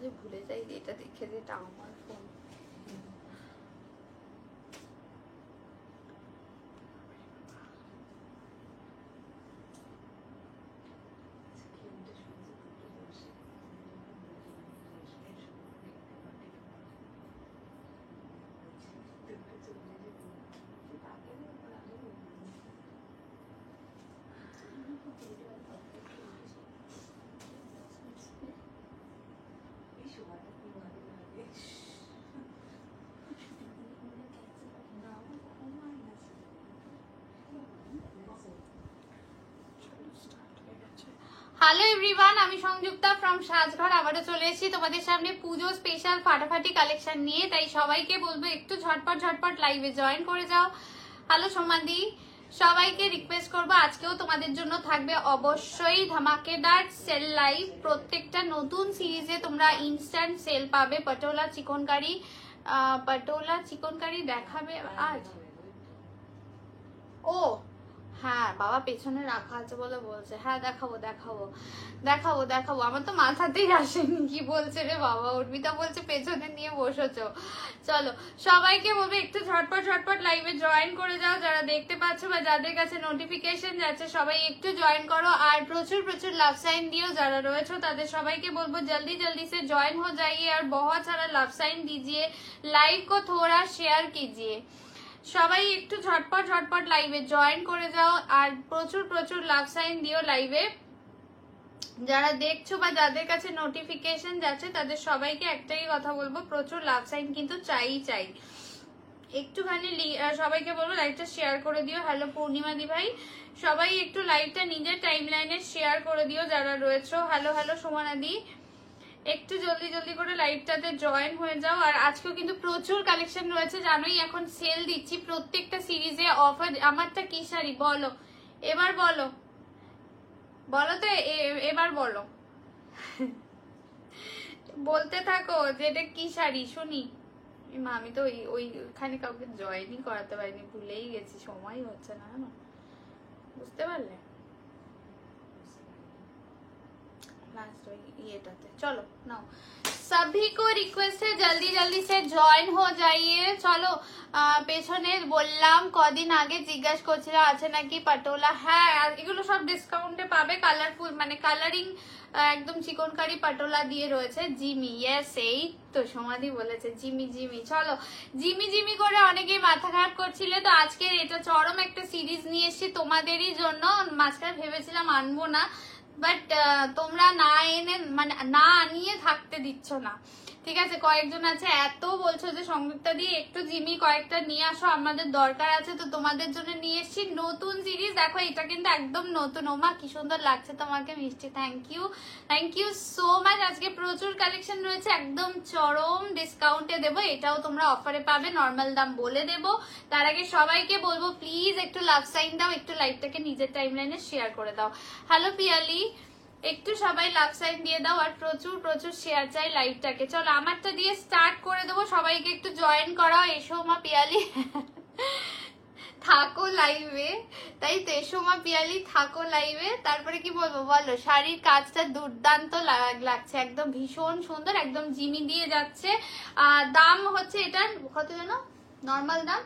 মাঝে ভুলে যাই যে এটা দেখে যে এটা আমার ফোন। হ্যালো এভরিওয়ান, আমি সংযুক্তা ফ্রম সাজঘর আবারও চলে এসেছি তোমাদের সামনে পুজো স্পেশাল ফাটাফাটি কালেকশন নিয়ে। তাই সবাইকে বলবো একটু ঝটপট ঝটপট লাইভে জয়েন করে যাও। হ্যালো সমাধি, সবাইকে রিকোয়েস্ট করবো আজকেও তোমাদের জন্য থাকবে অবশ্যই ধামাকেদার সেল লাইভ। প্রত্যেকটা নতুন সিরিজে তোমরা ইনস্ট্যান্ট সেল পাবে। পটোলা চিকন কারি দেখাবে আজ। ও হ্যাঁ বাবা, পেছনে রাখা আছে বলে বলছে। হ্যাঁ দেখাবো দেখাবো দেখাবো দেখাবো, আমার তো মাথাতেই আসেনি কি বলছে রে বাবা। উর্মিতা বলছে পেছনে নিয়ে বসেছো। চলো সবাইকে বলবো একটু ঝটপট ঝটপট লাইভে জয়েন করে যাও। যারা দেখতে পাচ্ছ বা যাদের কাছে নোটিফিকেশন যাচ্ছে সবাই একটু জয়েন করো। আর প্রচুর প্রচুর লাভ সাইন দিও যারা রয়েছো তাদের সবাইকে বলবো जल्दी जल्दी से ज्वाइन हो जाइए और बहुत सारा लव साइन दीजिए। लाइव को थोड़ा शेयर कीजिए। সবাই একটু ঝটপট ঝটপট লাইভে জয়েন করে যাও আর প্রচুর প্রচুর লাভ সাইন দিও লাইভে। যারা দেখছো বা যাদের কাছে নোটিফিকেশন যাচ্ছে তাদের সবাইকে একটাই কথা বলবো, প্রচুর লাভ সাইন কিন্তু চাই। একটুখানি সবাইকে বলবো লাইভটা শেয়ার করে দিও। হ্যালো পূর্ণিমা দি ভাই, সবাই একটু লাইভটা নিজের টাইম লাইনে শেয়ার করে দিও যারা রয়েছো। হ্যালো হ্যালো সোমানা দি, একটু জলদি জলদি করে লাইভটাতে জয়েন হয়ে যাও। আর আজকেও কিন্তু প্রচুর কালেকশন রয়েছে, জানোই এখন সেল দিচ্ছি প্রত্যেকটা সিরিজে অফার। আমারটা কি শাড়ি বলো এবার, বলো বলো তো এবার বলো, বলতে থাকো যে এটা কি শাড়ি শুনি। মা আমি তো ওইখানে কাউকে জয়েনই করাতে পারিনি, ভুলেই গেছি, সময় হচ্ছে না জানো, বুঝতে পারলে। चलो नाउ सभी को रिक्वेस्ट है जल्दी जल्दी से जॉइन हो जाइए। चलो পেছনে বললাম কদিন আগে জিজ্ঞাসা করছিল আছে নাকি পাটোলা। হ্যাঁ এগুলো সব ডিসকাউন্টে পাবে। কালারফুল মানে কালারিং একদম চিকনকারি পাটোলা দিয়ে রয়েছে। জিমি, ইয়েস এই তো সমাধি বলেছে জিমি জিমি। চলো জিমি জিমি করে অনেকেই মাথা খারাপ করছিলে, তো আজকের এটা চরম একটা সিরিজ নিয়ে এসেছি তোমাদেরই জন্য। মাঝখানে ভেবেছিলাম আনবো না, বাট তোমরা না এনে মানে না আনিয়ে থাকতে দিচ্ছ না, ঠিক আছে। কয়েকজন আছে এত বলছো যে সংযুক্তা দিয়ে একটু জিমি কয়েকটা নিয়ে আসো, আমাদের দরকার আছে, তো তোমাদের জন্য নিয়ে এসেছি নতুন সিরিজ। দেখো এটা কিন্তু একদম নতুন। ওমা কি সুন্দর লাগছে তোমাকে মিষ্টি, থ্যাংক ইউ সো মাচ। আজকে প্রচুর কালেকশন রয়েছে, একদম চরম ডিসকাউন্টে দেবো। এটাও তোমরা অফারে পাবে, নর্মাল দাম বলে দেবো। তার আগে সবাইকে বলবো প্লিজ একটু লাভ সাইন দাও, একটু লাইভটাকে নিজের টাইমলাইনে শেয়ার করে দাও। হ্যালো পিয়ালি, একটু সবাই লাভ সাইন দিয়ে দাও আর প্রচুর প্রচুর শেয়ার চাই লাইভটাকে। চলো আমারটা দিয়ে স্টার্ট করে দেবো, সবাইকে একটু জয়েন করাও। এসো মা পিয়ালি থাকো লাইভে, তাই তো এসো মা পিয়ালি থাকো লাইভে। তারপরে কি বলবো বলো, শাড়ির কাজটা দুর্দান্ত লাগছে, একদম ভীষণ সুন্দর, একদম জিমি দিয়ে যাচ্ছে। দাম হচ্ছে এটার কত জানো নর্মাল দাম?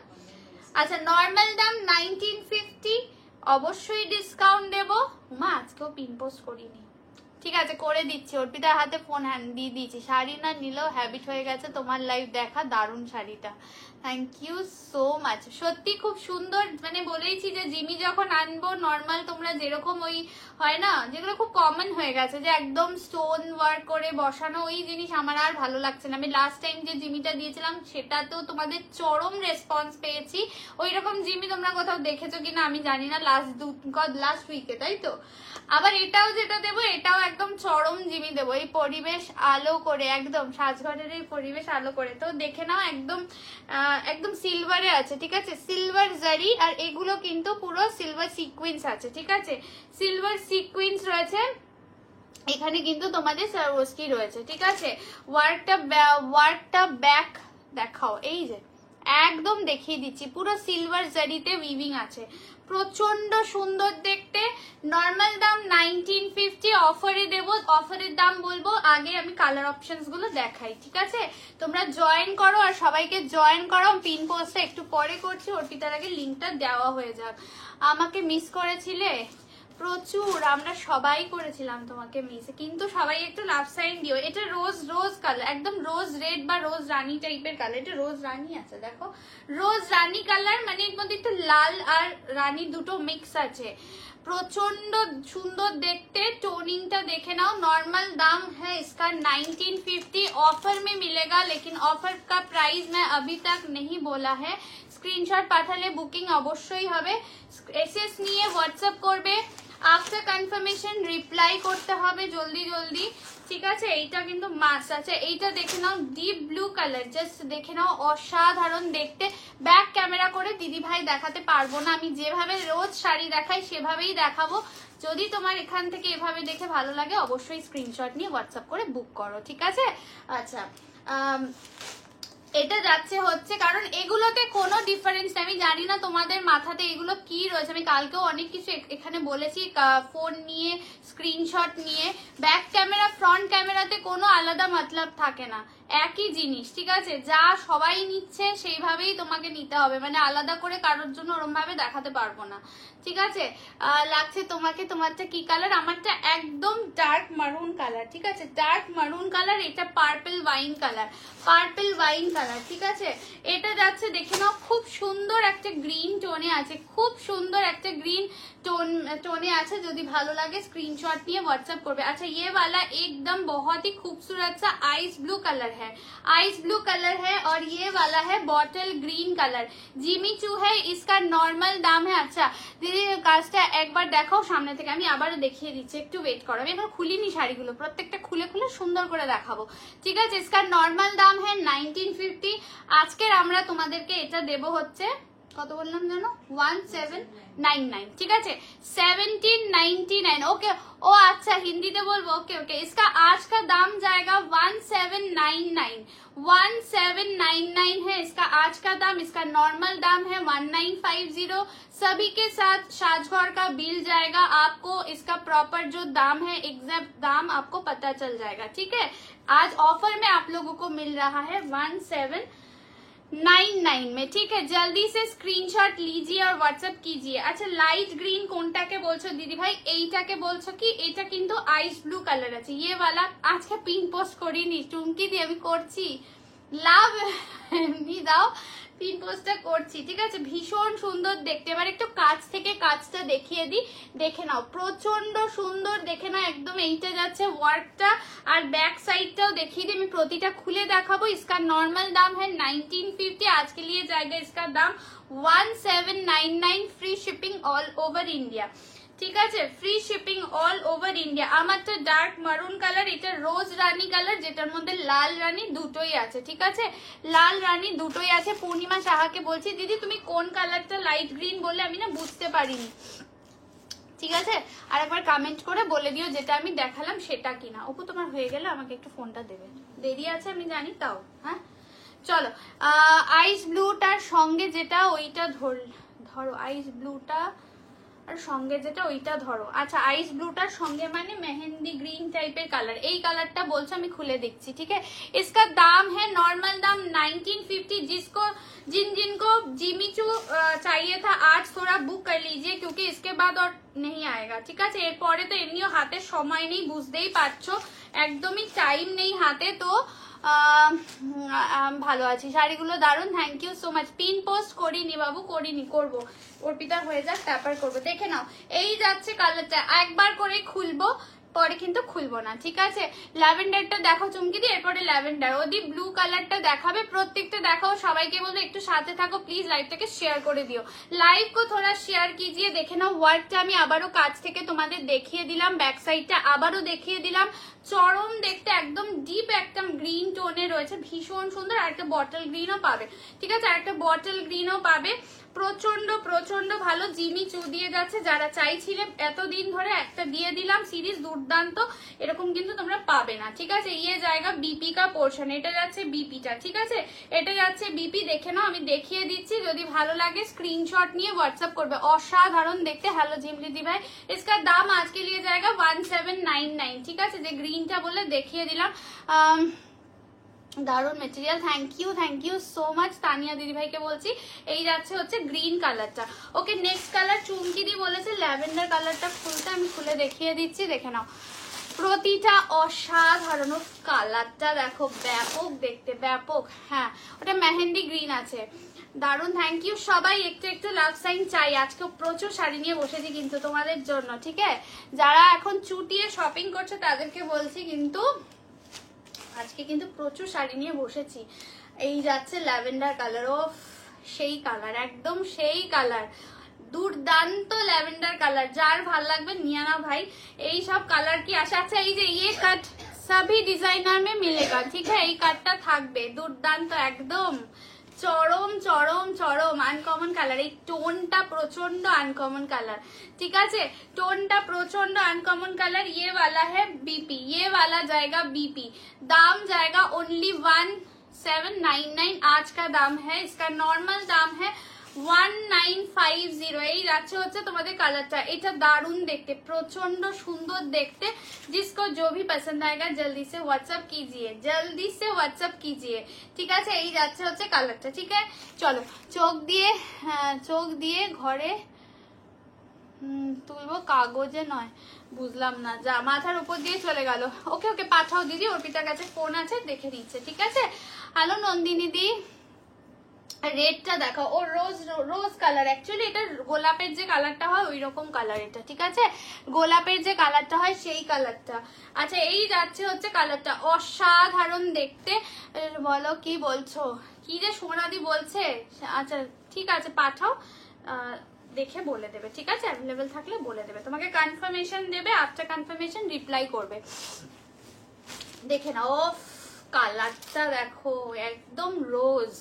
আচ্ছা নর্মাল দাম 1950, অবশ্যই ডিসকাউন্ট দেবো। মা আজকেও পিন পোস্ট করিনি, ঠিক আছে করে দিচ্ছি। অর্পিতার হাতে ফোন হ্যান্ড দিয়ে দিয়েছি। শাড়ি না নিলেও হ্যাবিট হয়ে গেছে তোমার লাইভ দেখা, দারুণ শাড়িটা, থ্যাংক ইউ সো মাচ। সত্যি খুব সুন্দর, মানে বলেইছি যে জিমি যখন আনবো নর্মাল তোমরা যেরকম ওই হয় না যেগুলো খুব কমন হয়ে গেছে যে একদম স্টোন ওয়ার্ক করে বসানো, ওই জিনিস আমার আর ভালো লাগছে না। আমি লাস্ট টাইম যে জিমিটা দিয়েছিলাম সেটাতেও তোমাদের চরম রেসপন্স পেয়েছি। ওই রকম জিমি তোমরা কোথাও দেখেছো কিনা আমি জানি না, লাস্ট উইকে, তাই তো। আবার এটাও যেটা দেবো এটাও একদম চরম জিমি দেবো, এই পরিবেশ আলো করে, একদম সাজঘরের এই পরিবেশ আলো করে। তো দেখে নাও একদম একদম সিলভারে আছে, ঠিক আছে, সিলভার জারি। আর এগুলো কিন্তু পুরো সিলভার সিকুয়েন্স আছে, ঠিক আছে, সিলভার সিকুয়েন্স রয়েছে এখানে, কিন্তু তোমাদের সারোস্কি রয়েছে, ঠিক আছে। ওয়ার্কটা ব্যাক দেখাও, এই যে একদম দেখিয়ে দিচ্ছি, পুরো সিলভার জারিতে উইভিং আছে, প্রচন্ড সুন্দর দেখতে। নর্মাল দাম 1950, অফারে দেবো, অফারের দাম বলবো, আগে আমি কালার অপশনস গুলো দেখাই, ঠিক আছে? তোমরা জয়েন করো আর সবাইকে জয়েন করো। পিন পোস্টটা একটু পরে করছি, অর্পিতার আগে লিঙ্কটা দেওয়া হয়ে যাক। আমাকে মিস করেছিলে প্রচুর, আমরা সবাই করেছিলাম তোমাকে মিস, কিন্তু সবাই একটু লাভ সাইন দিও। এটা রোজ রোজ কালার, একদম রোজ রেড বা রোজ রানী টাইপের কালার। এটা রোজ রানী আছে, দেখো রোজ রানী কালার, মানে এর মধ্যে একটু লাল আর রানী দুটো মিক্স আছে, प्रचंड सुंदर देखते। टोनिंग देखे नाओ। नॉर्मल दाम है इसका 1950, ऑफर में मिलेगा, लेकिन ऑफर का प्राइस मैं अभी तक नहीं बोला है। स्क्रीनशॉट पाठाले बुकिंग अवश्य हबे। एसएस निये व्हाट्सएप करबे, आफ्टर कन्फार्मेशन रिप्लाई करते हबे जल्दी जल्दी, ठीक है? এইটা কিন্তু মাস্ট আছে। এইটা দেখে নাও, ডিপ ব্লু কালার, জাস্ট দেখে নাও, অসাধারণ দেখতে। ব্যাক ক্যামেরা করে দিদি ভাই দেখাতে পারবো না, আমি যেভাবে রোজ শাড়ি দেখাই সেভাবেই দেখাবো। যদি তোমার এখান থেকে এভাবে দেখে ভালো লাগে অবশ্যই স্ক্রিনশট নিয়ে হোয়াটসঅ্যাপ করে বুক করো, ঠিক আছে? আচ্ছা, এটা যাচ্ছে হচ্ছে কারণ এগুলোতে কোনো ডিফারেন্স নেই। আমি জানি না তোমাদের মাথাতে এগুলো কি রয়েছে, আমি কালকেও অনেক কিছু এখানে বলেছি, ফোন নিয়ে স্ক্রিনশট নিয়ে। ব্যাক ক্যামেরা ফ্রন্ট ক্যামেরাতে কোনো আলাদা মতলব থাকে না, একই জিনিস, ঠিক আছে? যা সবাই নিচ্ছে সেইভাবেই তোমাকে নিতে হবে, মানে আলাদা করে কারোর জন্য ওরম ভাবে দেখাতে পারবো না, ঠিক আছে? লাগছে তোমাকে, তোমারটা কি কালার? আমারটা একদম ডার্ক মারুন কালার, ঠিক আছে? ডার্ক মারুন কালার, এটা purple wine colour, purple wine colour, ঠিক আছে? এটা যাচ্ছে দেখে নাও, খুব সুন্দর একটা গ্রিন টোনে আছে, খুব সুন্দর একটা গ্রিন टोने আছে। যদি ভালো লাগে স্ক্রিনশট নিয়ে व्हाट्सएप করবে। अच्छा, ये वाला एकदम बहुत ही खूबसूरत सा आइस ब्लू कलर है, आइस ब्लू कलर है, और ये वाला है bottle green colour, Jimmy Choo है, इसका नॉर्मल दाम है। अच्छा दीदी কাজটা একবার দেখাও সামনে থেকে, আমি আবারও দেখিয়ে দিচ্ছি, একটু ওয়েট করো। আমি এখন খুলিনি শাড়িগুলো, প্রত্যেকটা খুলে খুলে সুন্দর করে দেখাবো, ঠিক আছে? इसका नॉर्मल दाम है 1950। আজকের আমরা তোমাদেরকে এটা দেব হচ্ছে কত বললাম জানো? 1799, ঠিক আছে? 1799, ओके। ओ अच्छा, हिंदी बोलबो, ओके ओके। इसका आज का दाम जाएगा 1799, 1799 है इसका आज का दाम। इसका नॉर्मल दाम है 1950। सभी के साथ साजघर का बिल जाएगा आपको, इसका प्रॉपर जो दाम है, एग्जैक्ट दाम आपको पता चल जाएगा, ठीक है? आज ऑफर में आप लोगों को मिल रहा है 1799 में, ठीक है? जल्दी से स्क्रीनशॉट लीजिए और व्हाट्सएप कीजिए। अच्छा, लाइट ग्रीन কোনটাকে বলছো দিদি ভাই? এইটাকে বলছো কি? এটা কিন্তু আইস ব্লু কালার আছে, ये वाला। আজকে পিন পোস্ট করিনি, চুমকি দিয়ে আমি করছি, লাভ এমনি দাও, পিন পোস্টটা করছি, ঠিক আছে? ভীষণ সুন্দর দেখতে। এবার একটু কাছ থেকে কাজটা দেখিয়ে দিই, দেখে নাও, প্রচন্ড সুন্দর দেখে নাও, একদম এইটা যাচ্ছে ওয়ার্কটা, আর ব্যাক সাইডটাও দেখিয়ে দিই, আমি প্রতিটা খুলে দেখাবো। इसका नॉर्मल दाम है 1950, आज के लिए जाएगा इसका दाम 1799, free shipping all over India, ঠিক আছে? Free shipping all over India. আমারটা ডার্ক মারুন কালার, এটা রোজ রানী কালার, যেটার মধ্যে লাল রানী দুটোই আছে, ঠিক আছে? লাল রানী দুটোই আছে। পূর্ণিমা সাহাকে বলছি, দিদি তুমি কোন কালারটা লাইট গ্রিন বললে, আমি না বুঝতে পারিনি, ঠিক আছে? আর একবার কমেন্ট করে বলে দিও যেটা আমি দেখালাম সেটা কিনা। অপু তোমার হয়ে গেলে আমাকে একটু ফোনটা দেবে, দেরি আছে আমি জানি, তাও হ্যাঁ চলো। আইস ব্লুটার সঙ্গে যেটা ওইটা ধরো, আইস ব্লুটা আর সঙ্গে যেটা ওইটা ধরো। আচ্ছা, আইস ব্লুটার সঙ্গে মানে মেহেন্দি গ্রিন টাইপের কালার, এই কালারটা বলছো, আমি খুলে দেখছি, ঠিক है? इसका दाम है नॉर्मल दाम 1950। जिनको जिमीचू चाहिए था आज थोड़ा बुक कर लीजिए, क्योंकि इसके बाद और नहीं आएगा, ঠিক আছে? এরপরে তো এমনিও হাতে সময় নেই, বুঝতেই পারছো, একদমই টাইম নেই হাতে। তো ভালো আছি, শাড়িগুলো দারুণ, thank you so much. Pin post করিনি বাবু, করিনি, করবো, অর্পিতা হয়ে যাক তারপর করবো। দেখে নাও, এই যাচ্ছে কালারটা, একবার করে খুলবো, পরে কিন্তু খুলবো না, ঠিক আছে? ল্যাভেন্ডারটা দেখো চুমকি দি, এরপরে ল্যাভেন্ডার, ওদি ব্লু কালারটা দেখাবে, প্রত্যেকটা দেখাও। সবাইকে বলবো একটু সাথে থাকো প্লিজ, লাইভটাকে শেয়ার করে দিও, লাইভ কো থোড়া শেয়ার কিজিয়ে। দেখে নাও ওয়ার্কটা আমি আবারও কাছ থেকে তোমাদের দেখিয়ে দিলাম, ব্যাক সাইডটা আবারও দেখিয়ে দিলাম, চরম দেখতে, একদম ডিপ একদম গ্রিন টোনে রয়েছে, ভীষণ সুন্দর। আর একটা বটল গ্রিনও পাবে, ঠিক আছে? আর একটা বটল গ্রিনও পাবে, প্রচন্ড প্রচন্ড ভালো, জিমি চু দিয়ে যাচ্ছে। যারা চাইছিলে এতদিন ধরে একটা দিয়ে দিলাম সিরিজ, দুর্দান্ত, এরকম কিন্তু তোমরা পাবে না, ঠিক আছে। ইয়ে জায়গা বিপি কা পোর্শন, এটা যাচ্ছে বিপিটা, ঠিক আছে, এটা যাচ্ছে বিপি। দেখে নাও, আমি দেখিয়ে দিচ্ছি, যদি ভালো লাগে স্ক্রিনশট নিয়ে হোয়াটসঅ্যাপ করবে। অসাধারণ দেখতে। হ্যালো জিমলিদি ভাই, इसका দাম আজকে লিয়ে जाएगा 1799, ঠিক আছে। যে গ্রিনটা বলে দেখিয়ে দিলাম। দারুণ material, thank you so much Tania দিদি ভাইকে বলছি। এই যাচ্ছে হচ্ছে গ্রিন কালারটা। ওকে, নেক্সট কালার চুমকি দি বলেছে ল্যাভেন্ডার কালারটা খুলতে, আমি খুলে দেখিয়ে দিচ্ছি, দেখে নাও। প্রতিটা অসাধারণ, কালারটা দেখো, ব্যাপক দেখতে, ব্যাপক। হ্যাঁ, ওটা মেহেন্দি গ্রিন আছে, দারুণ। থ্যাংক ইউ সবাই। একটু একটু লাভ সাইন চাই। আজকে প্রচুর শাড়ি নিয়ে বসেছি কিন্তু তোমাদের জন্য, ঠিক আছে। যারা এখন চুটিয়ে শপিং করছে তাদেরকে বলছি, কিন্তু আজকে কিন্তু প্রচুর শাড়ি নিয়ে বসেছি। এই যাচ্ছে ল্যাভেন্ডার কালার, ও সেই কালার, একদম সেই কালার, দুর্দান্ত ল্যাভেন্ডার কালার। যার ভাল লাগবে নিয়ে না ভাই, এই সব কালার কি আসে। আচ্ছা, এই যে ইয়ে কাট সবই ডিজাইনার মে মিলেগা, ঠিক আছে, এই কাটটা থাকবে, দুর্দান্ত, একদম চরম চরম চরম আনকমন কালার। এই টোনটা প্রচন্ড আনকমন কালার, ঠিক আছে, টোনটা प्रचंड अनकॉमन कलर। ये वाला है बीपी, ये वाला जाएगा बीपी, दाम जाएगा ओनली 1799 आज का दाम है। इसका नॉर्मल दाम है 1950। এই যাচ্ছে হচ্ছে তোমাদের কালারটা, এটা দারুণ দেখতে, প্রচন্ড সুন্দর দেখতে। जिसको जो भी पसंद आएगा जल्दी से व्हाट्सएप कीजिए, जल्दी से व्हाट्सएप कीजिए, ঠিক আছে। এই যাচ্ছে হচ্ছে কালারটা, ঠিক আছে। চলো চোখ দিয়ে ঘরে তুলবো, কাগজে নয়, বুঝলাম না, যা মাথার উপর দিয়ে চলে গেল। ওকে ওকে, পাঠাও দিদি, অর্পিতার কাছে ফোন আছে, দেখে নিচ্ছে, ঠিক আছে। হ্যালো নন্দিনী দি, রেডটা দেখো, ও রোজ কালার, অ্যাকচুয়ালি এটা গোলাপের যে কালারটা হয় ওই রকম কালার এটা, ঠিক আছে, গোলাপের যে কালারটা হয় সেই কালারটা। আচ্ছা, এই যাচ্ছে হচ্ছে কালারটা, অসাধারণ দেখতে। বলো কি বলছো, কি যে সোনাদি বলছে। আচ্ছা ঠিক আছে, পাঠাও, দেখে বলে দেবে, ঠিক আছে, অ্যাভেলেবেল থাকলে বলে দেবে, তোমাকে কনফার্মেশন দেবে, আফটার কনফার্মেশন রিপ্লাই করবে। দেখে নাও, কালারটা দেখো, একদম রোজ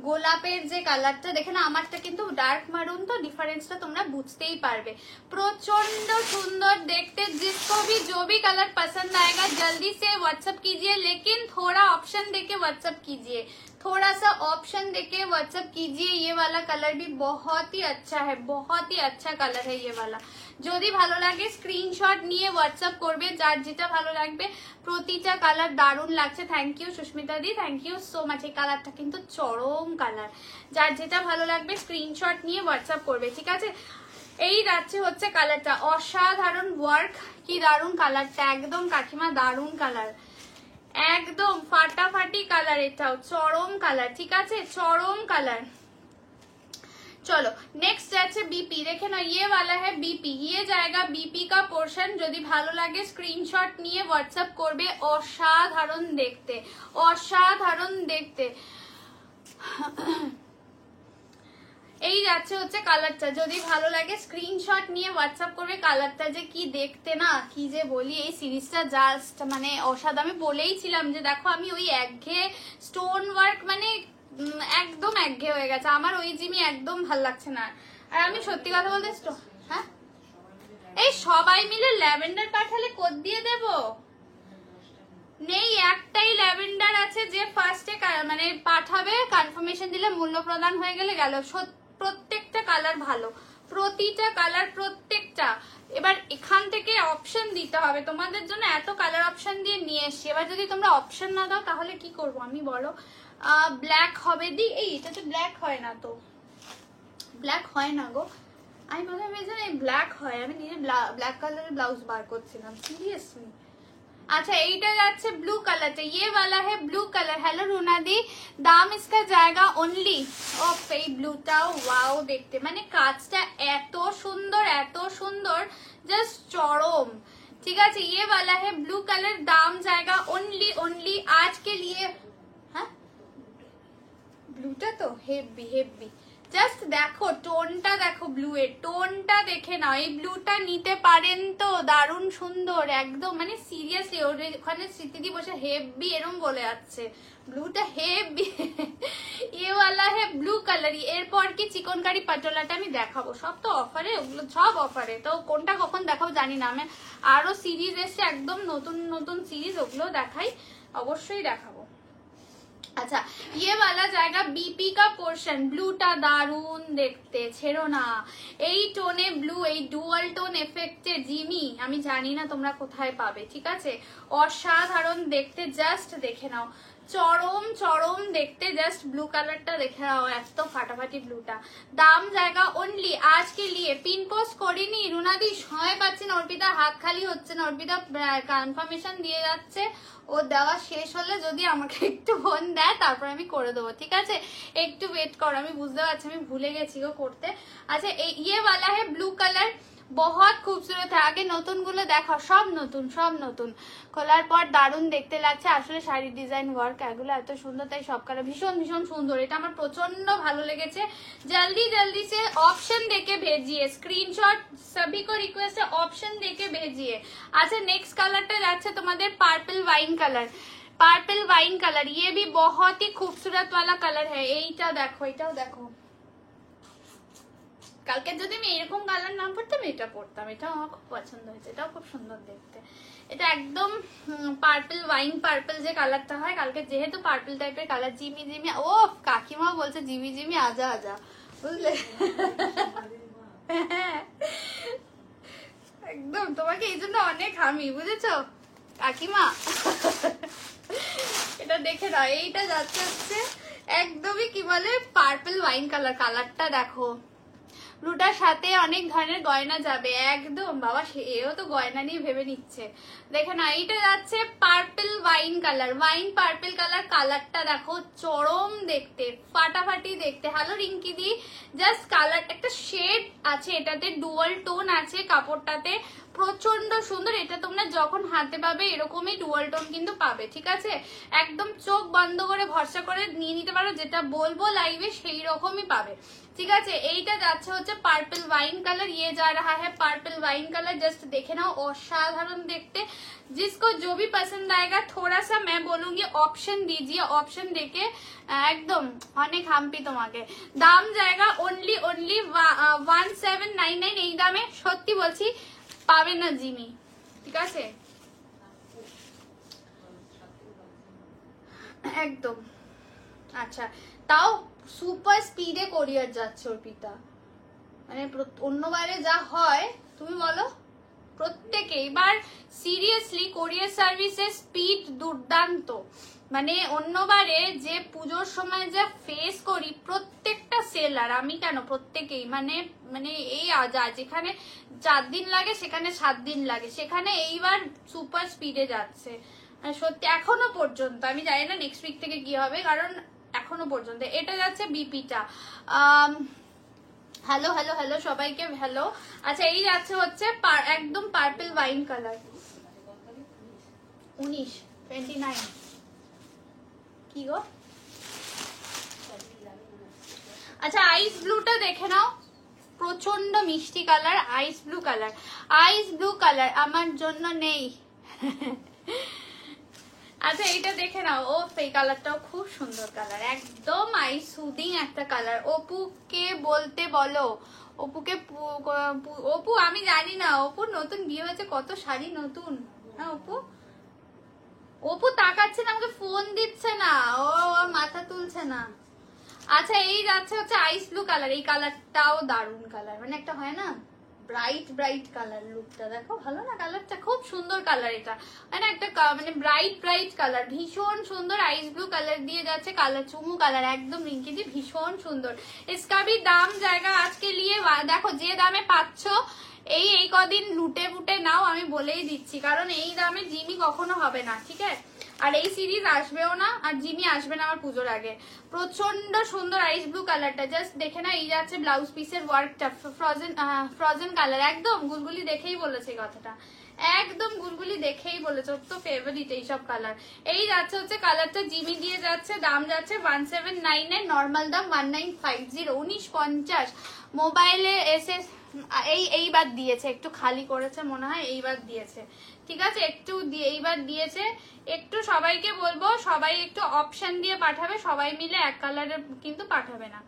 গোলাপের যে কালারটা, দেখে না, আমারটা কিন্তু ডার্ক মারুন, তো ডিফারেন্সটা তোমরা বুঝতেই পারবে। প্রচন্ড সুন্দর দেখতে। जिसको भी जो भी कलर पसंद आएगा जल्दी से व्हाट्सएप कीजिए, लेकिन थोड़ा ऑप्शन देके व्हाट्सएप कीजिए, थोड़ा सा ऑप्शन देके व्हाट्सएप कीजिए। ये वाला कलर भी बहुत ही अच्छा है, बहुत ही अच्छा कलर है ये वाला। যদি ভালো লাগে স্ক্রিনশট নিয়ে হোয়াটসঅ্যাপ করবে, যার যেটা ভালো লাগবে। প্রতিটা কালার দারুণ লাগছে। থ্যাংক ইউ সুস্মিতা দি, থ্যাংক ইউ সো মাচ। এই কালারটা কিন্তু চরম কালার, যার যেটা ভালো লাগবে স্ক্রিনশট নিয়ে হোয়াটসঅ্যাপ করবে, ঠিক আছে। এই যাচ্ছে হচ্ছে কালারটা, অসাধারণ ওয়ার্ক, কি দারুণ কালারটা, একদম কাকিমা দারুণ কালার, একদম ফাটাফাটি কালার, এটাও চরম কালার, ঠিক আছে, চরম কালার। चलो नेक्स्ट যাচ্ছে बीपी, देखे ना, ये वाला है बीपी, ये जाएगा बीपी का पोर्शन। যদি ভালো লাগে স্ক্রিনশট নিয়ে হোয়াটসঅ্যাপ করবে। অসাধারণ দেখতে, অসাধারণ দেখতে। এই যাচ্ছে হচ্ছে কালারটা, যদি ভালো লাগে স্ক্রিনশট নিয়ে হোয়াটসঅ্যাপ করবে। কালারটা যে কি দেখতে না, কি যে বলি, এই সিরিজটা জাস্ট মানে অসাধারণ। আমি বলেইছিলাম যে দেখো, আমি ওই একঘেয়ে স্টোন ওয়ার্ক মানে একদম একঘেয়ে হয়ে গেছে আমার, ওই জিমি একদম ভাল লাগছে না। আর আমি সত্যি কথা বলতে, হ্যাঁ, এই সবাই মিলে ল্যাভেন্ডার পাঠালে কোড দিয়ে দেব, নেই, একটাই ল্যাভেন্ডার আছে যে ফার্স্টে মানে পাঠাবে, কনফার্মেশন দিলে মূল্য প্রদান হয়ে গেলে গেল। প্রত্যেকটা কালার ভালো, প্রতিটা কালার, প্রত্যেকটা। এবার এখান থেকে অপশন দিতে হবে তোমাদের জন্য, এত কালার অপশন দিয়ে নিয়ে এসছি। এবার যদি তোমরা অপশন না দাও তাহলে কি করব আমি, বলো। ব্ল্যাক হবে দি, এই এটা তো ব্ল্যাক হয় না, তো ব্ল্যাক হয় না গো, আমি প্রথমে ভেবেছিলাম এই ব্ল্যাক হয়, আমি নিজে ব্ল্যাক কালারের ব্লাউজ বার করছিলাম, সিরিয়াসলি। अच्छा এইটা যাচ্ছে ব্লু কালারটা, ये वाला है ब्लू कलर। हेलो রুনা দি, দাম इसका जाएगा ओनली, অফ এই ব্লুটাও ওয়াও দেখতে, মানে কাজটা এত সুন্দর, এত সুন্দর, জাস্ট চরম, ঠিক আছে। ये वाला है ब्लू कलर, दाम जाएगा ओनली आज के लिए। হ্যাঁ, ব্লুটা তো হেভি হেভি, জাস্ট দেখো টোনটা দেখো, ব্লু এর টোনটা দেখে নাও, এই ব্লুটা নিতে পারেন তো, দারুণ সুন্দর একদম, মানে সিরিয়াসলি ওখানে স্মৃতিদি বসে হেভি এরম বলে যাচ্ছে ব্লুটা হেভি। ये वाला है ब्लू कलर। এরপর কি চিকনকারি পাটোলাটা আমি দেখাবো, সব তো অফারে, ওগুলো সব অফারে, তো কোনটা কখন দেখাবো জানি না। আমি আরো সিরিজ এসছে একদম নতুন নতুন সিরিজ, ওগুলো দেখাই, অবশ্যই দেখাবো। আচ্ছা ये वाला জায়গা বিপি का পোর্শন, ব্লুটা দারুন দেখতে, ছেড়ো না। এই টোনে ব্লু, এই ডুয়াল টোন এফেক্টে জিমি, আমি জানি না তোমরা কোথায় পাবে, ঠিক আছে, অসাধারণ দেখতে, জাস্ট দেখে নাও, চরম চরম দেখতে, জাস্ট ব্লু কালারটা দেখে নাও, এত ফাটাফাটি ব্লুটা। দাম জায়গা অনলি আজকে লিয়ে, পিন পোস্ট করিনি রুনাদি, সময় পাচ্ছি না, অর্পিতা হাত খালি হচ্ছে না, অর্পিতা কনফার্মেশন দিয়ে যাচ্ছে, ও দেওয়া শেষ হলে যদি আমাকে একটু ফোন দেয় তারপর আমি করে দেবো, ঠিক আছে, একটু ওয়েট করো, আমি বুঝতে পারছি আমি ভুলে গেছি গো করতে। আচ্ছা ये वाला है ब्लू कलर, बहुत खूबसूरत है। আগে নতুন গুলো দেখো, সব নতুন সব নতুন, খোলার পর দারুণ দেখতে লাগছে, আসলে শাড়ির ডিজাইন ওয়ার্ক এগুলো এত সুন্দর, তাই সব কালার ভীষণ ভীষণ সুন্দর, এটা আমার প্রচন্ড ভালো লেগেছে। জলদি জলদি সে অপশন দেখে भेजिए, স্ক্রিনশট सभी को रिक्वेस्ट है ऑप्शन देके भेजिए। अच्छा नेक्स्ट कलरটা যাচ্ছে তোমাদের purple wine colour, purple wine colour, ये भी बहुत ही खूबसूरत वाला कलर है। এইটা দেখো, এটাও দেখো, কালকে যদি আমি এরকম কালার না পরতাম এটা পরতাম, এটা আমার খুব পছন্দ হয়েছে, এটাও খুব সুন্দর দেখতে, এটা একদম পার্পল ওয়াইন পার্পল যে কালারটা হয়, কালকে যেহেতু পার্পল টাইপের কালার, জিমি জিমি, ও কাকিমা বলছে জিমি জিমি আজা আজা, বুঝলে, একদম তোমাকে এই জন্য অনেক আমি, বুঝেছো কাকিমা। এটা দেখে নাও, এইটা যাচ্ছে হচ্ছে একদমই কি বলে পার্পল ওয়াইন কালার, কালারটা দেখো, ব্লুটার সাথে অনেক ধরনের গয়না যাবে, একদম বাবা এও তো গয়না নিয়ে ভেবে নিচ্ছে, দেখে না, এইটা যাচ্ছে purple wine colour, wine purple colour, কালারটা দেখো চরম দেখতে, ফাটাফাটি দেখতে। হ্যালো রিঙ্কি দি, জাস্ট কালার একটা শেড আছে, এটাতে ডুয়াল টোন আছে কাপড়টাতে, প্রচন্ড সুন্দর, এটা তোমরা যখন হাতে পাবে এরকমই ডুয়াল টোন কিন্তু পাবে, ঠিক আছে, একদম চোখ বন্ধ করে ভরসা করে নিয়ে নিতে পারো, যেটা বলবো লাইভে সেই রকমই পাবে, ঠিক আছে। এইটা যাচ্ছে হচ্ছে পার্পল ওয়াইন কালার, ये जा रहा है पर्पल वाइन कलर, जस्ट देखे ना, असाधारण देखते, जिसको जो भी पसंद आएगा थोड़ा सा मैं बोलूंगी ऑप्शन दीजिए, ऑप्शन देके एकदम অনেক হাম্পি তোমাকে। দাম জায়গা অনলি অনলি 1799, এই দামে সত্যি বলছি পাবে না জিমি, ঠিক আছে, একদম। আচ্ছা তাও সুপার স্পিডে কোরিয়ার যাচ্ছে অর্পিতা, মানে অন্যবারে যা হয় তুমি বলো, প্রত্যেকে এবার সিরিয়াসলি কোরিয়ার সার্ভিসের স্পিড দুর্দান্ত, মানে অন্যবারে যে পুজোর সময় যা ফেস করি প্রত্যেকটা সেলার, আমি কেন প্রত্যেকেই, মানে মানে এই যা যেখানে 4 দিন লাগে সেখানে 7 দিন লাগে, সেখানে এইবার সুপার স্পিডে যাচ্ছে, সত্যি এখনো পর্যন্ত, আমি জানি না নেক্সট উইক থেকে কি হবে, কারণ এখনো পর্যন্ত। এটা যাচ্ছে বিপিটা, হ্যালো হ্যালো হ্যালো সবাইকে হ্যালো। আচ্ছা এই যাচ্ছে হচ্ছে একদম পার্পল ওয়াইন কালার, 29 কি গো, আচ্ছা আইস ব্লুটা দেখে নাও, প্রচন্ড মিষ্টি কালার, আইস ব্লু কালার, আইস ব্লু কালার আমার জন্য নেই। আচ্ছা এইটা দেখে নাও, ও এই কালারটাও খুব সুন্দর কালার, একদম আই সুদিং একটা কালার। অপুকে বলতে বলো, অপুকে অপু আমি জানি না, অপুর নতুন বিয়ে হয়েছে, কত শাড়ি নতুন, হ্যাঁ অপু, অপু তাকাচ্ছে না, আমাকে ফোন দিচ্ছে না, ও মাথা তুলছে না। আচ্ছা এই যাচ্ছে হচ্ছে আইস ব্লু কালার, এই কালারটাও দারুন কালার, মানে একটা হয় না ব্রাইট ব্রাইট কালার, লুকটা দেখো ভালো না, কালারটা খুব সুন্দর কালার, এটা মানে একটা মানে ব্রাইট ব্রাইট কালার, ভীষণ সুন্দর, আইস ব্লু কালার দিয়ে যাচ্ছে, কালার চুমু কালার, একদম রিঙ্কিজি ভীষণ সুন্দর। इसका भी দাম জায়গা আজকে লিয়ে দেখো, যে দামে পাচ্ছ এই কদিন লুটে ফুটে নাও, আমি বলেই দিচ্ছি, কারণ এই দামে জিমি কখনো হবে না, ঠিক আছে, আর এই সিরিজ আসবেও না, আর জিমি আসবে না আমার পুজোর আগে। প্রচন্ড সুন্দর আইস ব্লু কালারটা, জাস্ট দেখে না, এই যাচ্ছে ব্লাউজ পিসের ওয়ার্কটা, ফ্রোজেন কালার, একদম গুলগুলি দেখেই বলেছে কথাটা, একদম গুলগুলি দেখেই বলেছে, ওর তো ফেভারিট এইসব কালার। এই যাচ্ছে হচ্ছে কালারটা জিমি দিয়ে যাচ্ছে, দাম যাচ্ছে 1799, নর্মাল দাম 1950, 1950, মোবাইলে এসে এইবার দিয়েছে, একটু খালি করেছে মনে হয়, এইবার দিয়েছে। ঠিক আছে, একটু এইবার দিয়েছে। একটু সবাইকে বলবো সবাই একটু অপশন দিয়ে পাঠাবে, সবাই মিলে এক কালারের কিন্তু পাঠাবে না।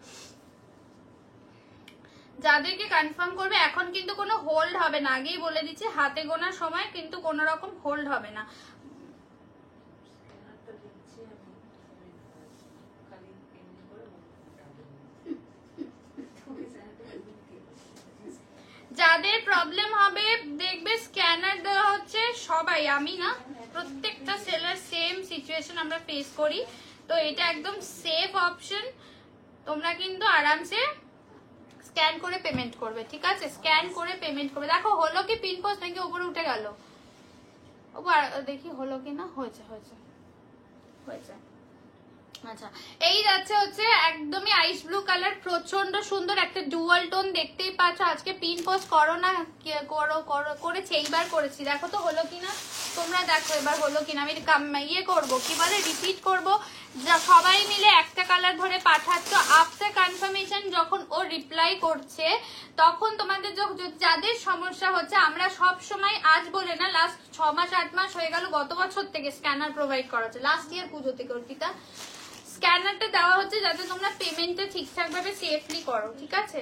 যাদেরকে কনফার্ম করবে এখন কিন্তু কোনো হোল্ড হবে না, আগেই বলে দিচ্ছি, হাতে গোনার সময় কিন্তু কোনো রকম হোল্ড হবে না। যাদের প্রবলেম হবে দেখবে স্ক্যানার দেওয়া হচ্ছে সবাই, আমি না, প্রত্যেকটা সেলার সেম সিচুয়েশন আমরা ফেস করি, তো এটা একদম সেফ অপশন। তোমরা কিন্তু আরামসে স্ক্যান করে পেমেন্ট করবে, ঠিক আছে, স্ক্যান করে পেমেন্ট করবে। দেখো হলো কি পিন পোস্ট নাকি উপরে উঠে গেল, দেখি হলো কি না, হয়েছে হয়েছে হয়েছে। আচ্ছা, এই যাচ্ছে হচ্ছে একদমই আইস ব্লু কালার, প্রচন্ড সুন্দর একটা ডুয়াল টোন, দেখতেই পাচ্ছ। আজকে পিন পোস্ট করো না, করেছি, এইবার করেছি, দেখো তো হলো কিনা, তোমরা দেখো এবার হলো কিনা। আমি ইয়ে করবো, কি বলে, রিপিট করবো। সবাই মিলে একটা কালার ধরে পাঠাচ্ছ, আফটার কনফার্মেশন যখন ও রিপ্লাই করছে তখন তোমাদের যাদের সমস্যা হচ্ছে, আমরা সব সময় আজ বলে না, লাস্ট 6 মাস 8 মাস হয়ে গেল গত বছর থেকে স্ক্যানার প্রোভাইড করা হচ্ছে, লাস্ট ইয়ার পুজো থেকে অর্পিতা স্ক্যানারটা দেওয়া হচ্ছে যাতে তোমরা পেমেন্টটা ঠিকঠাক ভাবে সেফলি করো, ঠিক আছে।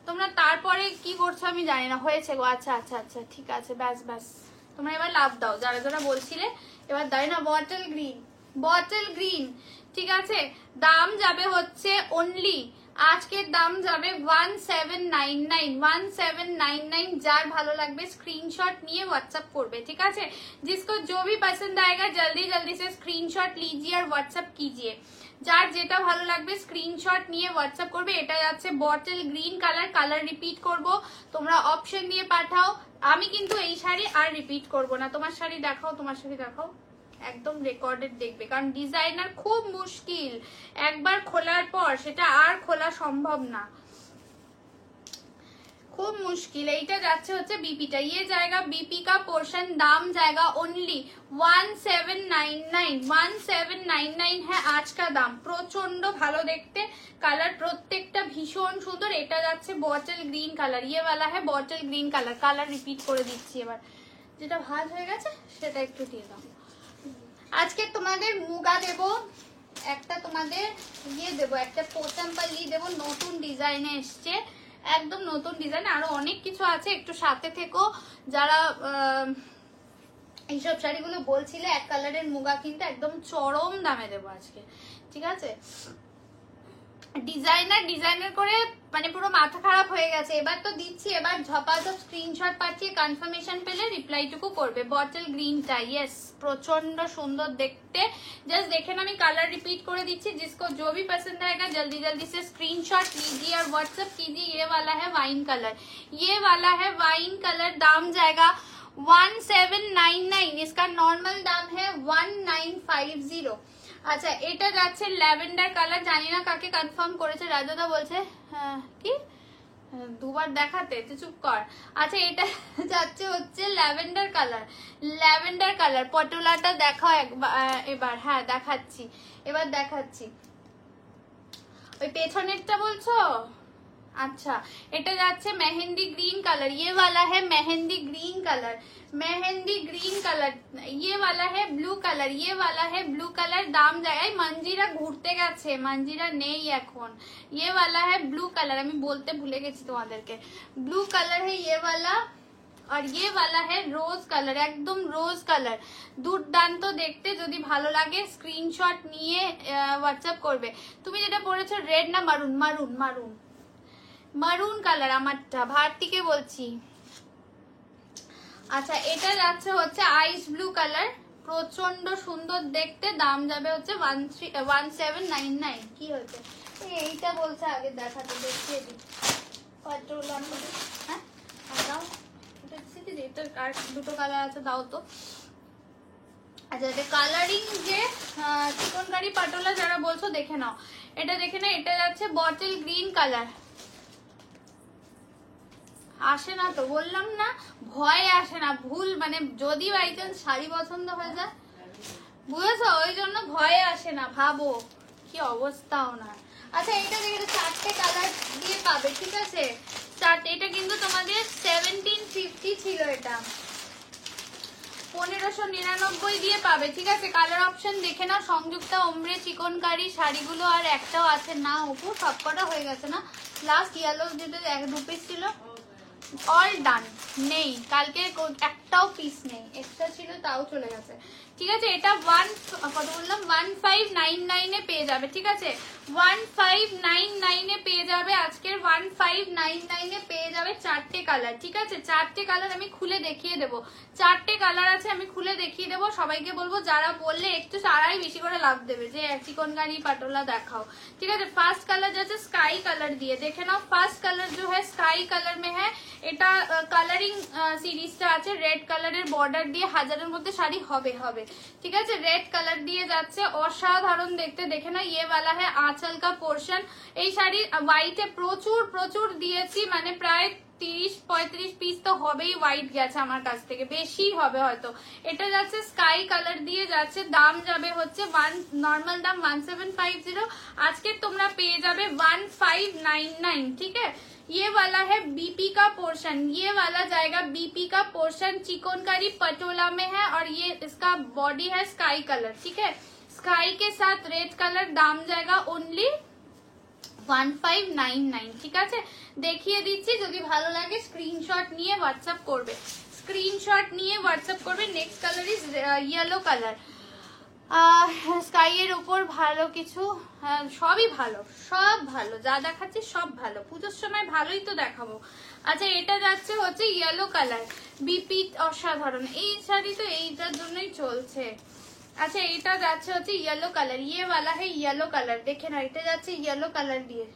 তোমরা তারপরে কি করছো আমি জানি না, হয়েছে গো, আচ্ছা আচ্ছা আচ্ছা, ঠিক আছে, ব্যাস ব্যাস, তোমরা এবার লাভ দাও যারা যারা বলছিলে, এবার দাঁড়িয়ে না, বটল গ্রিন, বটল গ্রিন, ঠিক আছে। দাম যাবে হচ্ছে অনলি, আজকের দাম যাবে 1799, 1799। যার ভালো লাগবে স্ক্রিনশট নিয়ে व्हाट्सएप করবে, ঠিক আছে। जिसको जो भी पसंद आएगा जल्दी जल्दी से स्क्रीनशॉट लीजिए और व्हाट्सएप कीजिए। যার যেটা ভালো লাগবে স্ক্রিনশট নিয়ে व्हाट्सएप করবে। এটা যাচ্ছে bottle green colour, colour repeat করব, তোমরা অপশন দিয়ে পাঠাও। আমি কিন্তু এই শাড়ি আর রিপিট করব না। তোমার শাড়ি দেখাও, তোমার শাড়ি দেখাও, একদম রেকর্ডেড দেখবে, কারণ ডিজাইনার খুব মুশকিল, একবার খোলার পর সেটা আর খোলা সম্ভব না, খুব মুশকিল। এইটা যাচ্ছে হচ্ছে বিপিটা, ये जाएगा बीपी का पोर्शन, दाम जाएगा ओनली 1799, 1799 है आज का दाम। প্রচন্ড ভালো দেখতে, কালার প্রত্যেকটা ভীষণ সুন্দর। এটা যাচ্ছে বটল গ্রিন কালার, ये वाला है bottle green colour. Colour repeat করে দিচ্ছি, এবার যেটা ভাঁজ হয়ে গেছে সেটা একটু দিয়ে দাও। আজকে তোমাদের মুগা দেব, একটা তোমাদের ইয়ে দেবো, একটা পোচাম্পালি দেবো, নতুন ডিজাইনে এসছে, একদম নতুন ডিজাইন। আরো অনেক কিছু আছে, একটু সাথে থেকো যারা এইসব শাড়িগুলো বলছিলে। এক কালারের মুগা কিন্তু একদম চরম দামে দেবো আজকে, ঠিক আছে। ডিজাইনার করে মানে পুরো মাথা খারাপ হয়ে গেছে। এবার তো দিচ্ছি, এবার ঝপাঝপ স্ক্রিনশট পাঠিয়ে কনফার্মেশন পেলে রিপ্লাইটুকু করবে। বটল গ্রিনটা, ইয়েস, প্রচন্ড সুন্দর দেখতে। জাস্ট দেখেন আমি কালার রিপিট করে দিচ্ছি, जिसको जो भी पसंद आएगा जल्दी जल्दी से स्क्रीनशॉट लीजिए और व्हाट्सएप कीजिए। ये वाला है वाइन कलर, ये वाला है वाइन कलर, दाम जाएगा 1799, इसका नॉर्मल दाम है 1950। আচ্ছা, এটা যাচ্ছে ল্যাভেন্ডার কালার, জানি না কাকে কনফার্ম করেছে, রাজাদা বলছে কি দুবার দেখাতে, তো চুপ কর। আচ্ছা, এটা যাচ্ছে হচ্ছে ল্যাভেন্ডার কালার, ল্যাভেন্ডার কালার। পটোলাটা দেখাও এবার, হ্যাঁ দেখাচ্ছি, এবার দেখাচ্ছি। ওই পেছনেরটা বলছো? अच्छा, এটা যাচ্ছে মেহেন্দি গ্রিন কালার, ये वाला है mehndi green colour, mehndi green colour, ये वाला है ब्लू कलर, ये वाला है ब्लू कलर। দাম যায়, মঞ্জিরা ঘুরতে গেছে, মঞ্জিরা নেই এখন। ये वाला है ब्लू कलर, আমি বলতে ভুলে গেছি তোমাদেরকে। ब्लू कलर है ये वाला, और ये वाला है रोज कलर, एकदम रोज कलर, দুর্দান্ত দেখতে। যদি ভালো লাগে স্ক্রিনশট নিয়ে হোয়াটসঅ্যাপ করবে। তুমি যেটা পরেছো রেড না মারুন? মারুন, মারুন, মারুন কালার আমারটা, ভারতীকে বলছি। আচ্ছা, এটা যাচ্ছে হচ্ছে আইস ব্লু কালার, প্রচন্ড সুন্দর দেখতে। দাম যাবে হচ্ছে 1799। কি হয়েছে এইটা বলছে আগে দেখাতে, দেখিয়ে দিই। হ্যাঁ দাও, আর দুটো কালার আছে, দাও তো। আচ্ছা, এটা কালারিং যে চিকনকারি পাটোলা যারা বলছো দেখে নাও, এটা দেখে নাও। এটা যাচ্ছে বটল গ্রিন কালার। আসে না তো, বললাম না, ভয় আসে না, ভুল মানে যদি বাই চান্স শাড়ি পছন্দ হয়ে যায়, বুঝেছো, ওই জন্য ভয়ে আসে না। ভাবো কি অবস্থা ওনার। আচ্ছা, এটা দেখে 4টে কালার দিয়ে পাবে, ঠিক আছে, 4 এটা কিন্তু তোমাদের 1750 ছিল, এটা 1599 দিয়ে পাবে, ঠিক আছে। কালার অপশন দেখে নাও, সংযুক্তা ওমরে চিকনকারি শাড়িগুলো আর একটাও আছে না উপর, সবকটা হয়ে গেছে না, লাস্ট ইয়েলো যেটা 2 পিস ছিল অল ডান, নেই কালকে একটাও পিস নেই, এক্সট্রা ছিল তাও চলে গেছে, ঠিক আছে। এটা কত বললাম 1599 এ পেয়ে যাবে, ঠিক আছে 1599 এ পেয়ে যাবে, আজকের 1599 এ পেয়ে যাবে 4টে কালার, ঠিক আছে। 4টে কালার আমি খুলে দেখিয়ে দেবো, 4টে কালার আছে আমি খুলে দেখিয়ে দেবো। সবাইকে বলবো যারা বললে একটু তারাই বেশি করে লাভ দেবে যে চিকনকারি পাটোলা দেখাও, ঠিক আছে। ফার্স্ট কালার যাচ্ছে স্কাই কালার দিয়ে, দেখে নাও। ফার্স্ট কালার जो है স্কাই কালার में है, এটা কালারিং সিরিজটা আছে, রেড কালারের বর্ডার দিয়ে, হাজারের মধ্যে শাড়ি হবে হবে, ঠিক আছে। রেড কালার দিয়ে যাচ্ছে, অসাধারণ দেখতে, দেখে না। ইয়ে वाला है आंचल का पोर्शन, এই শাড়ি হোয়াইটে প্রচুর প্রচুর দিয়েছি, মানে প্রায় 30-35 পিস তো হবেই হোয়াইট গেছে আমার কাছ থেকে, বেশি হবে হয়তো। এটা যাচ্ছে স্কাই কালার দিয়ে যাচ্ছে, দাম যাবে হচ্ছে নর্মাল দাম 1750, আজকে তোমরা পেয়ে যাবে 1599, ठीक है। ये वाला है बीपी का पोर्शन, ये वाला जाएगा बीपी का पोर्शन, चिकनकारी पटोला में है और ये इसका बॉडी है स्काई कलर, ठीक है। स्काई के साथ रेड कलर, दाम जाएगा ओनली 1599, ঠিক আছে। দেখিয়ে দিচ্ছি, যদি ভালো লাগে স্ক্রিনশট নিয়ে হোয়াটসঅ্যাপ করবে, স্ক্রিনশট নিয়ে হোয়াটসঅ্যাপ করবে। Next colour is yellow colour, sky এর উপর ভালো কিছু, সবই ভালো, সব ভালো, যা দেখাচ্ছি সব ভালো, পুজোর সময় ভালোই তো দেখাবো। আচ্ছা এটা যাচ্ছে হচ্ছে ইয়েলো কালার, বিপি অসাধারণ, এই শাড়ি তো এইটার জন্যই চলছে। আচ্ছা এটা যাচ্ছে হচ্ছে ইয়েলো কালার, ইয়ে वाला है ইয়েলো কালার, দেখে না, এটা যাচ্ছে ইয়েলো কালার দিয়ে।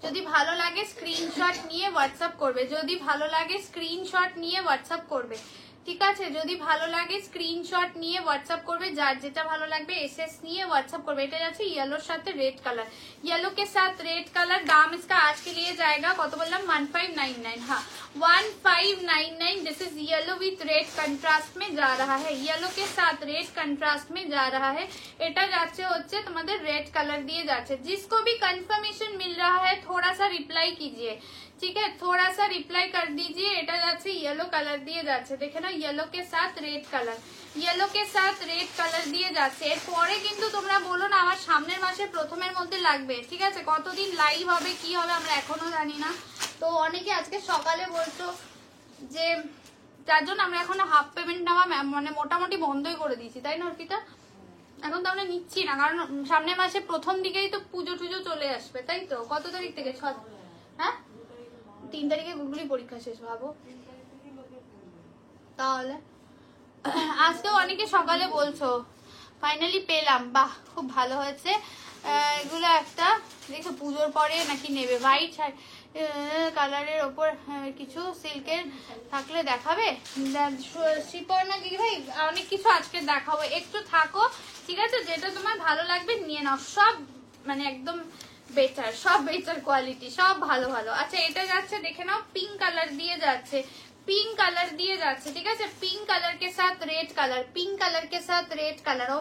যদি ভালো লাগে স্ক্রিনশট নিয়ে হোয়াটসঅ্যাপ করবে, যদি ভালো লাগে স্ক্রিনশট নিয়ে হোয়াটসঅ্যাপ করবে, ঠিক আছে। যদি ভালো লাগে স্ক্রিনশট নিয়ে হোয়াটসঅ্যাপ করবে, যার যেটা ভালো লাগবে এসএস নিয়ে হোয়াটসঅ্যাপ করবে। এটা যাচ্ছে येलोর সাথে रेड कलर, येलो के साथ रेड कलर, दाम इसका आज के लिए जाएगा কত বললাম 1599, हाँ 1599। This is yellow with red contrast में जा रहा है, येलो के साथ रेड कंट्रास्ट में जा रहा है। এটা যাচ্ছে হচ্ছে তোমাদের रेड कलर দিয়ে যাচ্ছে। जिसको भी कंफर्मेशन मिल रहा है थोड़ा सा रिप्लाई कीजिए, ठीक है, थोड़ा सा रिप्लाई कर दीजिए। এটা যাচ্ছে येलो कलर দিয়ে যাচ্ছে, দেখে না, येलो के साथ रेड कलर, येलो के साथ रेड कलर দিয়ে যাচ্ছে। এরপরে কিন্তু তোমরা বলো না আমার সামনের মাসের প্রথমের মধ্যে লাগবে, ঠিক আছে। কতদিন লাইভ হবে কি হবে আমরা এখনো জানি না, তো অনেকে আজকে সকালে বলছো যে, যার জন্য আমরা এখন হাফ পেমেন্ট নেওয়া মানে মোটামুটি বন্ধই করে দিয়েছি, তাই না অর্পিতা? এখন তো আমরা নিচ্ছি না, কারণ সামনের মাসে প্রথম দিকেই তো পুজো টুজো চলে আসবে, তাই তো। কত তারিখ থেকে? হ্যাঁ 3 তারিখে গুগলি পরীক্ষা শেষ, ভাবো তাহলে। আজকেও অনেকে সকালে বলছো ফাইনালি পেলাম, বাহ খুব ভালো হয়েছে। এগুলো একটা দেখো পুজোর পরে নাকি নেবে, হোয়াইট কালারের ওপর কিছু সিল্কের থাকলে দেখাবে, শিপর না দিদি ভাই, অনেক কিছু আজকে দেখাবো, একটু থাকো, ঠিক আছে। যেটা তোমার ভালো লাগবে নিয়ে নাও, সব মানে একদম বেটার, সব বেটার কোয়ালিটি, সব ভালো ভালো। আচ্ছা এটা যাচ্ছে দেখে নাও, পিঙ্ক কালার দিয়ে যাচ্ছে, পিঙ্ক কালার দিয়ে যাচ্ছে, ঠিক আছে। পিঙ্ক কালার কে সাথ রেড কালার, পিঙ্ক কালার কে সাথ রেড কালার, ও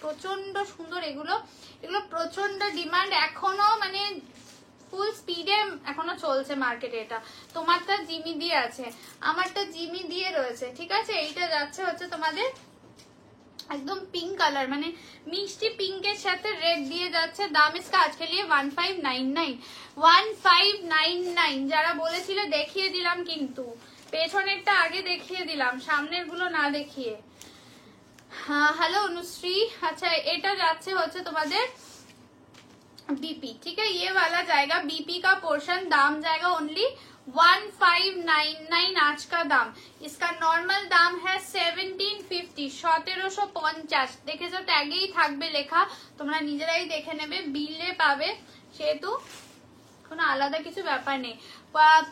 প্রচন্ড সুন্দর, এগুলো এগুলো প্রচন্ড ডিমান্ড এখনো, মানে ফুল স্পিডে এখনো চলছে মার্কেটে। এটা তোমারটা জিমি দিয়ে আছে, আমারটা জিমি দিয়ে রয়েছে, ঠিক আছে। এইটা যাচ্ছে হচ্ছে তোমাদের একদম পিঙ্ক কালার, মানে মিষ্টি পিঙ্কের সাথে রেড দিয়ে যাচ্ছে। দাম इसका आज के लिए 1599, 1599। যারা বলেছিল দেখিয়ে দিলাম, কিন্তু পেছনেরটা আগে দেখিয়ে দিলাম, সামনের গুলো না দেখিয়ে। হ্যাঁ হ্যালো অনুশ্রী। আচ্ছা এটা যাচ্ছে হচ্ছে তোমাদের बीपी, ठीक है। ये वाला जाएगा बीपी का पोर्शन, दाम जाएगा ओनली 1599 आज का दाम। इसका नॉर्मल दाम है 1750, 1750। দেখেছো ট্যাগেই থাকবে লেখা, তোমরা নিজেরাই দেখে নেবে, বিলে পাবে, সেহেতু কোনো আলাদা কিছু ব্যাপার নেই।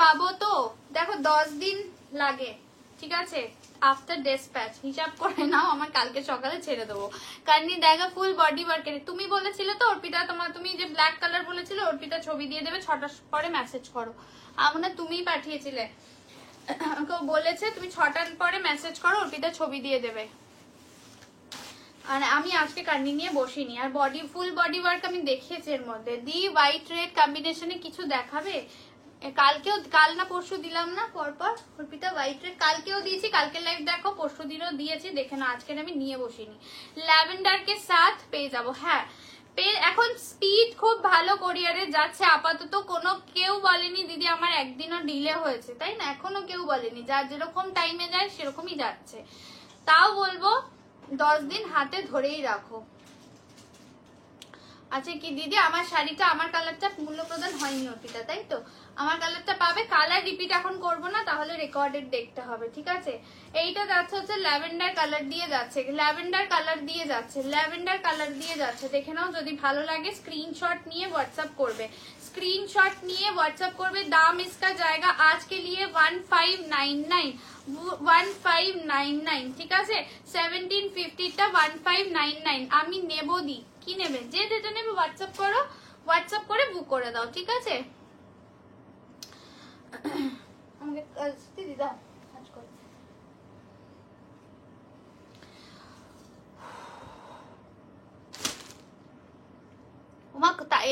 পাবো তো দেখো 10 দিন লাগে, ঠিক আছে। আফটার ডিসপ্যাচ হিসাব করে নাও, আমার কালকে সকালে ছেড়ে দেবো। কারনি দেখা ফুল বডি ওয়ার্কের, তুমি বলেছিলে তো অর্পিতা, তুমি যে ব্ল্যাক কালার বলেছিলে অর্পিতা ছবি দিয়ে দেবে, 6টার পরে মেসেজ করো। আমরা তুমিই পাঠিয়েছিলে, বলেছে তুমি 6টার পরে মেসেজ করো, অর্পিতা ছবি দিয়ে দেবে। আর আমি আজকে কার্নি নিয়ে বসিনি। আর বডি ফুল বডি ওয়ার্ক আমি দেখিয়েছি, এর মধ্যে দি হোয়াইট রেড কম্বিনেশনে কিছু দেখাবে কাল না পরশু দিলাম না পরপর অর্পিতা হোয়াইট রেড, কালকেও দিয়েছি, কালকে লাইভ দেখো, পরশু দিনও দিয়েছি, দেখে না, আজকে আমি নিয়ে বসিনি। ল্যাভেন্ডার কে সাথ পেয়ে যাবো, হ্যাঁ এখন স্পিড খুব ভালো কোরিয়ারে যাচ্ছে আপাতত, কোনো কেউ বলেনি দিদি আমার একদিনও ডিলে হয়েছে, তাই না? এখনো কেউ বলেনি, যার যেরকম টাইমে যায় সেরকমই যাচ্ছে। তাও বলবো 10 দিন হাতে ধরেই রাখো। আচ্ছা কি দিদি আমার শাড়িটা, আমার কালারটা মূল্য প্রদান হয়নি অর্পিতা, তাই তো? আমার কালারটা পাবে, কালার রিপিট এখন করব না, তাহলে রেকর্ডেড দেখতে হবে, ঠিক আছে? এইটা যাচ্ছে হচ্ছে ল্যাভেন্ডার কালার দিয়ে যাচ্ছে, ল্যাভেন্ডার কালার দিয়ে যাচ্ছে, ল্যাভেন্ডার কালার দিয়ে যাচ্ছে, দেখে নাও, যদি ভালো লাগে স্ক্রিনশট নিয়ে হোয়াটসঅ্যাপ করবে, স্ক্রিনশট নিয়ে হোয়াটসঅ্যাপ করবে। দাম इसका जाएगा आज के लिए 1599, 1599, ঠিক আছে? 1750টা 1599 আমি নেব দি, কি নেবে? যে যেটা নেবে হোয়াটসঅ্যাপ করো, হোয়াটসঅ্যাপ করে বুক করে দাও, ঠিক আছে? আমাকে দিদি দাও কাজ করে।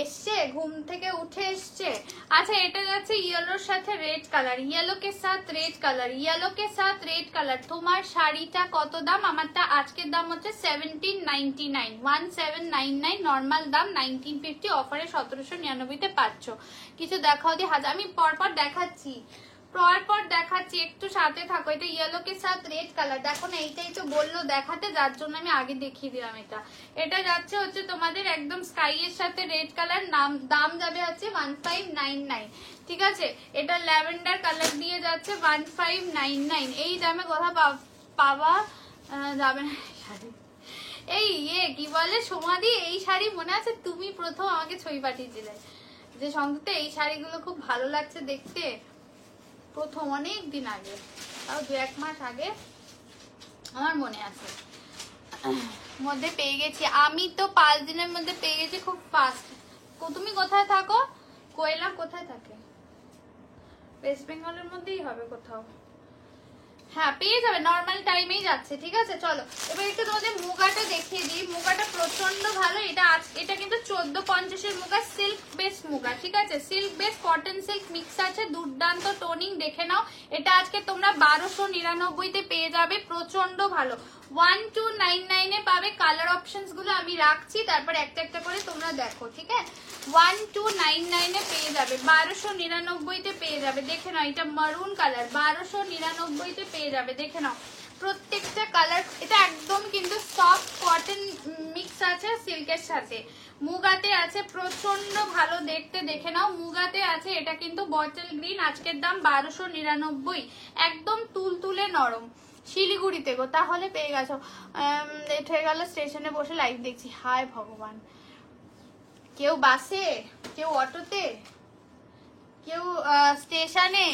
এসছে ঘুম থেকে উঠে এসছে। আচ্ছা এটা যাচ্ছে ইয়েলোর সাথে রেড কালার, ইয়েলো কে সাথ রেড কালার, ইয়েলো কে সাথ রেড কালার। তোমার শাড়িটা কত দাম? আমারটা আজকের দাম হচ্ছে 1799, 1799, নর্মাল দাম 1950, অফারে 1799 পাচ্ছ। কিছু দেখাও দি হাজার, আমি পরপর দেখাচ্ছি, পরপর দেখাচ্ছি, একটু সাথে থাকো। এটা ইয়েলো কে সাথ রেড কালার, দেখো না, এইটাই তো বললো দেখাতে, যার জন্য আমি আগে দেখিয়ে দিলাম। এটা যাচ্ছে হচ্ছে তোমাদের একদম স্কাই এর সাথে রেড কালার, দাম যাবে হচ্ছে 1599, ঠিক আছে? এটা ল্যাভেন্ডার কালার দিয়ে যাচ্ছে 1599, এই দামে কথা পাওয়া যাবে না। এই কি বলে সমাধি, এই শাড়ি মনে আছে তুমি প্রথম আমাকে ছবি পাঠিয়েছিলে যে সংযুক্ত এই শাড়িগুলো খুব ভালো লাগছে দেখতে, প্রথম অনেক দিন আগে, তাও 2-1 মাস আগে, আমার মনে আছে, মধ্যে পেয়ে গেছি আমি তো 5 দিনের মধ্যে পেয়ে গেছি, খুব ফাস্ট। তুমি কোথায় থাকো? কোয়েলা কোথায় থাকে? ওয়েস্ট বেঙ্গলের মধ্যেই হবে কোথাও, হ্যাঁ পেয়ে যাবে, নর্মাল টাইমেই যাচ্ছে, ঠিক আছে? চলো এবার একটু তোমাদের মুগাটা দেখিয়ে দিই। মুগাটা প্রচন্ড ভালো, এটা কিন্তু 1450 এর মুগা, সিল্ক বেস মুগা, ঠিক আছে? Silk base cotton silk mix আছে, দুর্দান্ত টোনিং, দেখে নাও। এটা আজকে তোমরা 1299 পেয়ে যাবে, প্রচন্ড ভালো। 1299 এ পাবে। কালার অপশনস গুলো আমি রাখছি, তারপর একটা একটা করে তোমরা দেখো, ঠিক আছে? 1299 এ পেয়ে যাবে, 1299 তে পেয়ে যাবে, দেখে নাও। এটা মারুন কালার, 1299 তে পেয়ে যাবে, দেখে নাও। প্রত্যেকটা কালার, এটা একদম কিন্তু সফট কটন মিক্স আছে সিল্কের সাথে, মুগাতে আছে, প্রচন্ড ভালো দেখতে, দেখে নাও। মুগাতে আছে, এটা কিন্তু বটল গ্রিন, আজকের দাম 1299, একদম তুলতুলে নরম, শিলিগুড়িতে গো, তাহলে পেয়ে গেছো। লেট হয়ে গেল, স্টেশনে বসে লাইভ দেখছি, হায় ভগবান। কেউ বাসে, কেউ অটোতে, কেউ স্টেশনে।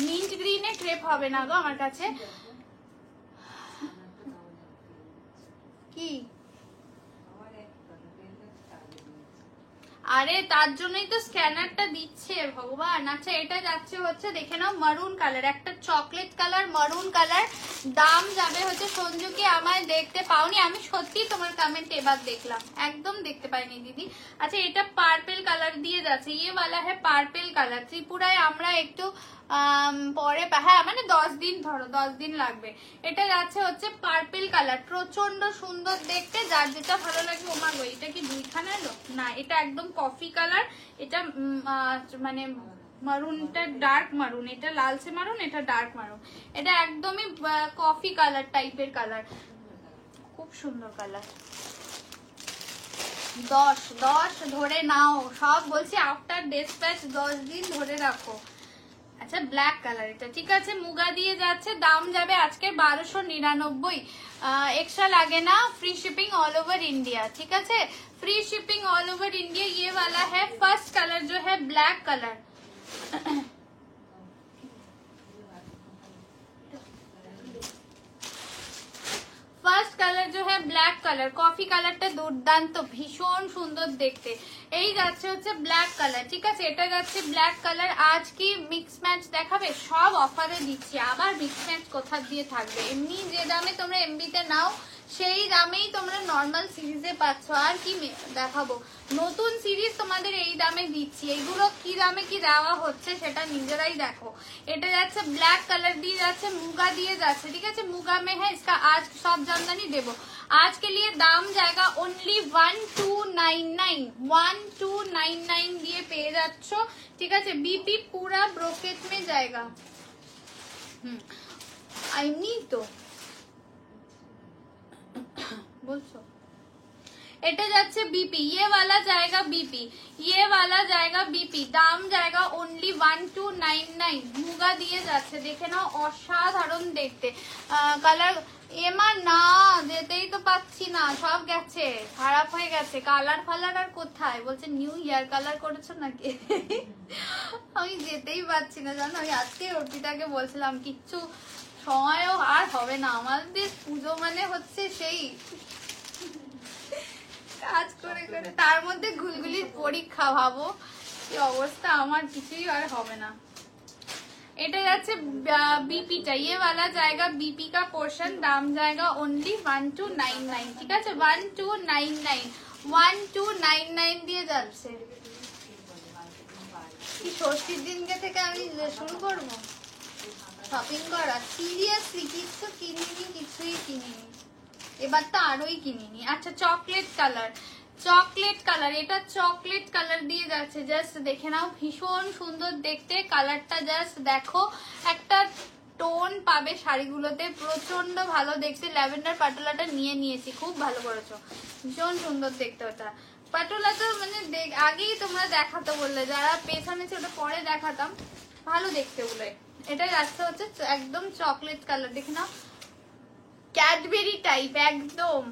মিন্ট গ্রিনে ক্রেপ হবে না গো আমার কাছে। কি আরে তার জন্যই তো স্ক্যানারটা দিচ্ছে ভগবান। আচ্ছা এটা যাচ্ছে হচ্ছে দেখে নাও মারুন কালার, একটা চকলেট কালার মারুন কালার, দাম যাবে হচ্ছে সঞ্জুকে আমায় দেখতে পাওনি, আমি সত্যি তোমার কমেন্ট এবার দেখলাম, একদম দেখতে পাইনি দিদি। আচ্ছা এটা পার্পেল কালার দিয়ে যাচ্ছে, ইয়ে वाला है পার্পেল কালার। ত্রিপুরায় আমরা একটু পরে, হ্যাঁ মানে 10 দিন, ধরো 10 দিন লাগবে। এটা যাচ্ছে হচ্ছে পার্পেল কালার, প্রচন্ড সুন্দর দেখতে, যার যেটা ভালো লাগবে। ওমা গো এটা কি দুইখানা এলো না, এটা একদম কফি কালার, এটা মানে মারুনটা ডার্ক মারুন, এটা লালচে মারুন, এটা ডার্ক মারুন, এটা একদমই কফি কালার টাইপের কালার, খুব সুন্দর কালার। 10 ধরে নাও, সব বলছি আফটার ডিসপ্যাচ 10 দিন ধরে রাখো। আচ্ছা ব্ল্যাক কালার এটা, ঠিক আছে? মুগা দিয়ে যাচ্ছে, দাম যাবে আজকে 1299, এক্সট্রা লাগে না, free shipping all over India, ঠিক আছে? Free shipping all over India. ये वाला है फर्स्ट कलर जो है ब्लैक कलर, ফার্স্ট কালার जो है ব্ল্যাক কালার, কফি কালারটা দুর্দান্ত, ভীষণ সুন্দর দেখতে। এই যাচ্ছে হচ্ছে ব্ল্যাক কালার, ঠিক আছে? এটা যাচ্ছে ব্ল্যাক কালার। আজ কি মিক্স ম্যাচ দেখাবে? সব অফারে দিচ্ছি, আবার মিক্স ম্যাচ কোথা দিয়ে থাকবে? এমনি যে দামে তোমরা এমবিতে নাও সেই দামেই তোমরা নর্মাল সিরিজে পাচ্ছ। আর কি দেখাবো, নতুন সিরিজ তোমাদের এই দামে দিচ্ছি। এইগুলো কি দামে কি দেওয়া হচ্ছে সেটা নিজেরাই দেখো। এটা যাচ্ছে ব্ল্যাক কালার দিয়ে যাচ্ছে, মুगा দিয়ে যাচ্ছে, ঠিক আছে। মুगा में है इसका आज सब जानकारी देवो। आज के लिए दाम जाएगा ओनली 1299, 1299 দিয়ে পেয়ে যাচ্ছ, ঠিক আছে। बीपी पूरा ब्रोकेट में जाएगा। এমনি তো বলছো। এটা যাচ্ছে बीपी, ये वाला जाएगा बीपी, ये वाला जाएगा बीपी, দাম जाएगा ओनली 1299। মুগা দিয়ে যাচ্ছে, দেখে নাও অসাধারণ দেখতে। কালার এমা না যেতেই তো পাচ্ছি না, সব গেছে, খারাপ হয়ে গেছে। কালার ফালার আর কোথায়, বলছে নিউ হেয়ার কালার করেছো নাকি। আমি যেতেই পাচ্ছি না জানো। আমি আজকে অর্পিতাকে বলছিলাম কিচ্ছু সময়ও আর হবে না, আমাদের পুজো মানে হচ্ছে সেই কাজ করে করে, তার মধ্যে গুলগুলির পরীক্ষা, ভাবো কি অবস্থা আমার, কিছুই আর হবে না। এটা যাচ্ছে बीपीটা, ये वाला जाएगा बीपी का पोर्शन, दाम जाएगा ओनली 1299, ঠিক আছে। 1299, 1299 দিয়ে যাচ্ছে। কি ষষ্ঠীর দিনকে থেকে আমি শুরু করবো শপিং করা, সিরিয়াসলি কিছু কিনিনি, কিছুই কিনিনি, এবার তো আরোই কিনিনি। আচ্ছা চকলেট কালার, চকলেট কালার, এটা চকলেট কালার দিয়ে যাচ্ছে, জাস্ট দেখে নাও, ভীষণ সুন্দর দেখতে কালারটা, জাস্ট দেখো একটা টোন পাবে শাড়িগুলোতে, প্রচন্ড ভালো দেখতে। ল্যাভেন্ডার পাটোলাটা নিয়ে নিয়েছি, খুব ভালো করেছো, ভীষণ সুন্দর দেখতে। ওটা পাটোলা তো মানে আগেই তোমরা দেখাতে বললে, যারা পেছনে ছিল ওটা পরে দেখাতাম, ভালো দেখতে ওগুলো। এটা যাচ্ছে হচ্ছে একদম চকলেট কালার, দেখে নাও ক্যাডবেরি টাইপ একদম।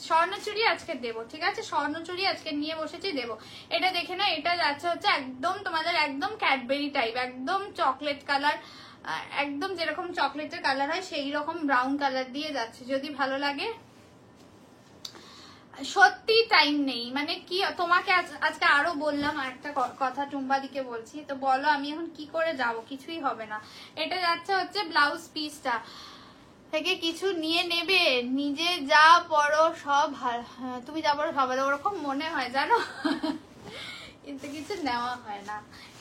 স্বর্ণচুরি আজকে দেবো, ঠিক আছে, স্বর্ণচুরি আজকে নিয়ে বসেছি দেবো। এটা দেখে না, এটা যাচ্ছে হচ্ছে একদম তোমাদের একদম ক্যাডবেরি টাইপ, একদম চকলেট কালার, একদম যেরকম চকলেটের কালার হয় সেই রকম ব্রাউন কালার দিয়ে যাচ্ছে। যদি ভালো লাগে, সত্যি টাইম নেই, মানে কি তোমাকে আজকে আরো বললাম একটা কথা, টুম্বাদিকে বলছি, তো বলো আমি এখন কি করে যাব, কিছুই হবে না। এটা যাচ্ছে হচ্ছে ব্লাউজ পিসটা থেকে কিছু নিয়ে নেবে, নিজে যা পড়ো সব তুমি যা পড়ো সব ওরকম মনে হয় জানো, কিন্তু কিছু নেওয়া হয় না।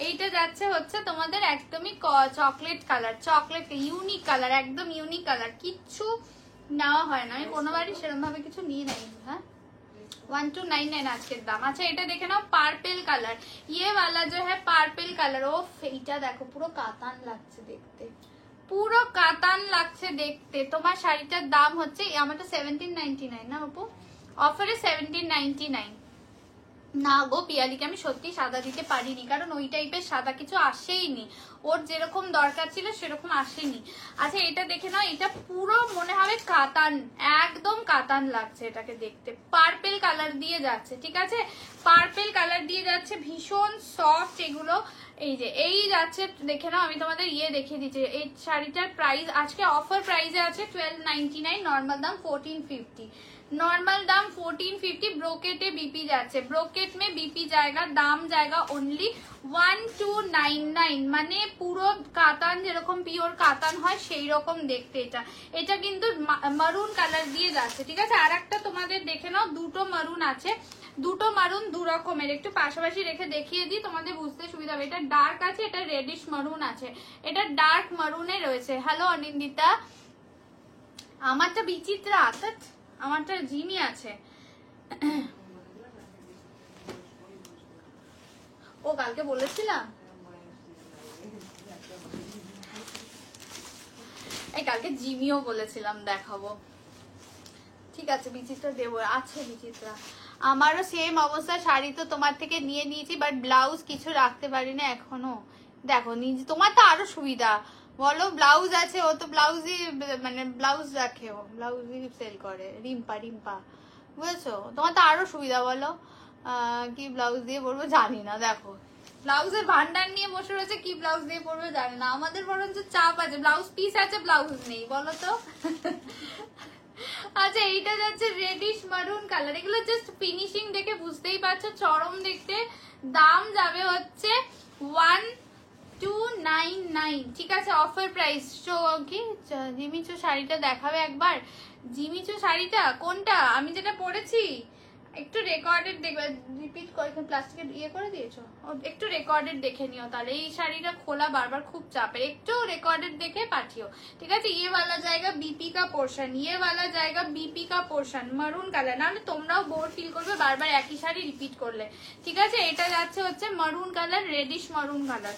এইটা যাচ্ছে হচ্ছে তোমাদের একদমই chocolate colour, chocolate unique colour, একদম ইউনিক কালার, কিচ্ছু নেওয়া হয় না। আমি কোনোবারই সেরকম ভাবে কিছু নিয়ে নেই। হ্যাঁ 1299 আজকের দাম। আচ্ছা এটা দেখে নাও পার্পেল কালার, ইয়ে वाला जो है পার্পেল কালার, ও এইটা দেখো পুরো কাতান লাগছে দেখতে, পুরো কাতান লাগছে দেখতে। তোমার শাড়িটার দাম হচ্ছে আমারটা 1799 না আপু, অফারে 1799। না গো পিয়ালিকে আমি সত্যি সাদা দিতে পারিনি, কারণ ওই টাইপের সাদা কিছু আসেইনি, ওর যেরকম দরকার ছিল সেরকম আসেনি। আচ্ছা এটা দেখে নাও, এটা পুরো মনে হবে কাতান, একদম কাতান লাগছে এটাকে দেখতে। পার্পেল কালার দিয়ে যাচ্ছে, ঠিক আছে, পার্পেল কালার দিয়ে যাচ্ছে, ভীষণ সফট এগুলো। এই যে এই যাচ্ছে দেখে নাও, আমি তোমাদের ইয়ে দেখিয়ে দিচ্ছি। এই শাড়িটার প্রাইস আজকে অফার প্রাইসে আছে 1299, নর্মাল দাম 1450, नॉर्मल दाम 1450। ब्रोकेटे बीपी जाচ্ছে, ब्रोकेट में बीपी जाएगा, दाम जाएगा ओनली 1299, মানে পুরো কাতান যেরকম পিওর কাতান হয় সেই রকম দেখতে। এটা কিন্তু মারুন কালার দিয়ে যাচ্ছে, ঠিক আছে। আর একটা তোমাদের দেখে নাও, দুটো মারুন আছে, দুটো মারুন দু রকমের, একটু পাশাপাশি রেখে দেখিয়ে দিই তোমাদের বুঝতে সুবিধা হবে। এটা ডার্ক আছে, এটা রেডিশ মারুন আছে, এটা ডার্ক মারুনে রয়েছে। হ্যালো অনিন্দিতা, আমারটা বিচিত্রা আছে, আমারটা জিমি আছে। ও কালকে বলেছিলাম, এই কালকে জিমিও বলেছিলাম দেখাবো, ঠিক আছে বিচিত্রা দেবো, আছে বিচিত্রা। আমারও সেম অবস্থা, শাড়ি তো তোমার থেকে নিয়ে নিয়েছি, বাট ব্লাউজ কিছু রাখতে পারি না এখনো। দেখো নিজে, তোমার তো আরো সুবিধা, বলো ব্লাউজ আছে, ও তো ব্লাউজই মানে ব্লাউজ রাখে, ও ব্লাউজই সেল করে, রিম্পা রিম্পা, বুঝেছো, তোমার তো আরো সুবিধা। বলো কি ব্লাউজ দিয়ে পরবো জানি না, দেখো ব্লাউজের ভান্ডার নিয়ে বসে রয়েছে, কি ব্লাউজ দিয়ে পরবে জানি না। আমাদের বরঞ্চ চাপ আছে, ব্লাউজ পিস আছে ব্লাউজ নেই, বলো তো। আচ্ছা এইটা যাচ্ছে রেডিশ মারুন কালার, এগুলো জাস্ট ফিনিশিং দেখে বুঝতেই পারছো চরম দেখতে। দাম যাবে হচ্ছে 1299, ঠিক আছে, অফার প্রাইস। কি জিমি শাড়িটা দেখাবে একবার, জিমিচু শাড়িটা কোনটা? আমি যেটা পরেছি একটু রেকর্ডেড দেখবে, রিপিট করে প্লাস্টিকের ইয়ে করে দিয়েছো, একটু রেকর্ডেড দেখে নিও, তাহলে এই শাড়িটা খোলা বারবার খুব চাপের, একটু রেকর্ডেড দেখে পাঠিও, ঠিক আছে? ইয়ে वाला জায়গা বিপি কা পোর্শন, ইয়ে वाला জায়গা বিপি কা পোর্শন, মারুন কালার, নাহলে তোমরাও বোর ফিল করবে বারবার একই শাড়ি রিপিট করলে, ঠিক আছে? এটা যাচ্ছে হচ্ছে মারুন কালার, রেডিশ মারুন কালার,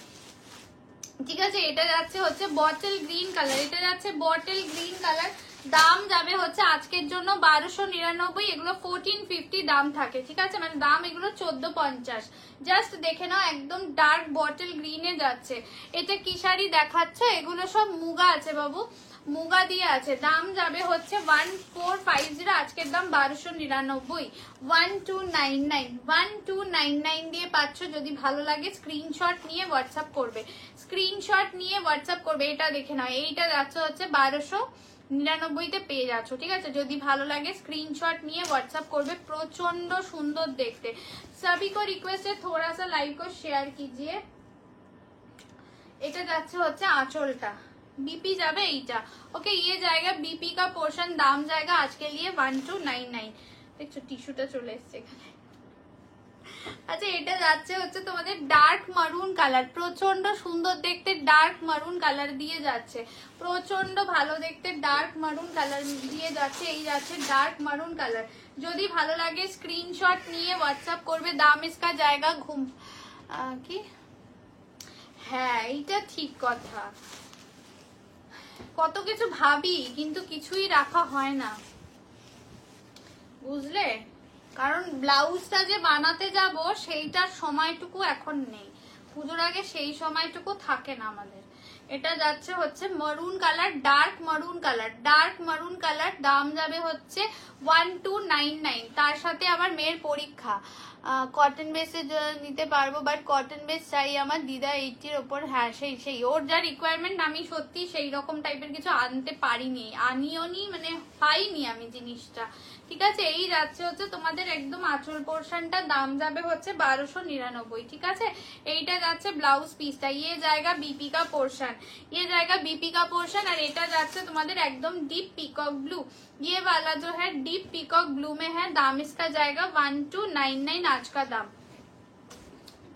ঠিক আছে? এটা যাচ্ছে হচ্ছে বটল গ্রিন কালার, এটা যাচ্ছে বটল গ্রিন কালার। দাম যাবে হচ্ছে আজকের জন্য 1299, এগুলো 1450 দাম থাকে, ঠিক আছে? মানে দাম এগুলো 1450। জাস্ট দেখে নাও, একদম ডার্ক বটল গ্রিনে যাচ্ছে। এটা কি শাড়ি দেখাচ্ছ? এগুলো সব মুগা আছে বাবু, মুগা দিয়ে আছে। দাম যাবে হচ্ছে 1450, আজকের দাম 1299, 1299, 1299 দিয়ে পাচ্ছ। যদি ভালো লাগে স্ক্রিনশট নিয়ে হোয়াটসঅ্যাপ করবে, স্ক্রিনশট নিয়ে হোয়াটসঅ্যাপ করবে। এটা দেখে নাও, এইটা যাচ্ছে হচ্ছে 1299 পেয়ে যাচ্ছ, ঠিক আছে? যদি ভালো লাগে স্ক্রিনশট নিয়ে হোয়াটসঅ্যাপ করবে। প্রচন্ড সুন্দর দেখতে। सभी को रिक्वेस्ट है थोड़ा सा लाइव को शेयर कीजिए। এটা যাচ্ছে হচ্ছে আঁচলটা, বিপি যাবে এইটা, ওকে? ইয়ে জায়গা বিপি কা পোর্শন, দাম জায়গা আজকে লিয়ে 1299। দেখছো টিস্যুটা চলে এসছে এখানে। আচ্ছা, এটা যাচ্ছে হচ্ছে তোমাদের ডার্ক মারুন কালার, প্রচন্ড সুন্দর দেখতে ডার্ক মারুন কালার দিয়ে যাচ্ছে, প্রচন্ড ভালো দেখতে ডার্ক মারুন কালার দিয়ে যাচ্ছে। এই যাচ্ছে ডার্ক মারুন কালার। যদি ভালো লাগে স্ক্রিনশট নিয়ে হোয়াটসঅ্যাপ করবে। দাম ইসকা জায়গা ঘুম কি, হ্যাঁ এইটা ঠিক কথা, কত কিছু ভাবি কিন্তু কিছুই রাখা হয় না, বুঝলে? কারণ ব্লাউজটা যে বানাতে যাব সেইটার সময়টুকু এখন নেই, পুজোর আগে সেই সময়টুকু থাকে না আমাদের। এটা যাচ্ছে হচ্ছে মারুন কালার, ডার্ক মারুন কালার, ডার্ক মারুন কালার। দাম যাবে হচ্ছে 1299। তার সাথে আবার মেয়ের পরীক্ষা, কটন বেসে নিতে পারবো, বাট কটন বেস চাই আমার দিদা 80-র ওপর। হ্যাঁ, সেই ওর যা রিকোয়ারমেন্ট, আমি সত্যি সেই রকম টাইপের কিছু আনতে পারিনি, আনিওনি, মানে পাইনি আমি জিনিসটা, ঠিক আছে? এই যাচ্ছে হচ্ছে তোমাদের একদম আঁচল পোর্শনটা, দাম যাবে হচ্ছে 1299, ঠিক আছে? এইটা যাচ্ছে ব্লাউজ পিসটা, ইয়ে জায়গা বিপি কা পোর্শন, ইয়ে জায়গা বিপি কা পোর্শন। আর এটা যাচ্ছে তোমাদের একদম ডিপ পিকক ব্লু, ये वाला जो है डीप पीकॉक ब्लू में है। दाम इसका जाएगा 1299 आज का दाम।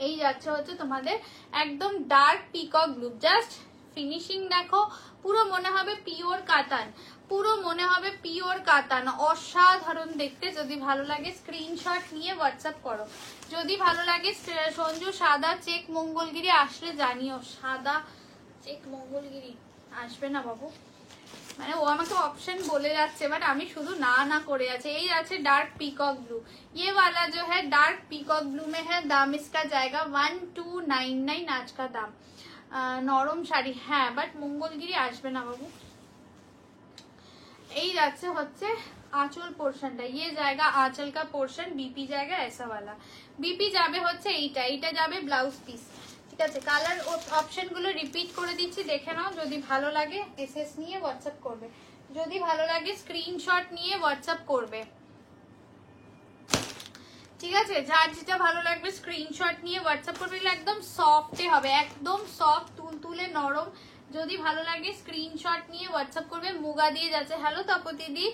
এই যাচ্ছে হচ্ছে তোমাদের একদম dark peacock blue, just finishing দেখো, পুরো মনে হবে পিওর কাতান, পুরো মনে হবে পিওর কাতান, অসাধারণ দেখতে। যদি ভালো লাগে স্ক্রিনশট নিয়ে হোয়াটসঅ্যাপ করো। যদি ভালো লাগে সঞ্জু সাদা চেক মঙ্গলগিরি আসলে জানিও। সাদা চেক মঙ্গলগিরি আসবে না বাবু, মানে ও আমাকে অপশন বলে যাচ্ছে, বাট আমি শুধু না না করে আছি। এই আছে ডার্ক পিকক ব্লু, ये वाला जो है डार्क पीकॉक ब्लू में है। दाम इसका जाएगा 1299 आज का दाम। নরম শাড়ি, হ্যাঁ, বাট মঙ্গলগিরি আসবে না বাবু। এই যাচ্ছে হচ্ছে আঁচল পোর্শনটা, ये जाएगा आंचल का पोर्शन, बीपी जाएगा ऐसा वाला। बीपी যাবে হচ্ছে এইটা, এইটা যাবে ব্লাউজ পিস, ঠিক আছে? কালার অপশন গুলো রিপিট করে দিচ্ছি, দেখে নাও। যদি ভালো লাগে এসএস নিয়ে হোয়াটসঅ্যাপ করবে, যদি ভালো লাগে স্ক্রিনশট নিয়ে হোয়াটসঅ্যাপ করবে, ঠিক আছে? যার যেটা ভালো লাগবে স্ক্রিনশট নিয়ে হোয়াটসঅ্যাপ করবে। একদম সফটে হবে, একদম সফট তুলতুলে নরম। যদি ভালো লাগে স্ক্রিনশট নিয়ে হোয়াটসঅ্যাপ করবে। মুগা দিয়ে যাচ্ছে, হ্যালো তপতি দি,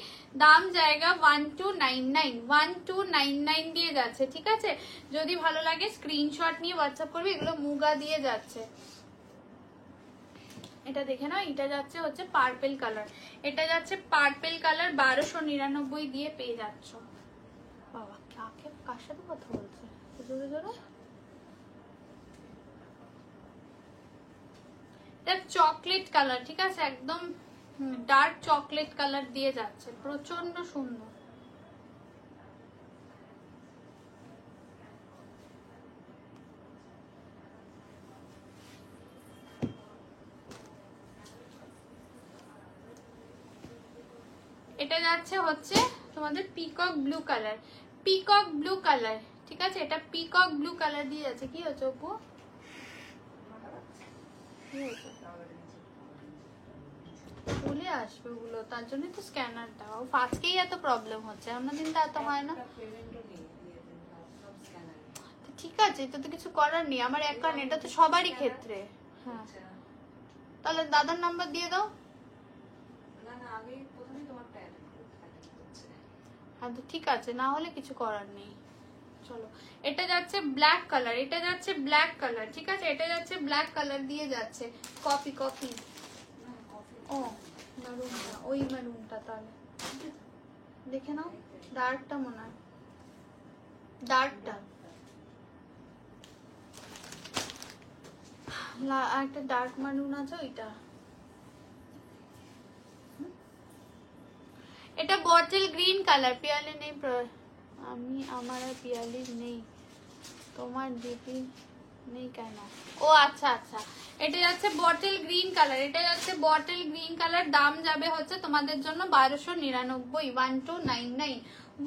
দাম জায়গা 1299, 1299 দিয়ে যাচ্ছে, ঠিক আছে? যদি ভালো লাগে স্ক্রিনশট নিয়ে হোয়াটসঅ্যাপ করবে। এগুলো মুগা দিয়ে যাচ্ছে। এটা দেখে নাও, এটা যাচ্ছে হচ্ছে পার্পেল কালার, এটা যাচ্ছে পার্পেল কালার, 1299 দিয়ে পেয়ে যাচ্ছ। বাবা কাকে, কার সাথে কথা বলছে জোরে জোরে? এটা চকলেট কালার, ঠিক আছে? একদম ডার্ক চকলেট কালার দিয়ে যাচ্ছে, প্রচন্ড সুন্দর। এটা যাচ্ছে হচ্ছে তোমাদের peacock blue colour, peacock blue colour, ঠিক আছে? এটা পিকক ব্লু কালার দিয়ে যাচ্ছে। কি হচ্ছে অপু? চলে আসবে ওগুলো, তার জন্যই তো স্ক্যানারটা। আজকেই এত প্রবলেম হচ্ছে, অন্যদিন তো এত হয় না। ঠিক আছে, এটা তো কিছু করার নেই, আমার অ্যাকাউন্ট, এটা তো সবারই ক্ষেত্রে। হ্যাঁ, তাহলে দাদার নাম্বার দিয়ে দাও। হ্যাঁ তো ঠিক আছে, না হলে কিছু করার নেই। চলো এটা যাচ্ছে ব্ল্যাক কালার, এটা যাচ্ছে ব্ল্যাক কালার, ঠিক আছে, এটা যাচ্ছে ব্ল্যাক কালার দিয়ে যাচ্ছে। কপি কপি, ও মারুনটা, ওই মারুনটা, তাহলে দেখে নাও, ডার্কটা মনে হয়, ডার্কটা একটা ডার্ক মারুন আছে ওইটা। এটা বটল গ্রিন কালার, পিয়ালি নেই, আমি আমার আর পিয়ালি নেই, তোমার ডিপি নেই কেন? ও আচ্ছা আচ্ছা, এটা যাচ্ছে বটল গ্রিন কালার, এটা যাচ্ছে বটল গ্রিন কালার, দাম যাবে হচ্ছে তোমাদের জন্য 1299, 1299,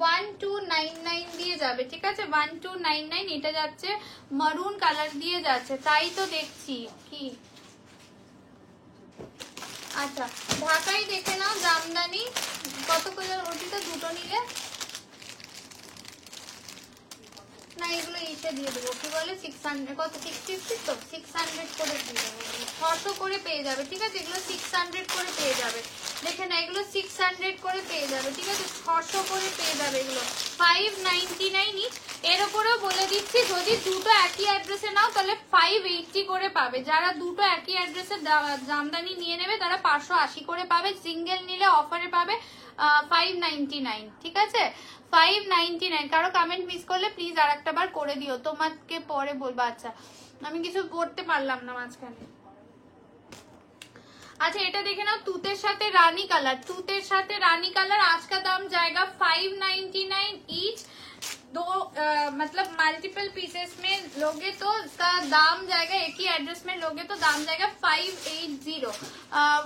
1299 দিয়ে যাবে, ঠিক আছে, 1299। এটা যাচ্ছে মারুন কালার দিয়ে যাচ্ছে, তাই তো দেখছি কি। আচ্ছা ঢাকাই দেখে নাও জামদানি কত করে ওটিতে দুটো নিলে? না এগুলো ইসে দিয়ে দেবো, কি বলে 600, কত 650 তো 600 করে দিয়ে দেবো, 600 করে পেয়ে যাবে, ঠিক আছে, এগুলো 600 করে পেয়ে যাবে, দেখে না এগুলো 600 করে পেয়ে যাবে, ঠিক আছে, 600 করে পেয়ে যাবে এগুলো 599। এর উপরেও বলে দিচ্ছি যদি দুটো একই অ্যাড্রেসে নাও তাহলে 580 করে পাবে, যারা দুটো একই অ্যাড্রেসে জামদানি নিয়ে নেবে তারা 580 করে পাবে, সিঙ্গেল নিলে অফারে পাবে 599, ঠিক আছে, 599। কারো কমেন্ট মিস করলে প্লিজ আর একটা বার করে দিও, তোমাকে পরে বলবো। আচ্ছা আমি কিছু পড়তে পারলাম না মাঝখানে। আচ্ছা এটা দেখে নাও তুতের সাথে রানী কালার, তুতের সাথে রানী কালার, आज का दाम जाएगा 599 ईच। दो मतलब मल्टीपल पीसेस में लोगे तो इसका दाम जाएगा, एक ही एड्रेस में लोगे तो दाम जाएगा 580।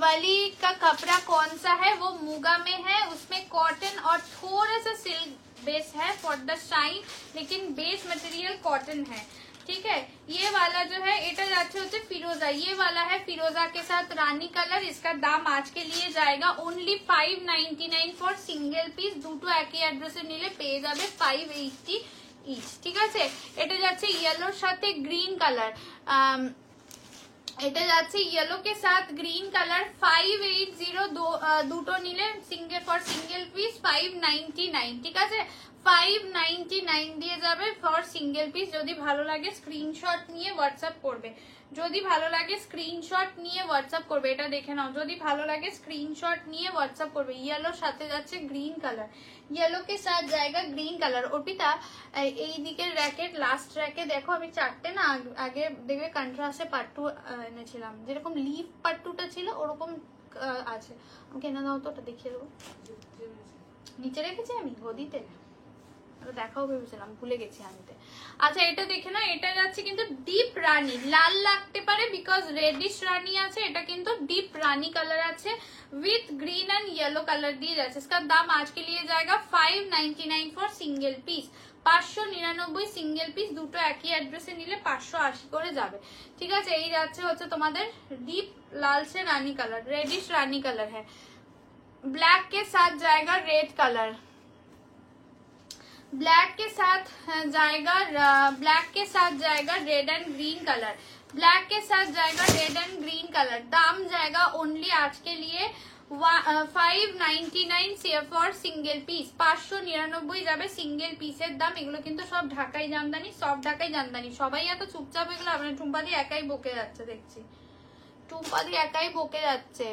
वाली का कपड़ा कौन सा है? वो मूगा में है, उसमें कॉटन और थोड़ा सा सिल्क बेस है फॉर द शाइन, लेकिन बेस मटेरियल कॉटन है, ठीक है। ये वाला जो है এটা যাচ্ছে হচ্ছে ফিরোজা, ये वाला है फिरोजा के साथ रानी कलर, इसका दाम आज के लिए जाएगा ओनली 599 फॉर सिंगल पीस, দুটো একই অ্যাড্রেসে নিলে পেয়ে যাবে 580 ইচ, ঠিক আছে। এটা যাচ্ছে ইয়েলোর সাথে গ্রিন কালার, এটা যাচ্ছে ইয়েলো के साथ ग्रीन कलर 580, দুটো নিলে সিঙ্গেল ফর সিঙ্গেল পিস 599, ঠিক আছে, 599 দিয়ে যাবে ফর সিঙ্গেল পিস। যদি ভালো লাগে স্ক্রিনশট নিয়ে হোয়াটসঅ্যাপ করবে, যদি ভালো লাগে স্ক্রিনশট নিয়ে হোয়াটসঅ্যাপ করবে, এটা দেখে নাও, যদি ভালো লাগে স্ক্রিনশট নিয়ে হোয়াটসঅ্যাপ করবে। ইয়েলোর সাথে যাচ্ছে গ্রিন কালার, ইয়েলো কে সাথ জায়গা গ্রিন কালার। অর্পিতা এই দিকের র্যাকেট লাস্ট র্যাকে দেখো আমি চারটে না আগে দেখবে কন্ট্রাস্টে পাট্টু এনেছিলাম, যেরকম লিফ পাট্টুটা ছিল ওরকম আছে, আমাকে এনে দাও তো, ওটা দেখিয়ে দেবো। নিচে রেখেছি আমি গদিতে, দেখাও ভেবেছিলাম ভুলে গেছি আনতে। আচ্ছা এটা দেখে না, এটা যাচ্ছে কিন্তু ডিপ রানী, লাল লাগতে পারে বিকজ রেডিশ রানী আছে, এটা কিন্তু ডিপ রানী কালার আছে with green and yellow colour দিয়ে যাচ্ছে। इसका दाम आज के लिए जाएगा 599 for single piece, 599 single piece, দুটো একই অ্যাড্রেসে নিলে 580 করে যাবে, ঠিক আছে। এই যাচ্ছে হচ্ছে তোমাদের ডিপ লাল সে রানী কালার, रेडिश रानी कलर है, ब्लैक के साथ जाएगा रेड कलर, ब्लैक के साथ जाएगा, ब्लैक के साथ जाएगा red and green colour, black के साथ जाएगा रेड एंड ग्रीन कलर। दाम जाएगा ओनली आज के लिए 599 फॉर सिंगल पीस, 599 যাবে সিঙ্গেল পিসের দাম। এগুলো কিন্তু সব ঢাকাই জামদানি, সব ঢাকাই জামদানি। সবাই এত চুপচাপ এগুলো, আপনার টুম্পাদি একাই বকে যাচ্ছে দেখছি, টুম্পাদি একাই বকে যাচ্ছে।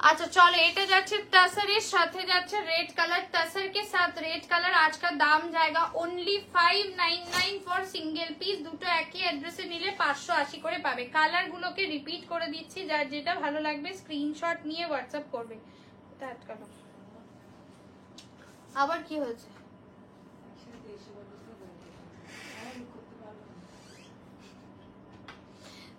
अच्छा चलो এটা যাচ্ছে টাসারের সাথে যাচ্ছে রেড কালার, টাসার के साथ रेड कलर। आज का दाम जाएगा ओनली 599 ফর সিঙ্গেল পিস, দুটো একই অ্যাড্রেসে নিলে 580 করে পাবে। কালার গুলোকে রিপিট করে দিচ্ছি, যার যেটা ভালো লাগবে স্ক্রিনশট নিয়ে হোয়াটসঅ্যাপ করবে। এটা আটকালো, আবার কি হয়েছে?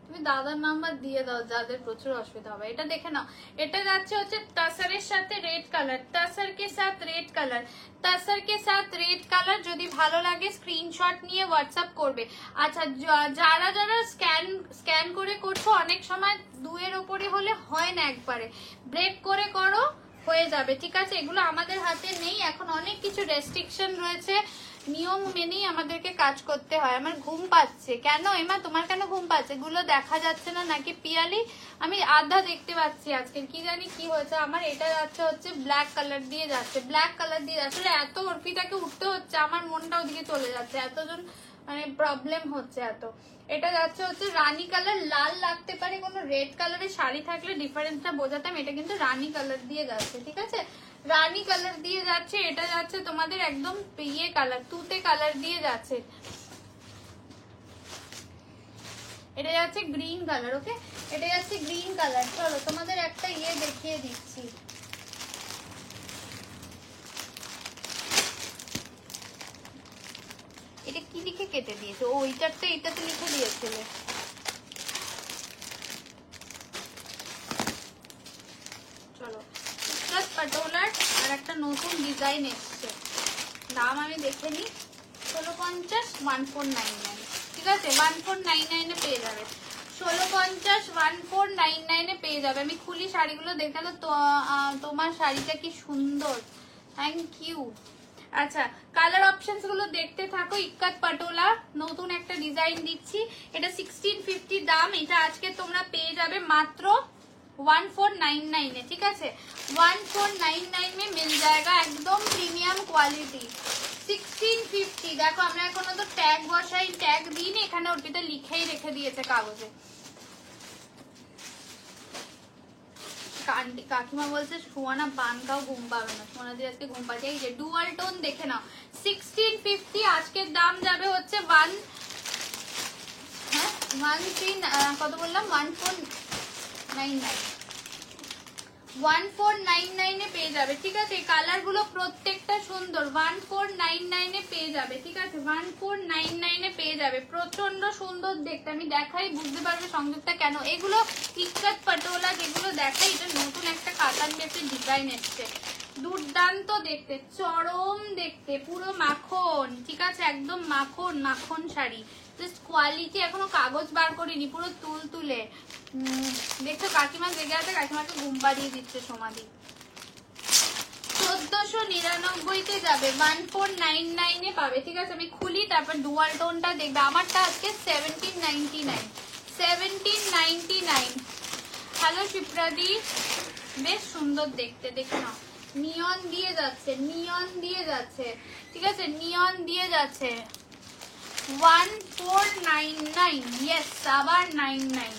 তুমি দাদার নাম্বার দিয়ে দাও যাদের প্রচুর অসুবিধা হবে। এটা দেখে নাও, এটা যাচ্ছে হচ্ছে টাসারের সাথে রেড কালার, টাসার কে সাথ রেড কালার, টাসার কে সাথ রেড কালার। যদি ভালো লাগে স্ক্রিনশট নিয়ে হোয়াটসঅ্যাপ করবে। আচ্ছা যারা যারা স্ক্যান করে করছো, অনেক সময় দুয়ের উপরে হলে হয় না, একবারে ব্রেক করে করো হয়ে যাবে, ঠিক আছে। এগুলো আমাদের হাতে নেই এখন, অনেক কিছু রেস্ট্রিকশন রয়েছে, নিয়ম মেনেই আমাদেরকে কাজ করতে হয়। আমার ঘুম পাচ্ছে কেন এমা, তোমার কেন ঘুম পাচ্ছে? গুলো দেখা যাচ্ছে না নাকি পিয়ালি? আমি আধা দেখতে পাচ্ছি আজকে, কি জানি কি হয়েছে আমার। এটা যাচ্ছে হচ্ছে ব্ল্যাক কালার দিয়ে যাচ্ছে, ব্ল্যাক কালার দিয়ে যাচ্ছে। এত অর্পিতাকে উঠতে হচ্ছে, আমার মনটা ওদিকে চলে যাচ্ছে, এতজন মানে প্রবলেম হচ্ছে এত। এটা যাচ্ছে হচ্ছে রানী কালার, লাল লাগতে পারে, কোনো রেড কালারের শাড়ি থাকলে ডিফারেন্সটা বোঝাতাম। এটা কিন্তু রানী কালার দিয়ে যাচ্ছে, ঠিক আছে, রানী কালার দিয়ে যাচ্ছে। এটা যাচ্ছে তোমাদের একদম ইয়ে কালার, তুতে কালার দিয়ে যাচ্ছে। এটা যাচ্ছে গ্রিন কালার, ওকে, এটা যাচ্ছে গ্রিন কালার। চলো তোমাদের একটা ইয়ে দেখিয়ে দিচ্ছি। এটা কি লিখে কেটে দিয়েছে? ও ওইটারটা এটাতে লিখে দিয়েছিল। চলো, পাটোলার আর একটা নতুন ডিজাইন এসছে, দাম আমি দেখে নিই। 1650 1499, ঠিক আছে, 1499 এ পেয়ে যাবে। 1650 1499 এ পেয়ে যাবে। আমি খুলি শাড়িগুলো দেখালো তো। তোমার শাড়িটা কি সুন্দর, থ্যাংক ইউ। আচ্ছা, কালার অপশনস গুলো দেখতে থাকো। ইক্কাত পাটোলা নতুন একটা ডিজাইন দিচ্ছি, এটা 1650 দাম। এটা আজকে তোমরা পেয়ে যাবে মাত্র 1499 এ, ঠিক আছে, 1499 में मिल जाएगा, एकदम प्रीमियम क्वालिटी। 1650 দেখো, আমরা এখনো তো ট্যাগ বসাই, ট্যাগ দিই না, এখানে ওটিতে লিখেই রেখে দিয়েছে কাগজে। কাকিমা বলছে সুয়ানা পান খাও, ঘুম পাবে না। সুয়ানা দিয়ে আজকে ঘুম পাচ্ছে। এই যে ডুয়াল টোন দেখে নাও, 1650 আজকের দাম যাবে হচ্ছে কত বললাম, 1499 এ পেয়ে যাবে, ঠিক আছে। কালার গুলো প্রত্যেকটা সুন্দর, 1499 এ পেয়ে যাবে, ঠিক আছে, 1499 এ পেয়ে যাবে। প্রচন্ড সুন্দর দেখতে, আমি দেখাই বুঝতে পারবে সংযুক্তা কেন। এগুলো ইক্কাত পাটোলা যেগুলো দেখাই, এটা নতুন একটা কাতান বেসের ডিজাইন এসছে, দুর্দান্ত দেখতে, চরম দেখতে, পুরো মাখন, ঠিক আছে, একদম মাখন মাখন শাড়ি। জাস্ট কোয়ালিটি, এখনো কাগজ বার করিনি, পুরো তুল তুলে। দেখছো কাকিমা জেগে আছে, কাকিমাকে ঘুম পাড়িয়ে দিচ্ছে সমাধি। 1499 তে যাবে, 1499 এ পাবে, ঠিক আছে। আমি খুলি, তারপর ডুয়াল টোনটা দেখবে। আমারটা আজকে 1799। হ্যালো শিপ্রাদি, বেশ সুন্দর দেখতে, দেখে নাও। নিয়ন দিয়ে যাচ্ছে, নিয়ন দিয়ে যাচ্ছে, ঠিক আছে, নিয়ন দিয়ে যাচ্ছে। 1499, ইয়েস, আবার 99।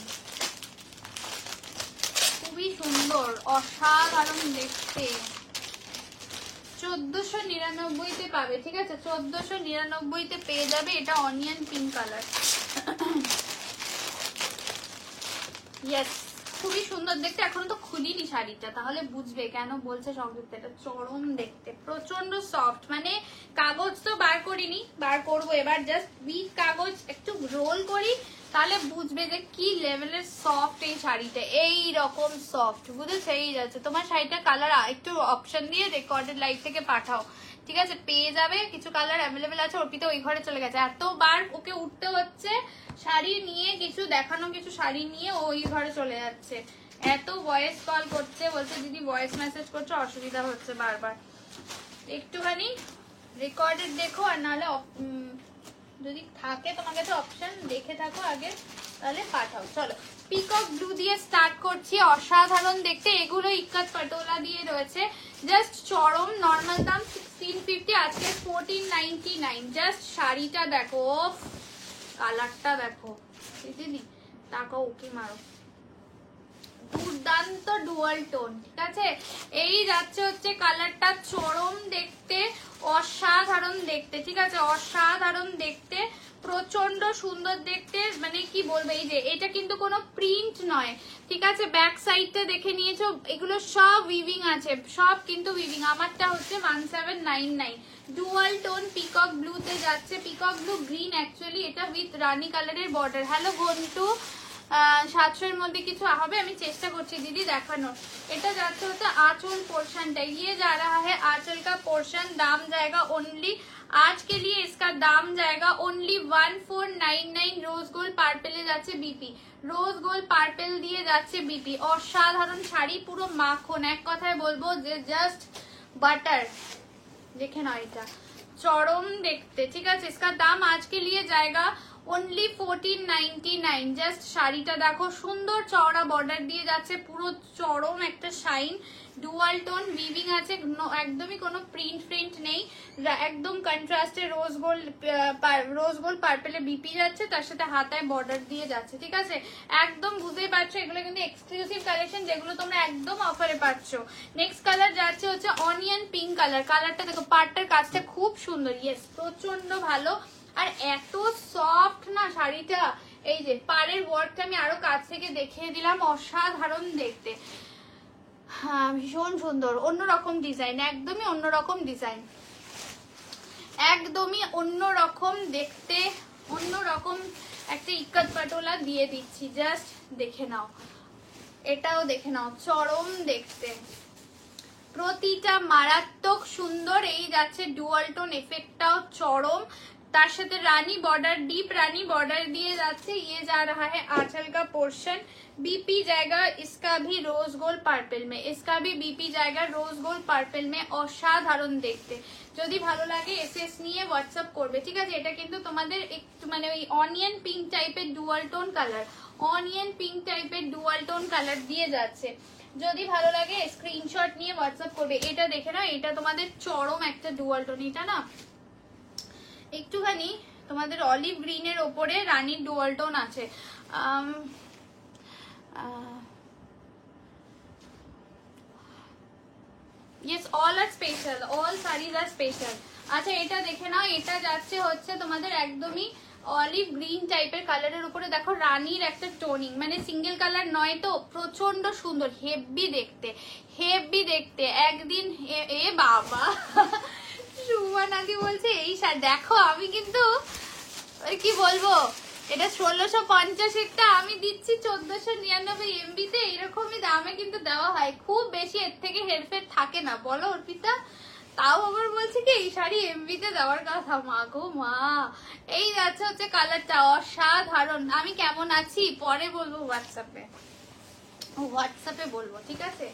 খুবই সুন্দর, অসাধারণ দেখতে। 1499 তে পাবে, ঠিক আছে, 1499 তে পেয়ে যাবে। এটা অনিয়ন পিঙ্ক কালার, ইয়েস, খুবই সুন্দর দেখতে। এখন তো খুলিনি শাড়িটা, তাহলে বুঝবে কেন বলছে সংযুক্ত। এটা চরম দেখতে, প্রচন্ড সফট, মানে কাগজ তো বার করিনি, বার করবো এবার। জাস্ট উইথ কাগজ একটু রোল করি, তাহলে বুঝবে যে কি লেভেলের সফট এই শাড়িটা। এই রকম সফট, বুঝেছো? এই যাচ্ছে তোমার শাড়িটা। কালার একটু অপশন দিয়ে রেকর্ডেড লাইভ থেকে পাঠাও, ঠিক আছে, পেয়ে যাবে। কিছু কালার অ্যাভেলেবেল আছে। অর্পিতা ওই ঘরে চলে গেছে, এতবার ওকে উঠতে হচ্ছে শাড়ি নিয়ে, কিছু দেখানো, কিছু শাড়ি নিয়ে ওই ঘরে চলে যাচ্ছে। এত ভয়েস কল করছে, বলছে দিদি ভয়েস মেসেজ করছে, অসুবিধা হচ্ছে বারবার। একটুখানি রেকর্ডেড দেখো, আর নাহলে যদি থাকে তোমার কাছে অপশন, দেখে থাকো আগে, তাহলে পাঠাও। চলো, পিকক ব্লু দিয়ে স্টার্ট করছি, অসাধারণ দেখতে। এগুলো ইক্কাত পাটোলা দিয়ে রয়েছে, জাস্ট চরম। নর্মাল দাম 1650, আজকে 1499। জাস্ট শাড়িটা দেখো, কালারটা দেখো দিদি, তাকাও, ওকে মারো, দুর্দান্ত ডুয়াল টোন, ঠিক আছে। এই যাচ্ছে হচ্ছে কালারটা, চরম দেখতে, অসাধারণ দেখতে, ঠিক আছে, অসাধারণ দেখতে, প্রচন্ড সুন্দর দেখতে, মানে কি বলবো। এই যে এটা কিন্তু কোনো প্রিন্ট নয়, ঠিক আছে। ব্যাক সাইডটা দেখে নিয়েছো, এগুলো সব উইভিং আছে, সব কিন্তু উইভিং। আমারটা হচ্ছে 1799, ডুয়াল টোন পিকক ব্লুতে যাচ্ছে, পিকক ব্লু গ্রিন অ্যাকচুয়ালি, এটা উইথ রানী কালারের বর্ডার। হ্যালো ঘন্টু, 700 এর মধ্যে কিছু হবে, আমি চেষ্টা করছি দিদি দেখানোর। এটা যাচ্ছে হচ্ছে आंचल पोर्शनটা, ये जा रहा है आंचल का पोर्शन। दाम जाएगा ओनली, आज के लिए इसका दाम जाएगा ओनली 1499। रोज गोल्ड पार्पেলে যাচ্ছে বিপি, রোজ গোল্ড পার্পেল দিয়ে যাচ্ছে বিপি। অসাধারণ শাড়ি, পুরো মাখন, এক কথায় বলবো যে জাস্ট বাটার। দেখে নাও, এটা চরম দেখতে, ঠিক আছে। इसका दाम आज के लिए जाएगा only 1499। জাস্ট শাড়িটা দেখো, সুন্দর চওড়া বর্ডার দিয়ে যাচ্ছে, পুরো চরম একটা শাইন, ডুয়াল টোন উইভিং আছে, একদমই কোনো প্রিন্ট নেই, একদম কন্ট্রাস্টে রোজ গোল্ড পার্পেলে বিপি যাচ্ছে, তার সাথে হাতায় বর্ডার দিয়ে যাচ্ছে, ঠিক আছে। একদম বুঝতেই পারছো এগুলো কিন্তু এক্সক্লুসিভ কালেকশন, যেগুলো তোমরা একদম অফারে পাচ্ছ। নেক্সট কালার যাচ্ছে হচ্ছে অনিয়ন পিঙ্ক কালার। কালারটা দেখো, পাড়টার কাজটা খুব সুন্দর, ইয়েস প্রচন্ড ভালো, আর এত সফট না শাড়িটা। এই যে পাড়ের ওয়ার্কটা আমি আরো কাছ থেকে দেখিয়ে দিলাম, অসাধারণ দেখতে, হ্যাঁ ভীষণ সুন্দর, অন্যরকম ডিজাইন, একদমই অন্যরকম ডিজাইন, একদমই অন্যরকম দেখতে, অন্যরকম একটা ইক্কাত পাটোলা দিয়ে দিচ্ছি, জাস্ট দেখে নাও, এটাও দেখে নাও, চরম দেখতে, প্রতিটা মারাত্মক সুন্দর। এই যাচ্ছে ডুয়াল টোন এফেক্টটাও চরম, तार साथे रानी बॉर्डर, डीप रानी बॉर्डर दिए जाते। ये जा रहा है आंचल का पोर्शन, बीपी जाएगा इसका भी रोज गोल्ड पार्पल में, इसका भी बीपी जाएगा रोज गोल्ड पार्पल में, असाधारण देखते। যদি ভালো লাগে এসএস নিয়ে হোয়াটসঅ্যাপ করবে, ঠিক আছে। এটা কিন্তু তোমাদের একটু মানে ওই অনিয়ন পিঙ্ক টাইপের dual tone colour, onion pink টাইপের ডুয়াল টোন কালার দিয়ে যাচ্ছে। যদি ভালো লাগে স্ক্রিনশট নিয়ে হোয়াটসঅ্যাপ করবে। এটা দেখে নাও, এটা তোমাদের চরম একটা ডুয়াল টোন, এটা না একটুখানি তোমাদের অলিভ গ্রিনের ওপরে রানীর ডুয়াল টোন আছে। Yes, all are special, all sarees are special। আচ্ছা এটা দেখে নাও, এটা যাচ্ছে হচ্ছে তোমাদের একদমই অলিভ গ্রিন টাইপের কালারের উপরে দেখো রানীর একটা টোনিং, মানে সিঙ্গেল কালার নয় তো, প্রচন্ড সুন্দর, হেভি দেখতে, হেভি দেখতে। একদিন এ বাবা সুমান আগে বলছে এই শাড়ি দেখো, আমি কিন্তু কি বলবো, এটা 1650-এরটা আমি দিচ্ছি 1499 এমবিতে, এরকমই দামে কিন্তু দেওয়া হয়, খুব বেশি এর থেকে হেরফের থাকে না, বলো অর্পিতা। তাও আবার বলছি কি এই শাড়ি এমবিতে দেওয়ার কথা, মা গো মা। এই যাচ্ছে হচ্ছে কালারটা অসাধারণ। আমি কেমন আছি পরে বলবো হোয়াটসঅ্যাপে বলবো, ঠিক আছে।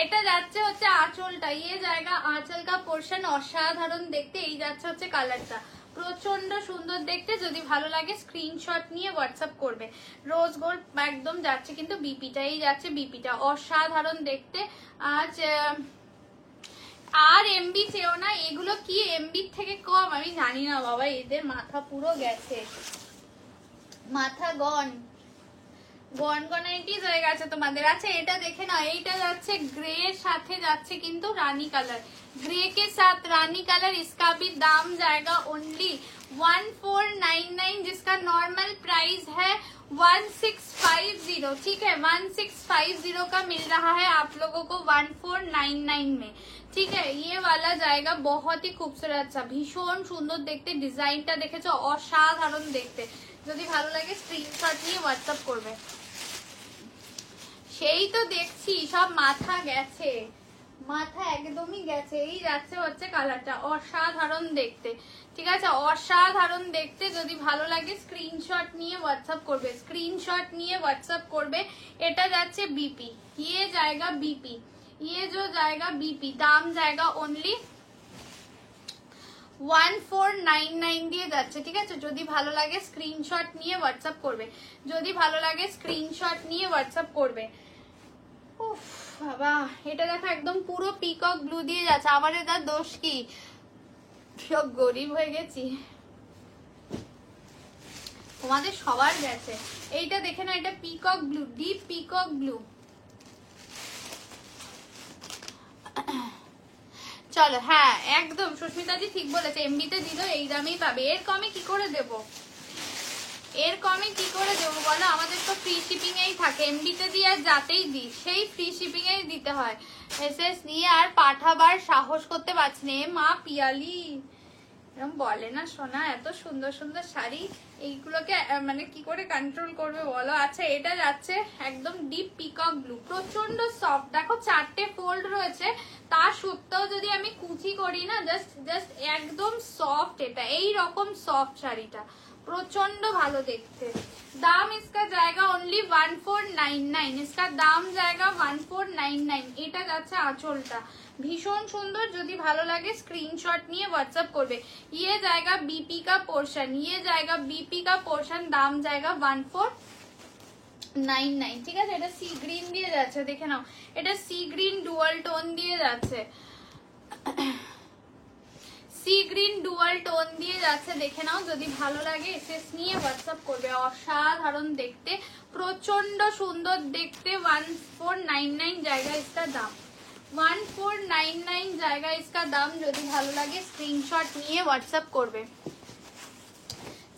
এটা যাচ্ছে হচ্ছে আঁচলটা, ইয়ে জায়গা আঁচল কা পোর্শন, অসাধারণ দেখতে। এই যাচ্ছে হচ্ছে কালারটা, প্রচন্ড সুন্দর দেখতে। যদি ভালো লাগে স্ক্রিনশট নিয়ে হোয়াটসঅ্যাপ করবে। রোজ গোল্ড একদম যাচ্ছে কিন্তু বিপিটা, এই যাচ্ছে বিপিটা, অসাধারণ দেখতে। আজ আর এমবি চেও না, এগুলো কি এমবি থেকে কম আমি জানি না বাবা, এদের মাথা পুরো গেছে, মাথা গনগনাইটিস হয়ে গেছে তোমাদের। আচ্ছা এটা দেখে না, এইটা যাচ্ছে গ্রে এর সাথে যাচ্ছে কিন্তু রানী কালার, ग्रे के साथ रानी कलर। इसका भी दाम जाएगा ओनली 1499, जिसका नॉर्मल प्राइस है 1650, ठीक है। 1650 का मिल रहा है आप लोगों को 1499 में, ठीक है। ये वाला जाएगा, बहुत ही खूबसूरत सा, भीषण सुंदर देखते, डिजाइनটা দেখেছো অসাধারণ দেখতে। যদি ভালো লাগে স্ক্রিনশট নিয়ে হোয়াটসঅ্যাপ করবে। সেই তো দেখছি সব মাথা গেছে, মাথা একদমই গেছে। এই যাচ্ছে হচ্ছে কালারটা, অসাধারণ দেখতে, ঠিক আছে, অসাধারণ দেখতে। যদি ভালো লাগে স্ক্রিনশট নিয়ে হোয়াটসঅ্যাপ করবে, স্ক্রিনশট নিয়ে হোয়াটসঅ্যাপ করবে। এটা যাচ্ছে বিপি, ये जाएगा बीपी, ये जो जाएगा बीपी, दाम जाएगा ओनली 1499 দিয়ে যাচ্ছে, ঠিক আছে। যদি ভালো লাগে স্ক্রিনশট নিয়ে হোয়াটসঅ্যাপ করবে, যদি ভালো লাগে স্ক্রিনশট নিয়ে হোয়াটসঅ্যাপ করবে। উফ বাবা, এটা দেখো একদম পুরো পিকক ব্লু দিয়ে যাচ্ছে। আমাদের তার দোষ কি, সব গরিব হয়ে গেছি, তোমাদের সবার গেছে। এইটা দেখে না, এটা peacock blue, deep peacock blue. চলো, হ্যাঁ একদম সুস্মিতাজি ঠিক বলেছে, এমবিতে দিল এই দামেই পাবে, এর কমে কি করে দেবো, এর কমে কি করে দেবো বলো। আমাদের তো ফ্রি শিপিং এই থাকে, এমবিতে দিয়ে আর যাতেই দিই সেই ফ্রি শিপিং এই দিতে হয়। এসএস নিয়ে আর পাঠাবার সাহস করতে পারছি না। মা পিয়ালি এরকম বলে না সোনা, এত সুন্দর সুন্দর শাড়ি, এইগুলোকে মানে কি করে কন্ট্রোল করবে বলো। আচ্ছা এটা যাচ্ছে একদম ডিপ পিকক ব্লু, প্রচন্ড সফট, দেখো 4টে ফোল্ড রয়েছে, তা সত্ত্বেও যদি আমি কুচি করি না, জাস্ট একদম সফট। এটা এই রকম সফট শাড়িটা প্রচন্ড ভালো দেখতে। दाम इसका जाएगा ओनली 1499, इसका दाम जाएगा 1499। এটা যাচ্ছে আঁচলটা, ভীষণ সুন্দর। যদি ভালো লাগে স্ক্রিনশট নিয়ে হোয়াটসঅ্যাপ করবে। ইয়ে জায়গা বিপি কা পোর্শন, ইয়ে জায়গা বিপি কা পোর্শন, দাম জায়গা 1499। ঠিক আছে, এটা সি গ্রিন দিয়ে যাচ্ছে, দেখে নাও এটা সি গ্রিন ডুয়াল টোন দিয়ে যাচ্ছে, সি গ্রিন ডুয়াল টোন দিয়ে যাচ্ছে, দেখে নাও। যদি ভালো লাগে এসএস নিয়ে হোয়াটসঅ্যাপ করবে। অসাধারণ দেখতে, প্রচন্ড সুন্দর দেখতে। 1499 জায়গা इसका দাম, 1499 জায়গা इसका দাম। যদি ভালো লাগে স্ক্রিনশট নিয়ে হোয়াটসঅ্যাপ করবে,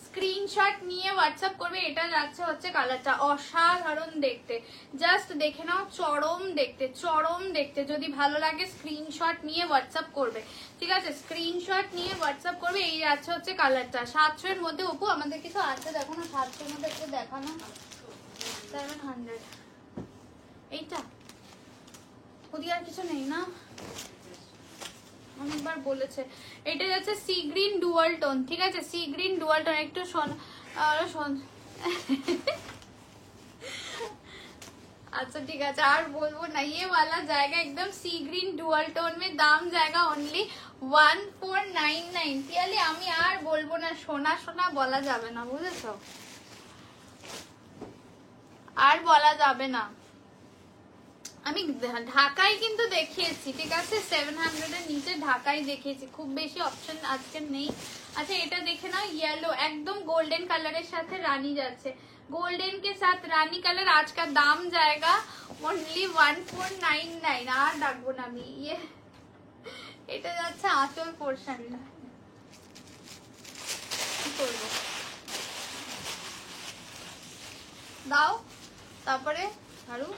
স্ক্রিনশট নিয়ে হোয়াটসঅ্যাপ করবে। এটা যাচ্ছে হচ্ছে কালারটা, অসাধারণ দেখতে, জাস্ট দেখে নাও, চরম দেখতে, চরম দেখতে। যদি ভালো লাগে স্ক্রিনশট নিয়ে হোয়াটসঅ্যাপ করবে, ঠিক আছে, স্ক্রিনশট নিয়ে হোয়াটসঅ্যাপ করবে। এই যাচ্ছে হচ্ছে কালারটা 700 এর মধ্যে। অপু আমাদের কিছু আছে দেখো না, 700 এর মধ্যে একটু দেখানো। 700 এইটা, ওদিকে আর কিছু নেই না, অনেকবার বলেছে। এটা যাচ্ছে সি গ্রিন ডুয়াল টোন, ঠিক আছে, সি গ্রিন ডুয়াল টোন। একটু শোন, শোন। अच्छा ठीक है, আর বলবো না। ये वाला जाएगा एकदम सी ग्रीन डुअल टोन में, दाम जाएगा ओनली 1499। পিয়ালি আমি আর বলবো না, সোনা সোনা বলা যাবে না, বুঝেছো, আর বলা যাবে না। আমি ঢাকায় কিন্তু দেখিয়েছি, ঠিক আছে, 700 এর নিচে ঢাকায় দেখিয়েছি, খুব বেশি অপশন আজকে নেই। আচ্ছা এটা দেখে নাও, येलो একদম গোল্ডেন কালারের সাথে রানী যাচ্ছে, गोल्डन के साथ रानी कलर। आज का दाम जाएगा ओनली 1499। আর ডাকবো না আমি। এটা যাচ্ছে আঁচল পোর্শনটা, কি করবো, দাও তারপরে আরো।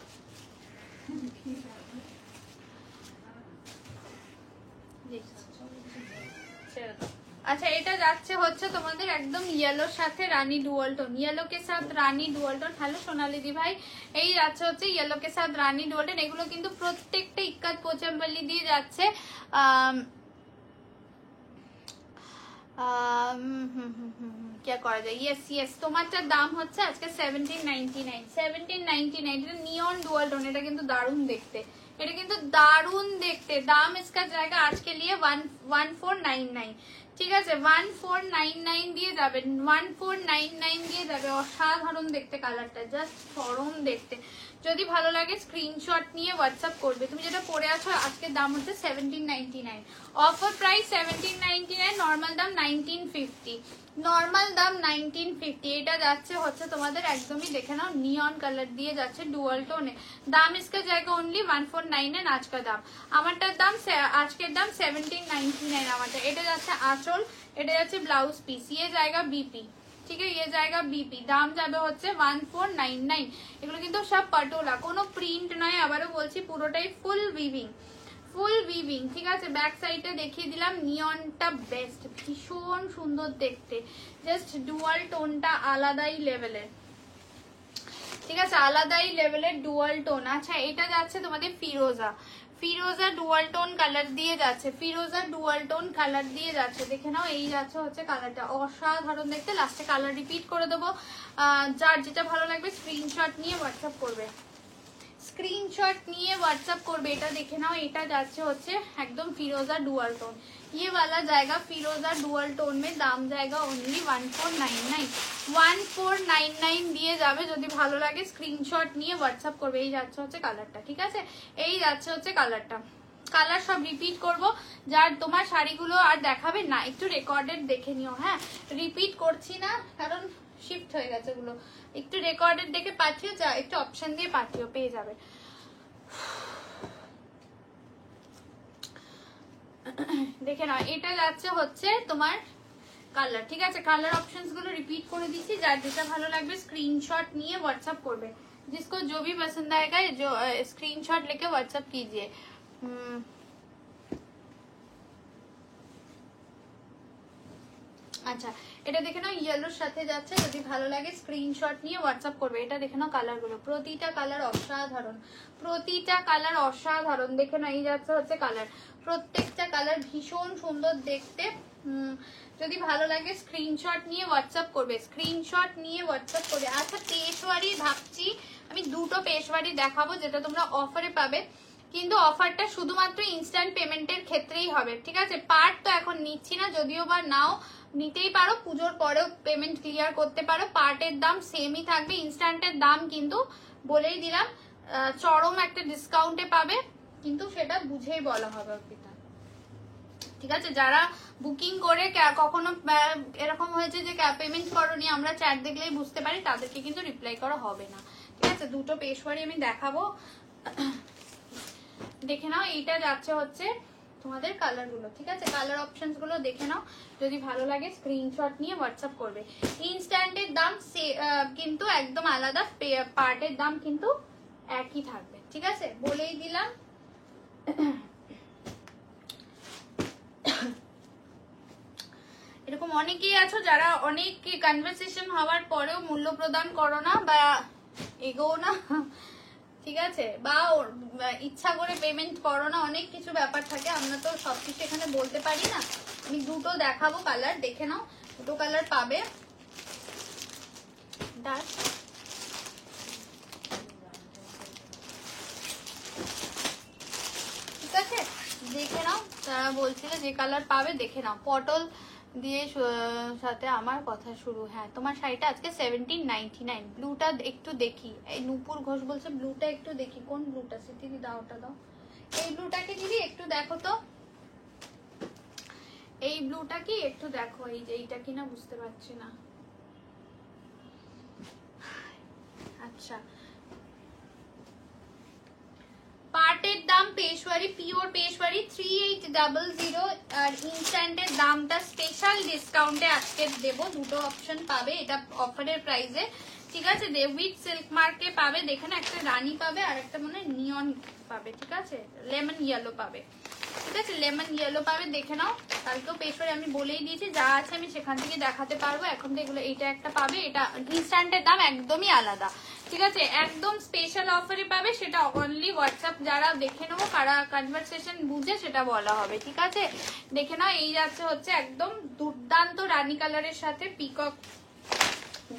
अच्छा এটা যাচ্ছে হচ্ছে তোমাদের একদম ইয়েলোর সাথে রানী ডুয়াল টোন, ইয়েলো কে সাথ রানী ডুয়াল টোন। হ্যালো সোনালি দি ভাই, এই যাচ্ছে হচ্ছে ইয়েলো কে সাথ রানী ডুয়াল টোন। এগুলো কিন্তু প্রত্যেকটা ইক্কাত পোচাম্বলি দিয়ে যাচ্ছে। क्या করা যায়, ইয়েস ইয়েস। তোমারটার দাম হচ্ছে আজকে 1799, 1799। এটা নিয়ন ডুয়াল টোন, এটা কিন্তু দারুণ দেখতে, এটা কিন্তু দারুণ দেখতে। দাম इसका जाएगा आज के लिए 1499, ঠিক আছে, 1499 দিয়ে যাবেন, 1499 দিয়ে যাবে। অসাধারণ দেখতে কালারটা, জাস্ট চরম দেখতে। যদি ভালো লাগে স্ক্রিনশট নিয়ে হোয়াটসঅ্যাপ করবে। তুমি যেটা পরে আছো আজকের দাম হচ্ছে 1799, অফার প্রাইস 1799, নর্মাল দাম 1950, নর্মাল দাম 1950। এটা যাচ্ছে হচ্ছে তোমাদের একদমই দেখে নাও নিয়ন কালার দিয়ে যাচ্ছে ডুয়াল টোনে। দাম इसका जाएगा ओनली 1499 आज का दाम। আমারটার দাম আজকের দাম 1799 আমারটা। এটা যাচ্ছে আঁচল, এটা যাচ্ছে ব্লাউজ পিস, ये जाएगा बीपी, ঠিক আছে, ये जाएगा बीपी। দাম যাবে হচ্ছে 1499। এগুলো কিন্তু সব পাটোলা, কোনো প্রিন্ট নয়, আবারও বলছি পুরোটাই ফুল উইভিং, ফুল উইভিং, ঠিক আছে। ব্যাক সাইডে দেখিয়ে দিলাম, নিয়নটা বেস্ট, ভীষণ সুন্দর দেখতে, জাস্ট ডুয়াল টোনটা আলাদাই লেভেলের, ঠিক আছে, আলাদাই লেভেলের ডুয়াল টোন। আচ্ছা এটা যাচ্ছে তোমাদের ফিরোজা, ফিরোজা ডুয়াল টোন কালার দিয়ে যাচ্ছে, ফিরোজা ডুয়াল টোন কালার দিয়ে যাচ্ছে, দেখে নাও। এই যাচ্ছে হচ্ছে কালারটা, অসাধারণ দেখতে। লাস্টে কালার রিপিট করে দেবো, যার যেটা ভালো লাগবে স্ক্রিনশট নিয়ে হোয়াটসঅ্যাপ করবে, স্ক্রিনশট নিয়ে হোয়াটসঅ্যাপ করবে। এটা দেখে নাও, এটা যাচ্ছে হচ্ছে একদম ফিরোজা ডুয়াল টোন। ये वाला जाएगा फिरोजा डुअल टोन में, दाम जाएगा ओनली 1499, 1499 দিয়ে যাবে। যদি ভালো লাগে স্ক্রিনশট নিয়ে হোয়াটসঅ্যাপ করবে। এই যাচ্ছে হচ্ছে কালারটা, ঠিক আছে, এই যাচ্ছে হচ্ছে কালারটা। কালার সব রিপিট করব, যার তোমার শাড়িগুলো আর দেখাবে না একটু রেকর্ডেড দেখে নিও, হ্যাঁ, রিপিট করছি না কারণ শিফট হয়ে গেছে গুলো। একটু রেকর্ডেড দেখে পাঠিও, যা একটু অপশন দিয়ে পাঠিও, পেয়ে যাবে। দেখে নাও, এটা যাচ্ছে হচ্ছে তোমার কালার, ঠিক আছে। কালার অপশনস গুলো রিপিট করে দিচ্ছি, যার যেটা ভালো লাগবে স্ক্রিনশট নিয়ে হোয়াটসঅ্যাপ করবে। जिसको जो भी पसंद आएगा जो स्क्रीनशॉट लेके व्हाट्सएप कीजिए। আচ্ছা এটা দেখে নাও, ইয়েলোর সাথে যাচ্ছে, যদি ভালো লাগে স্ক্রিনশট নিয়ে হোয়াটসঅ্যাপ করবে। এটা দেখে নাও কালারগুলো, প্রতিটা কালার অসাধারণ, প্রতিটা কালার অসাধারণ। দেখে নাও, এই যাচ্ছে হচ্ছে কালার, প্রত্যেকটা কালার ভীষণ সুন্দর দেখতে। যদি ভালো লাগে স্ক্রিনশট নিয়ে হোয়াটসঅ্যাপ করবে, স্ক্রিনশট নিয়ে হোয়াটসঅ্যাপ করবে। আচ্ছা পেশওয়ারি ভাবছি আমি দুটো পেশওয়ারি দেখাবো, যেটা তোমরা অফারে পাবে। কিন্তু অফারটা শুধুমাত্র ইনস্ট্যান্ট পেমেন্টের ক্ষেত্রেই হবে, ঠিক আছে? পার্ট তো এখন নিচ্ছি না, যদিও বা নাও নিতেই পারো, পুজোর পরেও পেমেন্ট ক্লিয়ার করতে পারো। পার্টের দাম সেমই থাকবে, ইনস্ট্যান্টের দাম কিন্তু বলেই দিলাম চরম একটা ডিসকাউন্টে পাবে, কিন্তু সেটা বুঝেই বলা হবে অর্পিতা, ঠিক আছে? যারা বুকিং করে কখনো এরকম হয়েছে যে পেমেন্ট করোনি, আমরা চ্যাট দেখলেই বুঝতে পারি, তাদেরকে কিন্তু রিপ্লাই করা হবে না, ঠিক আছে? দুটো পেশওয়ারি আমি দেখাবো, দেখে নাও। এইটা যাচ্ছে হচ্ছে তোমাদের কালার গুলো, ঠিক আছে? কালার অপশনস গুলো দেখে নাও, যদি ভালো লাগে স্ক্রিনশট নিয়ে হোয়াটসঅ্যাপ করবে। ইনস্ট্যান্টের দাম কিন্তু একদম আলাদা, পার্টের দাম কিন্তু একই থাকবে, ঠিক আছে? বলেই দিলাম। এরকম অনেকেই আছো যারা অনেক কনভারসেশন হওয়ার পরেও মূল্য প্রদান করো না বা এগোও না, ঠিক আছে? বা ইচ্ছা করে পেমেন্ট করো না, অনেক কিছু ব্যাপার থাকে, আমরা তো সবকিছু এখানে বলতে পারি না। আমি দুটো দেখাবো কালার, দেখে নাও, দুটো কালার পাবে। ঠিক আছে, দেখে নাও, তারা বলছিল যে কালার পাবে, দেখে নাও। পটল দিয়ে সাথে আমার কথা শুরু। হ্যাঁ, তোমার শাড়িটা আজকে 1799। ব্লুটা একটু দেখি, এই নূপুর ঘোষ বলছে ব্লুটা একটু দেখি, কোন ব্লুটা? দিদি দাও, ওটা দাও। এই ব্লুটাকে দিদি একটু দেখো তো, এই ব্লুটা কি একটু দেখো, এই যে এইটা কিনা বুঝতে পারছি না। আচ্ছা, পার্টের দাম পেশওয়ারি, পিওর পেশওয়ারি 3800, আর ইনস্ট্যান্টের দামটা স্পেশাল ডিসকাউন্টে আজকে দেবো, দুটো অপশন পাবে, এটা অফারের প্রাইসে, ঠিক আছে? উইথ সিল্ক মার্কে পাবে, দেখে না, একটা রানী পাবে আর একটা মনে হয় নিয়ন পাবে, ঠিক আছে? লেমন ইয়েলো পাবে, ঠিক আছে? লেমন ইয়েলো পাবে, দেখে নাও। কালকেও পেশওয়ারি আমি বলেই দিয়েছি, যা আছে আমি সেখান থেকে দেখাতে পারবো। এখন তো এগুলো, এইটা একটা পাবে, এটা ইনস্ট্যান্টের দাম একদমই আলাদা, ঠিক আছে? একদম স্পেশাল অফারে পাবে, সেটা অনলি হোয়াটসঅ্যাপ যারা দেখে নেবো, কারা কনভারসেশন বুঝে সেটা বলা হবে, ঠিক আছে? দেখে নাও, এই যাচ্ছে হচ্ছে একদম দুর্দান্ত রানী কালারের সাথে পিকক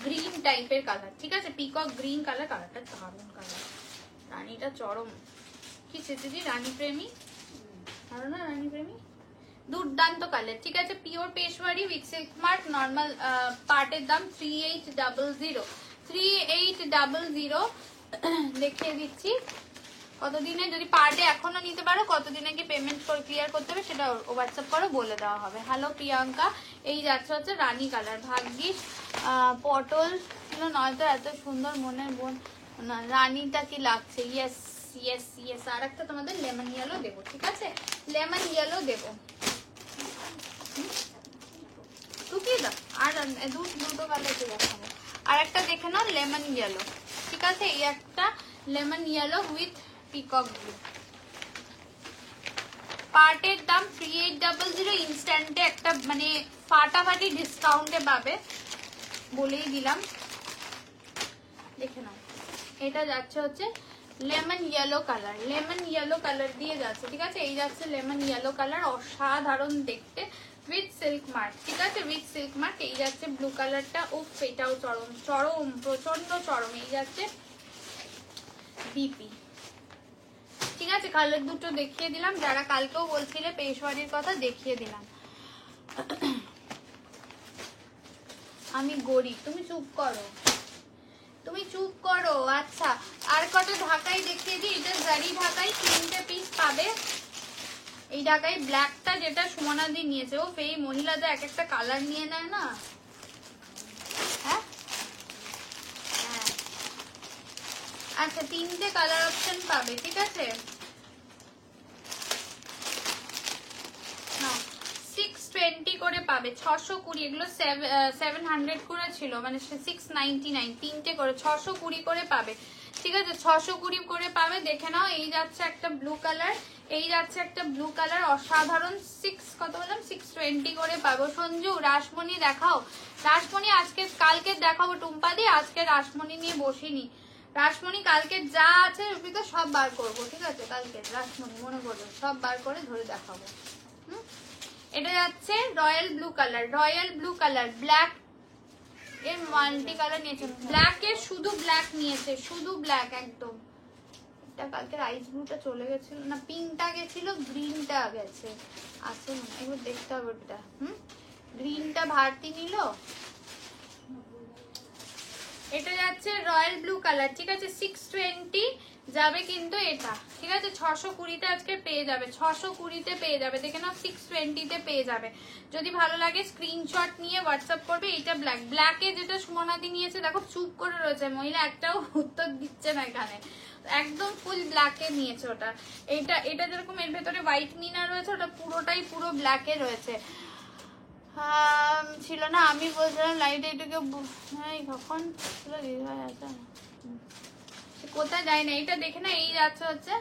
গ্রিন টাইপের কালার, ঠিক আছে? পিকক গ্রিন কালার, কালারটা দারুণ কালার, রানীটা চরম। কি দিদি, রানী প্রেমী, ভালো না? রানী প্রেমী দুর্দান্ত কালার, ঠিক আছে? Pure Peshawari with silk mark, normal পার্টের দাম 3800। 3800 দেখিয়ে দিচ্ছি কতদিনে, যদি পার্টে এখনো নিতে পারো কতদিনে কি পেমেন্ট ক্লিয়ার করতে হবে সেটা হোয়াটসঅ্যাপ করো, বলে দেওয়া হবে। হ্যালো প্রিয়াঙ্কা, এই যাচ্ছে হচ্ছে রানী কালার, ভাগ্যিস পটল ছিল, নয়তো এত সুন্দর মনের বোন না, রানীটা কি লাগছে। ইয়েস ইয়েস ইয়েস, আর একটা তোমাদের লেমন ইয়েলো দেবো, ঠিক আছে? লেমন ইয়েলো দেবো, টুকিয়ে দাও, আর দুটো কালার দেখাবো। আর একটা দেখে নাও লেমন ইয়েলো, ঠিক আছে? এই একটা lemon yellow with peacock blue, পার্টের দাম 3800, ইনস্ট্যান্টে একটা মানে ফাটাফাটি ডিসকাউন্টে পাবে, বলেই দিলাম, দেখে নাও। এটা যাচ্ছে হচ্ছে lemon yellow colour, lemon yellow colour দিয়ে যাচ্ছে, ঠিক আছে? এই যাচ্ছে লেমন ইয়েলো কালার, অসাধারণ দেখতে, উইথ সিল্ক মার্ক, ঠিক আছে? With silk mark. এই যাচ্ছে ব্লু কালারটা, উফ এটাও চরম চরম, প্রচন্ড চরম। এই যাচ্ছে বিপি, ঠিক আছে? কালার দুটো দেখিয়ে দিলাম, যারা কালকেও বলছিলে পেশওয়ারির কথা, দেখিয়ে দিলাম। আমি গরিব, তুমি চুপ করো, তুমি চুপ করো। আচ্ছা, আর কটা ঢাকাই দেখিয়ে দিই। এটা জারি ঢাকাই 3টে পিস পাবে। এই ঢাকাই ব্ল্যাকটা যেটা সুমনাদি নিয়েছে, ও এই মহিলাদের এক একটা কালার নিয়ে নেয় না। হ্যাঁ হ্যাঁ, আচ্ছা 3টে কালার অপশন পাবে, ঠিক আছে? 620 করে পাবে, 620, এগুলো 700 করে ছিল, মানে 699, 3টে করে 620 করে পাবে, ঠিক আছে? 620 করে পাবে, দেখে নাও। এই যাচ্ছে একটা ব্লু কালার, এই যাচ্ছে একটা ব্লু কালার, অসাধারণ। কত বললাম, 620 করে পাবো। সঞ্জু, রাসমণি দেখাও। রাসমণি আজকে কালকে দেখাবো টুম্পাদি, আজকে রাসমণি নিয়ে বসিনি। রাসমণি কালকে যা আছে তো সব বার করবো, ঠিক আছে? কালকে রাসমণি মনে করবো, সব বার করে ধরে দেখাবো। এটা যাচ্ছে royal blue colour, royal blue colour, black এর মাল্টি কালার নিয়েছে, ব্ল্যাক এর শুধু ব্ল্যাক নিয়েছে, শুধু ব্ল্যাক একদম। পিঙ্কটা, কালকের আইস ব্লুটা চলে গেছিল না, পিঙ্কটা গেছিল, গ্রিনটা গেছে, আছে না, একবার দেখতে হবে ওটা। গ্রিনটা ভারতী নিল, এটা যাচ্ছে রয়্যাল ব্লু কালার, ঠিক আছে 620 যাবে কিন্তু এটা, ঠিক আছে 620-তে আজকে পেয়ে যাবে, 620-তে পেয়ে যাবে, দেখে নাও 620-তে পেয়ে যাবে। যদি ভালো লাগে স্ক্রিনশট নিয়ে হোয়াটসঅ্যাপ করবে। এটা ব্ল্যাক, ব্ল্যাকে যেটা সুমনাদি নিয়েছে দেখো চুপ করে রয়েছে, মহিলা একটাও উত্তর দিচ্ছে না এখানে, একদম ফুল ব্ল্যাকে নিয়েছে ওটা। এটা যেরকম এর ভেতরে হোয়াইট মিনা রয়েছে, ওটা পুরোটাই পুরো ব্ল্যাকে রয়েছে। ছিল না, আমি বলছিলাম লাইটে এটাকে কখন কোথায় যায় না, এটা দেখে না, এই যাচ্ছে হচ্ছে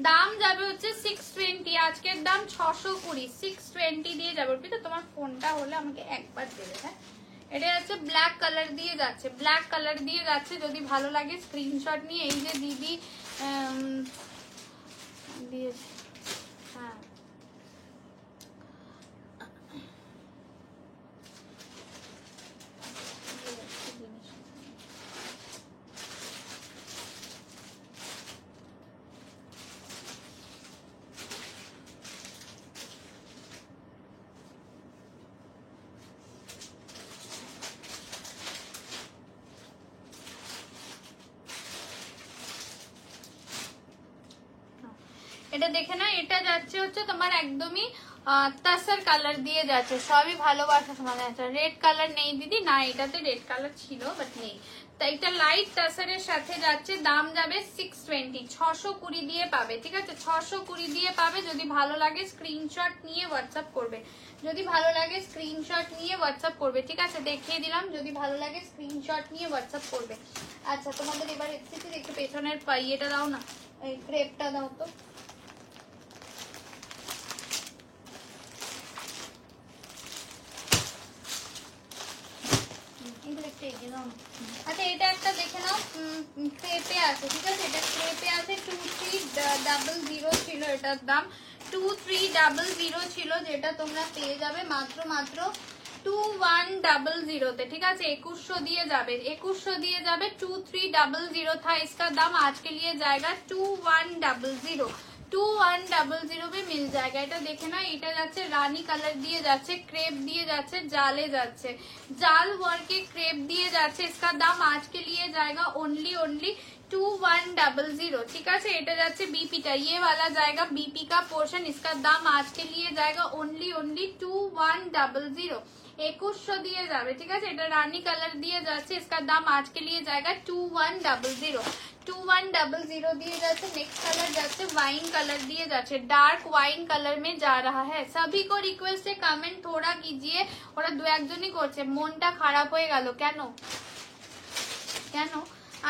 দাম যাবে হচ্ছে 620, আজকের দাম 620, 620 দিয়ে যাবে। তো তোমার ফোনটা হলে আমাকে একবার দেবে। হ্যাঁ, এটা যাচ্ছে ব্ল্যাক কালার দিয়ে যাচ্ছে, ব্ল্যাক কালার দিয়ে যাচ্ছে। যদি ভালো লাগে স্ক্রিনশট নিয়ে, এই যে দিদি দিয়েছে, হ্যাঁ এটা দেখে না, এটা যাচ্ছে হচ্ছে তোমার একদমই তাসার কালার দিয়ে যাচ্ছে, সবই ভালোবাসা সমাধান আছে। রেড কালার নেই দিদি, না এটাতে রেড কালার ছিল বাট নেই, তাই এটা লাইট তাসারের সাথে যাচ্ছে। দাম যাবে 620, 620 দিয়ে পাবে, ঠিক আছে 620 দিয়ে পাবে। যদি ভালো লাগে স্ক্রিনশট নিয়ে হোয়াটসঅ্যাপ করবে, যদি ভালো লাগে স্ক্রিনশট নিয়ে হোয়াটসঅ্যাপ করবে, ঠিক আছে দেখিয়ে দিলাম, যদি ভালো লাগে স্ক্রিনশট নিয়ে হোয়াটসঅ্যাপ করবে। আচ্ছা তোমাদের এবার এসেছি, একটু পেছনের ইয়েটা দাও না, এই ক্রেপটা দাও তো। আচ্ছা এটা একটা দেখে নাও, ক্রেপে আছে, ঠিক আছে এটা ক্রেপে আছে, 2300 ছিল এটার দাম, 2300 ছিল, যেটা তোমরা পেয়ে যাবে মাত্র 2100-তে, ঠিক আছে 2100 দিয়ে যাবে, 2100 দিয়ে যাবে, 2300 था इसका दाम, आज के लिए जाएगा 2100, 2100 में मिल जाएगा। এটা দেখে না, এটা যাচ্ছে রানী কালার দিয়ে যাচ্ছে, ক্রেপ দিয়ে যাচ্ছে, জালে যাচ্ছে, জাল ওয়ার্কে ক্রেপ দিয়ে যাচ্ছে। इसका दाम आज के लिए जाएगा ओनली 2100, ঠিক আছে। এটা যাচ্ছে बीपीটা, ये वाला जाएगा बीपी का पोर्शन, इसका दाम आज के लिए जाएगा ओनली 2100, 2100 দিয়ে যাবে, ঠিক আছে। এটা রানী কালার দিয়ে যাচ্ছে, इसका दाम आज के लिए जाएगा 2100, 2100 দিয়ে যাচ্ছে। নেক্সট কালার যাচ্ছে वाइन कलर दिए যাচ্ছে, डार्क वाइन कलर में जा रहा है। सभी को रिक्वेस्ट है कमेंट थोड़ा कीजिए, ওরা দু একজনই করছে, মনটা খারাপ হয়ে গেল কেন কেন।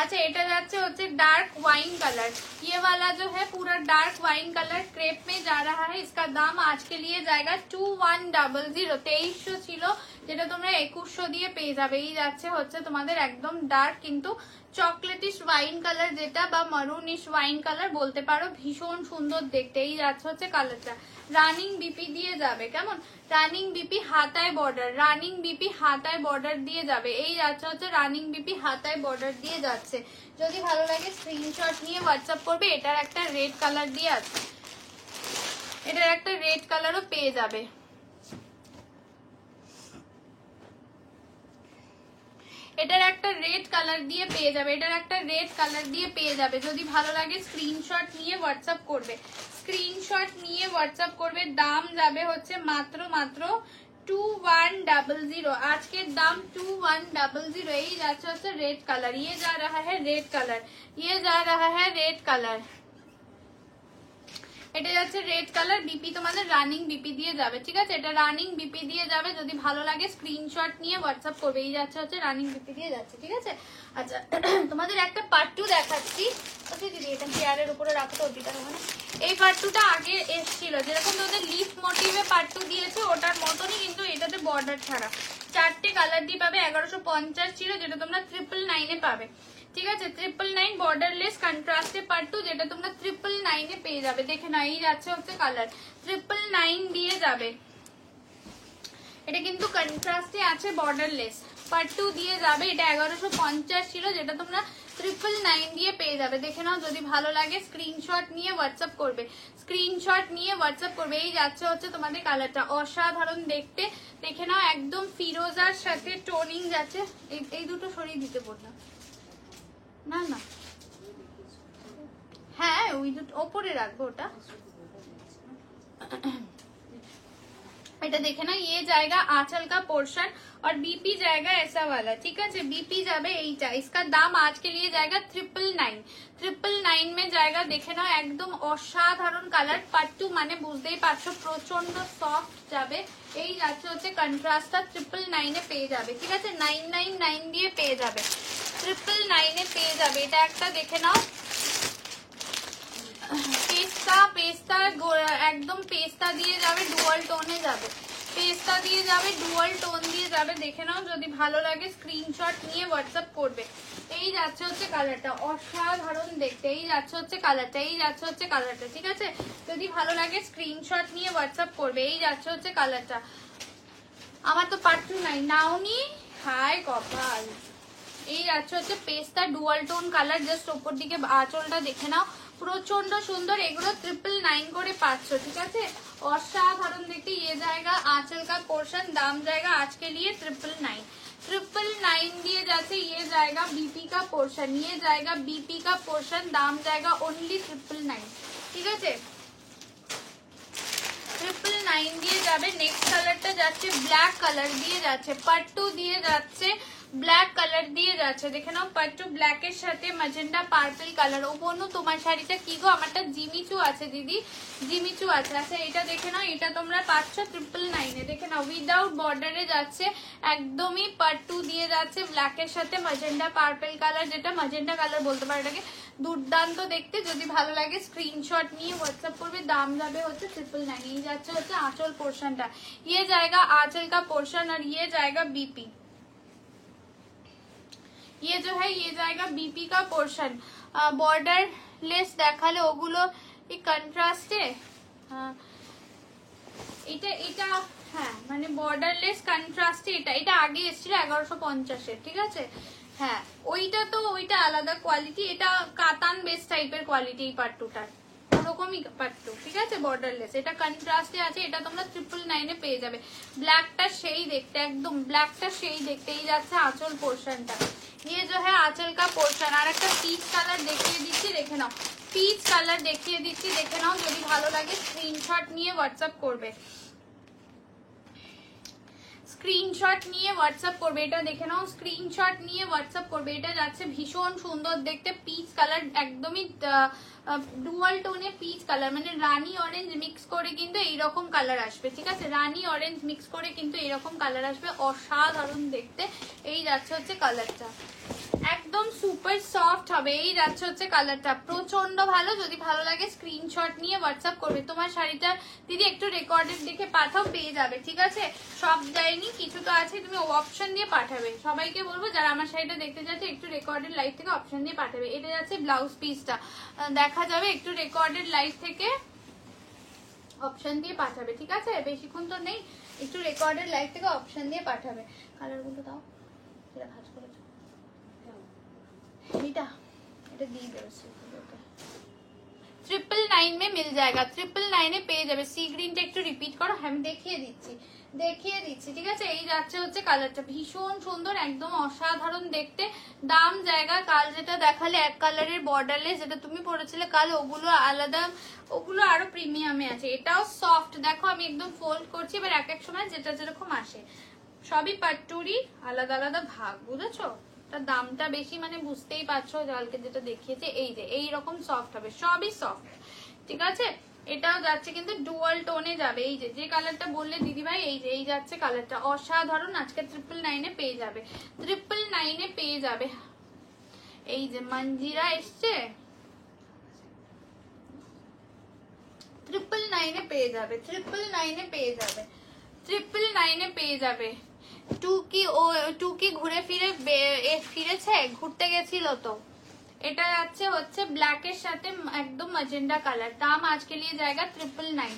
अच्छा এটা যাচ্ছে হচ্ছে डार्क वाइन कलर, ये वाला जो है पूरा डार्क वाइन कलर क्रेप में जा रहा है। इसका दाम आज के लिए जाएगा 2100, 2300 ছিল, যেটা তোমরা 2100 দিয়ে পেয়ে যাবে। এই যাচ্ছে হচ্ছে তোমাদের একদম ডার্ক কিন্তু চকলেটিশ ওয়াইন কালার, যেটা বা মারুনিশ ওয়াইন কালার বলতে পারো, ভীষণ সুন্দর দেখতে। এই যাচ্ছে হচ্ছে কালারটা, রানিং বিপি দিয়ে যাবে, কেমন রানিং বিপি হাতায় বর্ডার, রানিং বিপি হাতায় বর্ডার দিয়ে যাবে। এই যাচ্ছে হচ্ছে রানিং বিপি হাতায় বর্ডার দিয়ে যাচ্ছে। যদি ভালো লাগে স্ক্রিনশট নিয়ে হোয়াটসঅ্যাপ করবে। এটার একটা রেড কালার দিয়ে আছে, এটার একটা রেড কালারও পেয়ে যাবে। এটার একটা রেড কালার দিয়ে পেয়ে যাবে, এটার একটা রেড কালার দিয়ে পেয়ে যাবে। যদি ভালো লাগে স্ক্রিনশট নিয়ে হোয়াটসঅ্যাপ করবে, স্ক্রিনশট নিয়ে হোয়াটসঅ্যাপ করবে। দাম যাবে হচ্ছে মাত্র 2100, আজকের দাম 2100। এই যাচ্ছে হচ্ছে রেড কালার, ये जा रहा है रेड कलर, ये जा रहा है रेड कलर। এটা যাচ্ছে রেড কালার, বিপি তোমাদের রানিং বিপি দিয়ে যাবে, ঠিক আছে এটা রানিং বিপি দিয়ে যাবে। যদি ভালো লাগে স্ক্রিনশট নিয়ে হোয়াটসঅ্যাপ করবে। এই যাচ্ছে হচ্ছে রানিং বিপি দিয়ে যাচ্ছে, ঠিক আছে। আচ্ছা তোমাদের একটা পার্ট 2 দেখাচ্ছি, ওকে দিদি এটা চেয়ারের উপরে রাখো তো, ওদিকটা ওখানে। এই পার্ট 2টা আগে এসেছিল, যেরকম তোমাদের লিফ মোটিভে পার্ট 2 দিয়েছে ওটার মতনই, কিন্তু এটাতে বর্ডার ছাড়া 4টে কালার দিয়ে পাবে। 1150 ছিল, যেটা তোমরা 999 পাবে, ঠিক আছে 999 বর্ডারলেস কন্ট্রাস্টে পার্ট 2, যেটা তোমরা 999 পেয়ে যাবে। দেখে না, এই যাচ্ছে হচ্ছে কালার, 999 দিয়ে যাবে। এটা কিন্তু কন্ট্রাস্টে আছে, বর্ডারলেস পার্ট 2 দিয়ে যাবে। এটা 1150 ছিল, যেটা তোমরা 999 দিয়ে পেয়ে যাবে। দেখে নাও, যদি ভালো লাগে স্ক্রিনশট নিয়ে হোয়াটসঅ্যাপ করবে, স্ক্রিনশট নিয়ে হোয়াটসঅ্যাপ করবে। এই যাচ্ছে হচ্ছে তোমাদের কালারটা, অসাধারণ দেখতে। দেখে নাও, একদম ফিরোজার সাথে টোনিং যাচ্ছে। এই দুটো সরিয়ে দিতে বললাম না, না হ্যাঁ ওই দুটো ওপরে রাখবো, ওটা এটা देखे ना, ये जाएगा आंचल का पोर्शन और बीपी जाएगा ऐसा वाला, ठीक है। बीपी যাবে এইটা, इसका दाम आज के लिए जाएगा 999 में जाएगा। দেখে নাও, একদম অসাধারণ কালার। পাট্টু মানে বুঝতেই পারছো, প্রচন্ড সফট যাবে। এই যাচ্ছে হচ্ছে কন্ট্রাস্টটা 999 এ পেয়ে যাবে, ঠিক আছে। 999 দিয়ে পেয়ে যাবে, 999 এ পেয়ে যাবে। এটা একটা দেখে নাও, পেস্তা পেস্তা একদম পেস্তা দিয়ে যাবে, ডুয়াল টোনে যাবে, পেস্তা দিয়ে যাবে, ডুয়াল টোন দিয়ে যাবে। দেখে নাও, যদি ভালো লাগে স্ক্রিনশট নিয়ে হোয়াটসঅ্যাপ করবে। এই যাচ্ছে হচ্ছে কালারটা, অসাধারণ দেখতে। এই যাচ্ছে হচ্ছে কালারটা, এই যাচ্ছে হচ্ছে কালারটা, ঠিক আছে। যদি ভালো লাগে স্ক্রিনশট নিয়ে হোয়াটসঅ্যাপ করবে। এই যাচ্ছে হচ্ছে কালারটা। আমার তো পাট্টু নাই, নাওনি, হাই কপাল। এই যাচ্ছে হচ্ছে পেস্তা ডুয়াল টোন কালার, জাস্ট ওপর দিকে আঁচলটা দেখে নাও, প্রচন্ড সুন্দর। এগুলো 999 করে পাচ্ছ, ঠিক আছে। অসাধারণ দেখতে। ये जाएगा आंचल का पोर्शन, दाम जाएगा आज के लिए 999 दिए जाते। ये जाएगा बीपी का पोर्शन, ये जाएगा बीपी का पोर्शन, दाम जाएगा ओनली 999, ঠিক আছে। 999 দিয়ে যাবে। নেক্সট কালারটা যাচ্ছে ব্ল্যাক কালার দিয়ে যাচ্ছে, পাট্টু দিয়ে যাচ্ছে, ব্ল্যাক কালার দিয়ে যাচ্ছে। দেখে নাও, পাট্টু ব্ল্যাকের সাথে ম্যাজেন্ডা পার্পল কালার। ও বনু, তোমার শাড়িটা কি গো? আমারটা জিমিচু আছে দিদি, জিমিচু আছে। আচ্ছা, এটা দেখে নাও, এটা তোমরা পাচ্ছ 999 এ। দেখে নাও, উইদাউট বর্ডারে যাচ্ছে, একদমই পাট্টু দিয়ে যাচ্ছে ব্ল্যাকের সাথে ম্যাজেন্ডা পার্পল কালার, যেটা ম্যাজেন্ডা কালার বলতে পারো এটাকে। দুর্দান্ত দেখতে। যদি ভালো লাগে স্ক্রিনশট নিয়ে হোয়াটসঅ্যাপ করবে। দাম যাবে হচ্ছে 999। এই যাচ্ছে হচ্ছে आंचल पोर्शनটা, ये जाएगा आंचल का पोर्शन और ये जाएगा बीपी। ये जो है ये जाएगा बीपी का पोर्शन। बॉर्डर लेस দেখালে ওগুলো এই কন্ট্রাস্টে, এটা এটা হ্যাঁ মানে বর্ডারলেস কন্ট্রাস্টে। এটা আগে এসেছিল 1150 এর, ঠিক আছে। হ্যাঁ, ওইটা তো ওইটা আলাদা কোয়ালিটি, এটা কাতান বেস টাইপের কোয়ালিটি। এই পাট্টুটার ওরকমই পাট্টু, ঠিক আছে, বর্ডারলেস। এটা কন্ট্রাস্টে আছে, এটা তোমরা 999 এ পেয়ে যাবে। ব্ল্যাকটা সেই দেখতে, একদম ব্ল্যাকটা সেই দেখতে। এই যাচ্ছে আঁচল পোর্শনটা, ये जो है आंचल का पोर्शन। আর একটা পিচ কালার দেখিয়ে দিচ্ছি, দেখে নাও, পিচ কালার দেখিয়ে দিচ্ছি, দেখে নাও। যদি ভালো লাগে স্ক্রিনশট নিয়ে হোয়াটসঅ্যাপ করবে, স্ক্রিনশট নিয়ে হোয়াটসঅ্যাপ করবে। এটা দেখে নাও, স্ক্রিনশট নিয়ে হোয়াটসঅ্যাপ করবে। এটা যাচ্ছে ভীষণ সুন্দর দেখতে, পিচ কালার, একদমই ডুয়াল টোনে পিচ কালার, মানে রানী অরেঞ্জ মিক্স করে কিন্তু এইরকম কালার আসবে, ঠিক আছে। রানী অরেঞ্জ মিক্স করে কিন্তু এইরকম কালার আসবে, অসাধারণ দেখতে। এই যাচ্ছে হচ্ছে কালারটা, একদম সুপার সফট হবে। এই যাচ্ছে হচ্ছে কালারটা, প্রচন্ড ভালো। যদি ভালো লাগে স্ক্রিনশট নিয়ে হোয়াটসঅ্যাপ করবে। তোমার শাড়িটা দিদি একটু রেকর্ডেড দেখে পাঠাও, পেয়ে যাবে, ঠিক আছে। সব যায়নি, কিছু তো আছে, তুমি অপশন দিয়ে পাঠাবে। সবাইকে বলবো যারা আমার শাড়িটা দেখতে যাচ্ছে একটু রেকর্ডেড লাইভ থেকে অপশন দিয়ে পাঠাবে। এটা যাচ্ছে ব্লাউজ পিসটা, দেখা যাবে, একটু রেকর্ডেড লাইভ থেকে অপশন দিয়ে পাঠাবে, ঠিক আছে। বেশিক্ষণ তো নেই, একটু রেকর্ডেড লাইভ থেকে অপশন দিয়ে পাঠাবে। কালারগুলো দাও, যেটা ভাজ করেছো, এটা দিয়ে দেবে। 999 में मिल जाएगा, 999 এ পেয়ে যাবে। সি গ্রিনটা একটু রিপিট করো, আমি দেখিয়ে দিচ্ছি, ঠিক আছে। এই যাচ্ছে হচ্ছে কালারটা, ভীষণ সুন্দর, একদম অসাধারণ দেখতে। দাম জায়গা, কাল যেটা দেখালে এক কালারের বর্ডারলেস, যেটা তুমি পরেছিলে কাল, ওগুলো আলাদা, ওগুলো আরো প্রিমিয়ামে আছে। এটাও সফট, দেখো আমি একদম ফোল্ড করছি। এবার এক এক সময় যেটা যেরকম আসে, সবই পাট্টুরি, আলাদা আলাদা ভাগ, বুঝেছো। তার দামটা বেশি মানে বুঝতেই পারছো, কালকে যেটা দেখিয়েছে এই যে এইরকম সফট হবে, সবই সফট, ঠিক আছে। এটাও যাচ্ছে কিন্তু ডুয়াল টোনে যাবে। এই যে কালারটা বললে দিদি ভাই, এই যে এই যাচ্ছে কালারটা, অসাধারণ। আজকে 999 এ পেয়ে যাবে, 999 এ পেয়ে যাবে। এই যে মঞ্জিরা এসছে, 999 এ পেয়ে যাবে, 999 এ পেয়ে যাবে, 999 এ পেয়ে যাবে। টুকি ঘুরে ফিরেছে, ঘুরতে গেছিল তো। এটা যাচ্ছে হচ্ছে ব্ল্যাকের সাথে একদম ম্যাজেন্ডা কালার। দাম আজকে लिए जाएगा 999,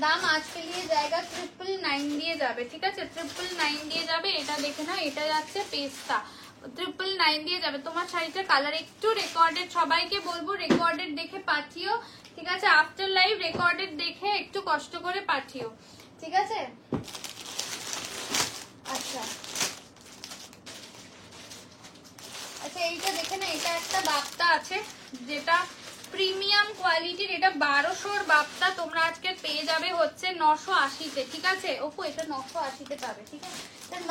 দাম আজকে लिए जाएगा 999 দিয়ে যাবে, ঠিক আছে। 999 দিয়ে যাবে। এটা দেখে নাও, এটা যাচ্ছে পেস্তা, 999 দিয়ে যাবে। তোমার শাড়িটার কালার একটু রেকর্ডেড, সবাইকে বলবো রেকর্ডেড দেখে পাঠিও, ঠিক আছে? আফটার লাইভ রেকর্ডেড দেখে একটু কষ্ট করে পাঠিও, ঠিক আছে? আচ্ছা আচ্ছা, এইটা দেখে না, এটা একটা বাপ্তা আছে যেটা প্রিমিয়াম কোয়ালিটির, এটা 1200-র বাপ্তা তোমরা আজকে পেয়ে যাবে হচ্ছে 980-তে, ঠিক আছে? ওপো এটা 980-তে পাবে, ঠিক আছে?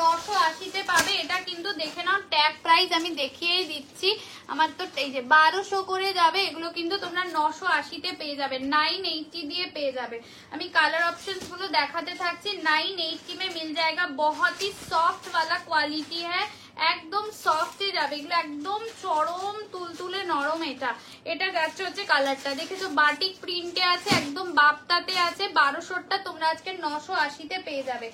980-তে পাবে। এটা কিন্তু দেখে নাও, ট্যাগ প্রাইস আমি দেখিয়েই দিচ্ছি, আমার তো এই যে 1200 করে যাবে, এগুলো কিন্তু তোমরা 980-তে পেয়ে যাবে, 980 দিয়ে পেয়ে যাবে। আমি কালার অপশনস গুলো দেখাতে থাকছি। 980 में मिल जाएगा, बहुत ही सॉफ्ट वाला क्वालिटी है, একদম সফটে যাবে এগুলো, একদম চরম তুলতুলে নরম। এটা যাচ্ছে হচ্ছে কালারটা, দেখেছো বাটিক প্রিন্টে আছে, একদম বাপ্তাতে আছে। 1200টা তোমরা আজকে 980-তে পেয়ে যাবে,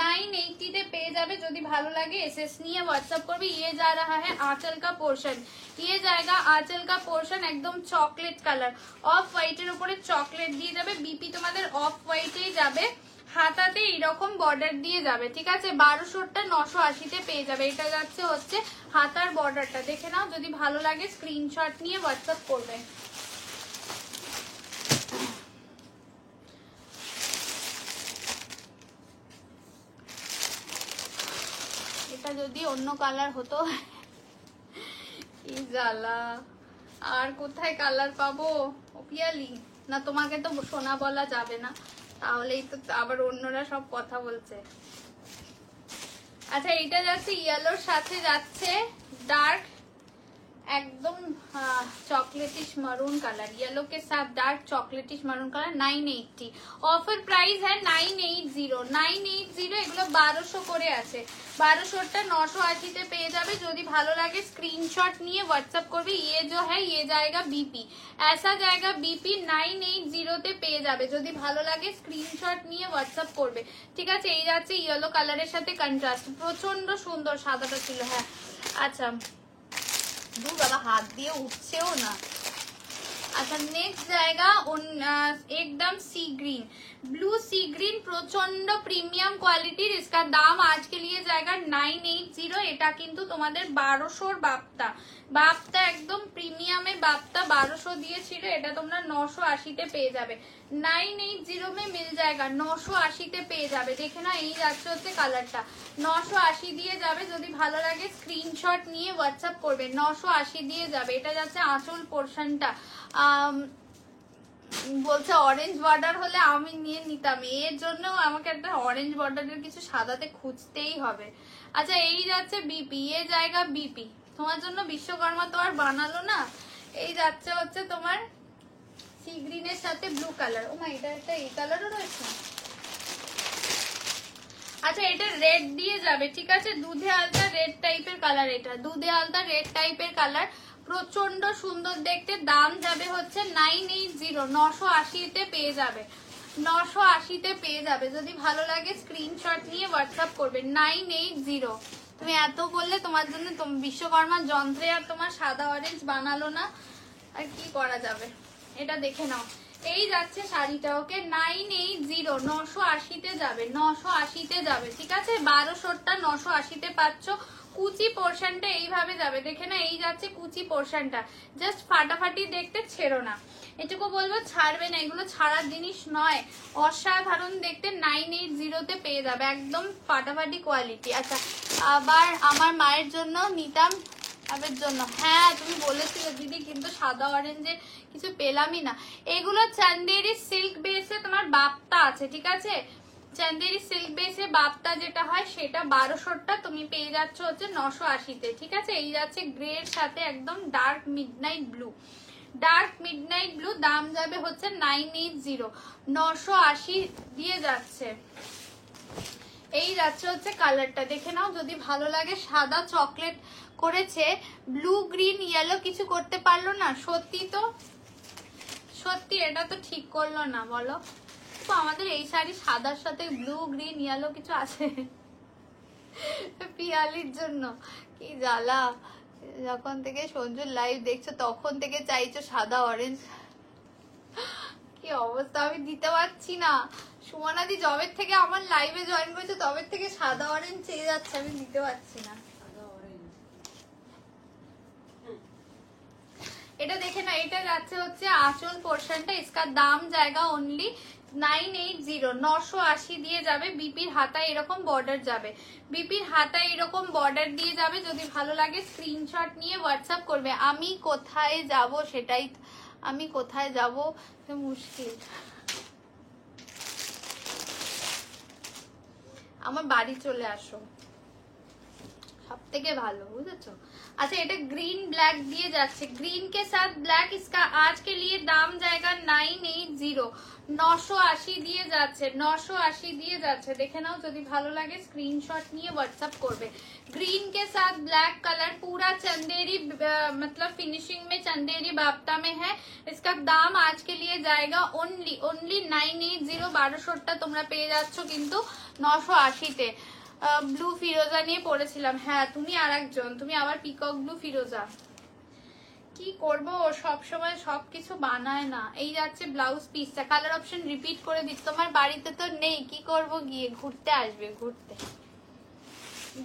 980-তে পেয়ে যাবে। যদি ভালো লাগে এসএস নিয়ে হোয়াটসঅ্যাপ করবে। ইয়ে যা রাহা হ্যাঁ আঁচল কা পোর্শন, ইয়ে জায়গা আঁচল কা পোর্শন, একদম চকলেট কালার, অফ হোয়াইটের উপরে চকলেট দিয়ে যাবে। বিপি তোমাদের অফ হোয়াইটেই যাবে, হাতাতে এইরকম বর্ডার দিয়ে যাবে, ঠিক আছে? 1200টা 980-তে পেয়ে যাবে। এটা যাচ্ছে হচ্ছে হাতার বর্ডারটা, দেখে নাও। যদি ভালো লাগে স্ক্রিনশট নিয়ে হোয়াটসঅ্যাপ করবে। এটা যদি অন্য কালার হতো, কি জ্বালা, আর কোথায় কালার পাবো পিয়ালি? না তোমাকে তো সোনা বলা যাবে না, তাহলেই তো আবার অন্যরা সব কথা বলছে। আচ্ছা এইটা যাচ্ছে ইয়েলোর সাথে যাচ্ছে डार्क एकदम चॉकलेटिश मरून कलर, येलो के साथ dark chocolatish maroon colour, 980। Offer price है 980 এগুলো 1200 করে আছে। 1200টা 980-তে পেয়ে যাবে। যদি ভালো লাগে স্ক্রিনশট নিয়ে হোয়াটসঅ্যাপ করবে। ये जो है ये जाएगा बीपी, ऐसा जाएगा बीपी, 980-তে পেয়ে যাবে। যদি ভালো লাগে স্ক্রিনশট নিয়ে হোয়াটসঅ্যাপ করবে, ঠিক আছে? এই যাচ্ছে ইয়েলো কালারের সাথে কন্ট্রাস্ট, প্রচন্ড সুন্দর। সাদাটা ছিল, হ্যাঁ। আচ্ছা দূর বাবা, হাত দিয়ে উঠছেও না। अच्छा नेक्स्ट जाएगा एकदम सी ग्रीन, ब्लू सी ग्रीन, प्रचंड प्रीमियम क्वालिटी। इसका दाम आज के लिए जाएगा 980। এটা কিন্তু তোমাদের 1200-র বাপ্তা, বাপ্তা একদম প্রিমিয়ামে বাপ্তা 1200 দিয়েছিল, এটা তোমরা 980-তে পেয়ে যাবে। 980 में मिल जाएगा, 980-তে পেয়ে যাবে। দেখে না, এই যাচ্ছে হচ্ছে কালারটা, 980 দিয়ে যাবে। যদি ভালো লাগে স্ক্রিনশট নিয়ে হোয়াটসঅ্যাপ করবে। 980 দিয়ে যাবে। এটা যাচ্ছে আঁচল পোর্শনটা, বলছে অরেঞ্জ বর্ডার হলে আমি নিয়ে নিতাম, এর জন্য আমাকে একটা অরেঞ্জ বর্ডারের কিছু সাদাতে খুঁজতেই হবে। আচ্ছা এই যাচ্ছে বিপি, এ জায়গা বিপি, তোমার জন্য বিশ্বকর্মা তো আর বানালো না। এই যাচ্ছে হচ্ছে তোমার সি গ্রিনের সাথে ব্লু কালার। ও মা, এটা একটা এই কালারও রয়েছে। আচ্ছা এটা রেড দিয়ে যাবে, ঠিক আছে? দুধে আলতা রেড টাইপের কালার, এটা দুধে আলতা রেড টাইপের কালার, প্রচন্ড সুন্দর দেখতে। দাম যাবে হচ্ছে 980, 980-তে পেয়ে যাবে, 980-তে পেয়ে যাবে। যদি ভালো লাগে স্ক্রিনশট নিয়ে হোয়াটসঅ্যাপ করবে। 980। তুমি এত বললে, তোমার জন্য বিশ্বকর্মার যন্ত্রে আর তোমার সাদা অরেঞ্জ বানালো না, আর কি করা যাবে? এটা দেখে নাও। এই যাচ্ছে শাড়িটা, ওকে 980, 980-তে যাবে, 980-তে যাবে, ঠিক আছে? 1200টা 980-তে পাচ্ছ। কুচি পোর্শনটা এইভাবে যাবে, দেখে না, এই যাচ্ছে কুচি পোর্শনটা, জাস্ট ফাটাফাটি দেখতে, ছেড়ো না, এটুকু বলবো, ছাড়বে না, এগুলো ছাড়ার জিনিস নয়, অসাধারণ দেখতে। 980-তে পেয়ে যাবে, একদম ফাটাফাটি কোয়ালিটি। আচ্ছা আবার আমার মায়ের জন্য নিতাম, আমার জন্য, হ্যাঁ তুমি বলেছিলে দিদি, কিন্তু সাদা অরেঞ্জের কিছু পেলামই না। এগুলো চান্দেরি সিল্ক বেসে তোমার বাপ্তা আছে, ঠিক আছে? চান্দেরি সিল্ক বেসে বাপ্তা যেটা হয় সেটা 1200টা তুমি পেয়ে যাচ্ছ হচ্ছে 980-তে, ঠিক আছে? এই যাচ্ছে গ্রে এর সাথে একদম dark midnight blue, dark midnight blue. দাম যাবে হচ্ছে 980, 980 দিয়ে যাচ্ছে। এই যাচ্ছে হচ্ছে কালারটা, দেখে নাও। যদি ভালো লাগে, সাদা চকলেট করেছে, ব্লু গ্রিন ইয়েলো কিছু করতে পারলো না, সত্যি তো, সত্যি এটা তো ঠিক করলো না, বলো তো? আমাদের এই শাড়ি সাদার সাথে ব্লু গ্রিন ইয়েলো কিছু আছে পিয়ালির জন্য, কি জ্বালা। যখন থেকে সঞ্জুর লাইভ দেখছো তখন থেকে চাইছো সাদা অরেঞ্জ, কি অবস্থা, আমি দিতে পারছি না। সুমনাদি জবের থেকে আমার লাইভে জয়েন করেছে তবে থেকে সাদা অরেঞ্জ চেয়ে যাচ্ছে, আমি দিতে পারছি না। এটা দেখে না, এটা যাচ্ছে হচ্ছে আঁচল পোর্শনটা, इसका দাম জায়গা অনলি 980, 980 দিয়ে যাবে। বিপির হাতায় এরকম বর্ডার যাবে, বিপির হাতায় এরকম বর্ডার দিয়ে যাবে। যদি ভালো লাগে স্ক্রিনশট নিয়ে হোয়াটসঅ্যাপ করবে। আমি কোথায় যাব সেটাই, আমি কোথায় যাব মুশকিল, আমার বাড়ি চলে আসো, সব থেকে ভালো, বুঝেছো? अच्छा এটা ग्रीन ब्लैक दिए যাচ্ছে, ग्रीन के साथ ब्लैक, इसका आज के लिए दाम जाएगा 980, 980 দিয়ে যাচ্ছে, 980 দিয়ে যাচ্ছে। দেখে নাও, যদি ভালো লাগে স্ক্রিনশট নিয়ে হোয়াটসঅ্যাপ করবে। ग्रीन के साथ ब्लैक कलर, पूरा चंदेरी मतलब फिनिशिंग में चंदेरी बाप्ता में है। इसका दाम आज के लिए जाएगा ओनली 980, 1200টা তোমরা পেয়ে যাচ্ছ কিন্তু 980 তে। ব্লু ফিরোজা নিয়ে পড়েছিলাম, হ্যাঁ তুমি আর একজন, তুমি আবার পিকক ব্লু ফিরোজা। কি করব, সব সময় সবকিছু বানায় না। এই যাচ্ছে ব্লাউজ পিসটা, কালার অপশন রিপিট করে দিচ্ছি। তোমার বাড়িতে তো নেই, কি করব, গিয়ে ঘুরতে আসবে, ঘুরতে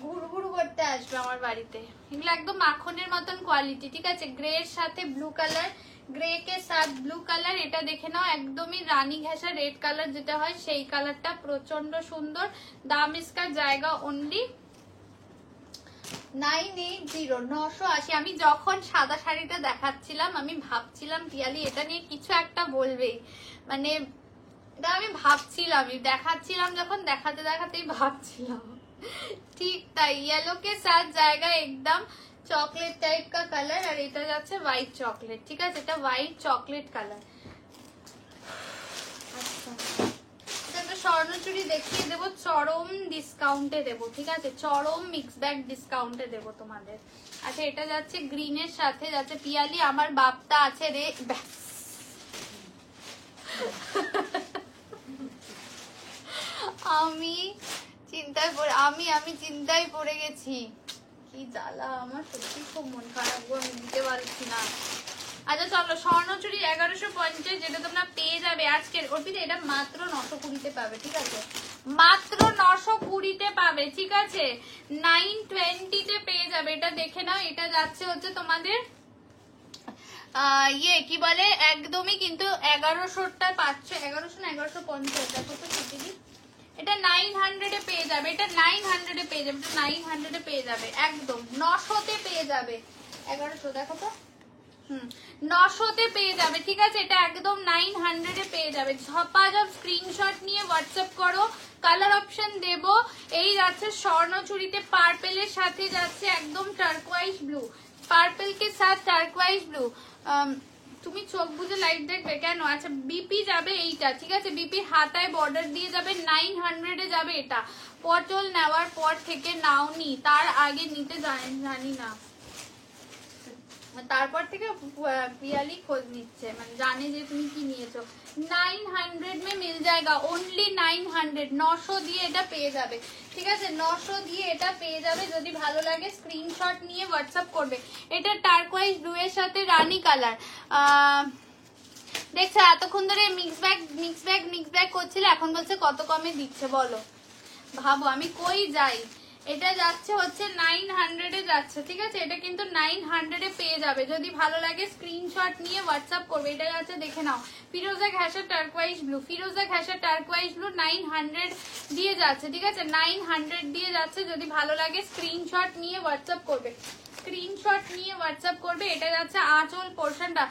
ঘুরঘুর করতে আসবে আমার বাড়িতে। এগুলো একদম মাখনের মতন কোয়ালিটি, ঠিক আছে? গ্রে এর সাথে ব্লু কালার, গ্রে কে সাথ ব্লু কালার, এটা দেখে নাও একদমই রানী ঘেঁষা রেড কালার যেটা হয় সেই কালারটা, প্রচন্ড সুন্দর। দাম ইসকা জায়গা অনলি 980, 980। আমি যখন সাদা শাড়িটা দেখাচ্ছিলাম আমি ভাবছিলাম পিয়ালি এটা নিয়ে কিছু একটা বলবেই, মানে এটা আমি ভাবছিলাম, দেখাচ্ছিলাম যখন, দেখাতে দেখাতেই ভাবছিলাম, ঠিক তাই। येलो के साथ जाएगा एकदम চকলেট টাইপ का কালার, আর এটা যাচ্ছে হোয়াইট চকলেট, ঠিক আছে? এটা হোয়াইট চকলেট কালার। আচ্ছা, এটা স্বর্ণচুরি দেখিয়ে দেবো, চরম ডিসকাউন্টে দেবো, ঠিক আছে? চরম মিক্স ব্যাগ ডিসকাউন্টে দেবো তোমাদের। আচ্ছা, এটা যাচ্ছে গ্রিনের সাথে, যাচ্ছে পিয়ালি আমার বাপটা আছে রে, ব্যাস আমি চিন্তায় পড়ে, আমি চিন্তায় পড়ে গেছি, কি জ্বালা আমার, সত্যি খুব মন খারাপ গো, আমি দিতে পারছি না। আচ্ছা চলো, স্বর্ণচুরি 1150, যেটা তোমরা পেয়ে যাবে আজকের অর্পিতে, এটা মাত্র 920-তে পাবে, ঠিক আছে? মাত্র 920-তে পাবে, ঠিক আছে? 920-তে পেয়ে যাবে। এটা দেখে নাও, এটা যাচ্ছে হচ্ছে তোমাদের ইয়ে কি বলে, একদমই কিন্তু 1100টা পাচ্ছ, 1100 না 1150, দেখো তো ছুটি, এটা 900-এ পেয়ে যাবে, এটা 900-এ পেয়ে যাবে, এটা 900-এ পেয়ে যাবে, একদম 900-তে পেয়ে যাবে। 1100 দেখো তো, 900-তে পেয়ে যাবে, ঠিক আছে? এটা একদম 900-এ পেয়ে যাবে। ঝপাঝপ স্ক্রিনশট নিয়ে হোয়াটসঅ্যাপ করো, কালার অপশন দেব। এই যাচ্ছে স্বর্ণচুরিতে, পার্পেলের সাথে যাচ্ছে একদম টার্কোয়াইজ ব্লু, পার্পেল কে সাথ টার্কোয়াইজ ব্লু। তুমি চোখ বুঝে লাইট দেখবে কেন? আচ্ছা, বিপি যাবে এইটা, ঠিক আছে? বিপি হাতায় বর্ডার দিয়ে যাবে, 900-এ যাবে। এটা পটল নেওয়ার পর থেকে নাওনি, তার আগে নিতে জানি না, তারপর থেকে পিয়ালি খোঁজ নিচ্ছে, মানে জানে যে তুমি কি নিয়েছো। 900 में मिल जाएगा, ओनली 900, 900 দিয়ে এটা পেয়ে যাবে, ঠিক আছে? 900 দিয়ে এটা পেয়ে যাবে। যদি ভালো লাগে স্ক্রিনশট নিয়ে হোয়াটসঅ্যাপ করবে। এটা টার্কোয়াইজ ব্লু এর সাথে রানী কালার। দেখছো এতক্ষণ ধরে মিক্স ব্যাগ করছিল, এখন বলছে কত কমে দিচ্ছে, বলো, ভাবো আমি কই যাই। এটা যাচ্ছে হচ্ছে 900-এ যাচ্ছে, ঠিক আছে? এটা কিন্তু 900-এ পেয়ে যাবে। যদি ভালো লাগে স্ক্রিনশট নিয়ে হোয়াটসঅ্যাপ করবে। এটা যাচ্ছে, দেখে নাও, ফিরোজা ঘাসা টার্কোয়াইজ ব্লু, ফিরোজা ঘাসা টার্কোয়াইজ ব্লু 900 দিয়ে যাচ্ছে, ঠিক আছে? 900 দিয়ে যাচ্ছে। যদি ভালো লাগে স্ক্রিনশট নিয়ে হোয়াটসঅ্যাপ করবে, স্ক্রিনশট নিয়ে হোয়াটসঅ্যাপ করবে। এটা যাচ্ছে আঁচল পোর্শনটা,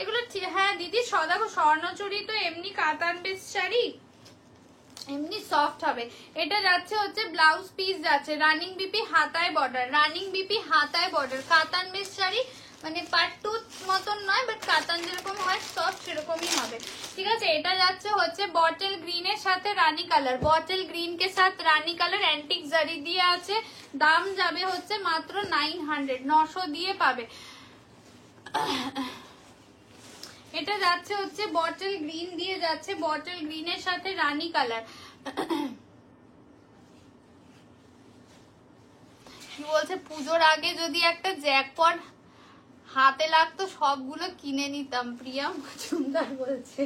এগুলো হ্যাঁ দিদি, দেখো স্বর্ণচুরি তো এমনি কাতান বেস শাড়ি, এমনি সফট হবে। এটা যাচ্ছে হচ্ছে ব্লাউজ পিস যাচ্ছে, রানিং বিপি হাতায় বর্ডার, রানিং বিপি হাতায় বর্ডার, কাতান বেস শাড়ি, মানে পাট্টু মতন নয়, বাট কাতান যেরকম হয় সফট সেরকমই হবে, ঠিক আছে? এটা যাচ্ছে হচ্ছে বটল গ্রিনের সাথে রানী কালার, বটল গ্রিন কে সাথ রানী কালার, অ্যান্টিক জারি দিয়ে আছে। দাম যাবে হচ্ছে মাত্র 900, 900 দিয়ে পাবে। এটা যাচ্ছে হচ্ছে বটল গ্রিন দিয়ে যাচ্ছে, বটল গ্রিনের সাথে রানী কালার। কি বলছে, পুজোর আগে যদি একটা জ্যাকপট হাতে লাগতো সবগুলো কিনে নিতাম, প্রিয়া মজুমদার বলছে।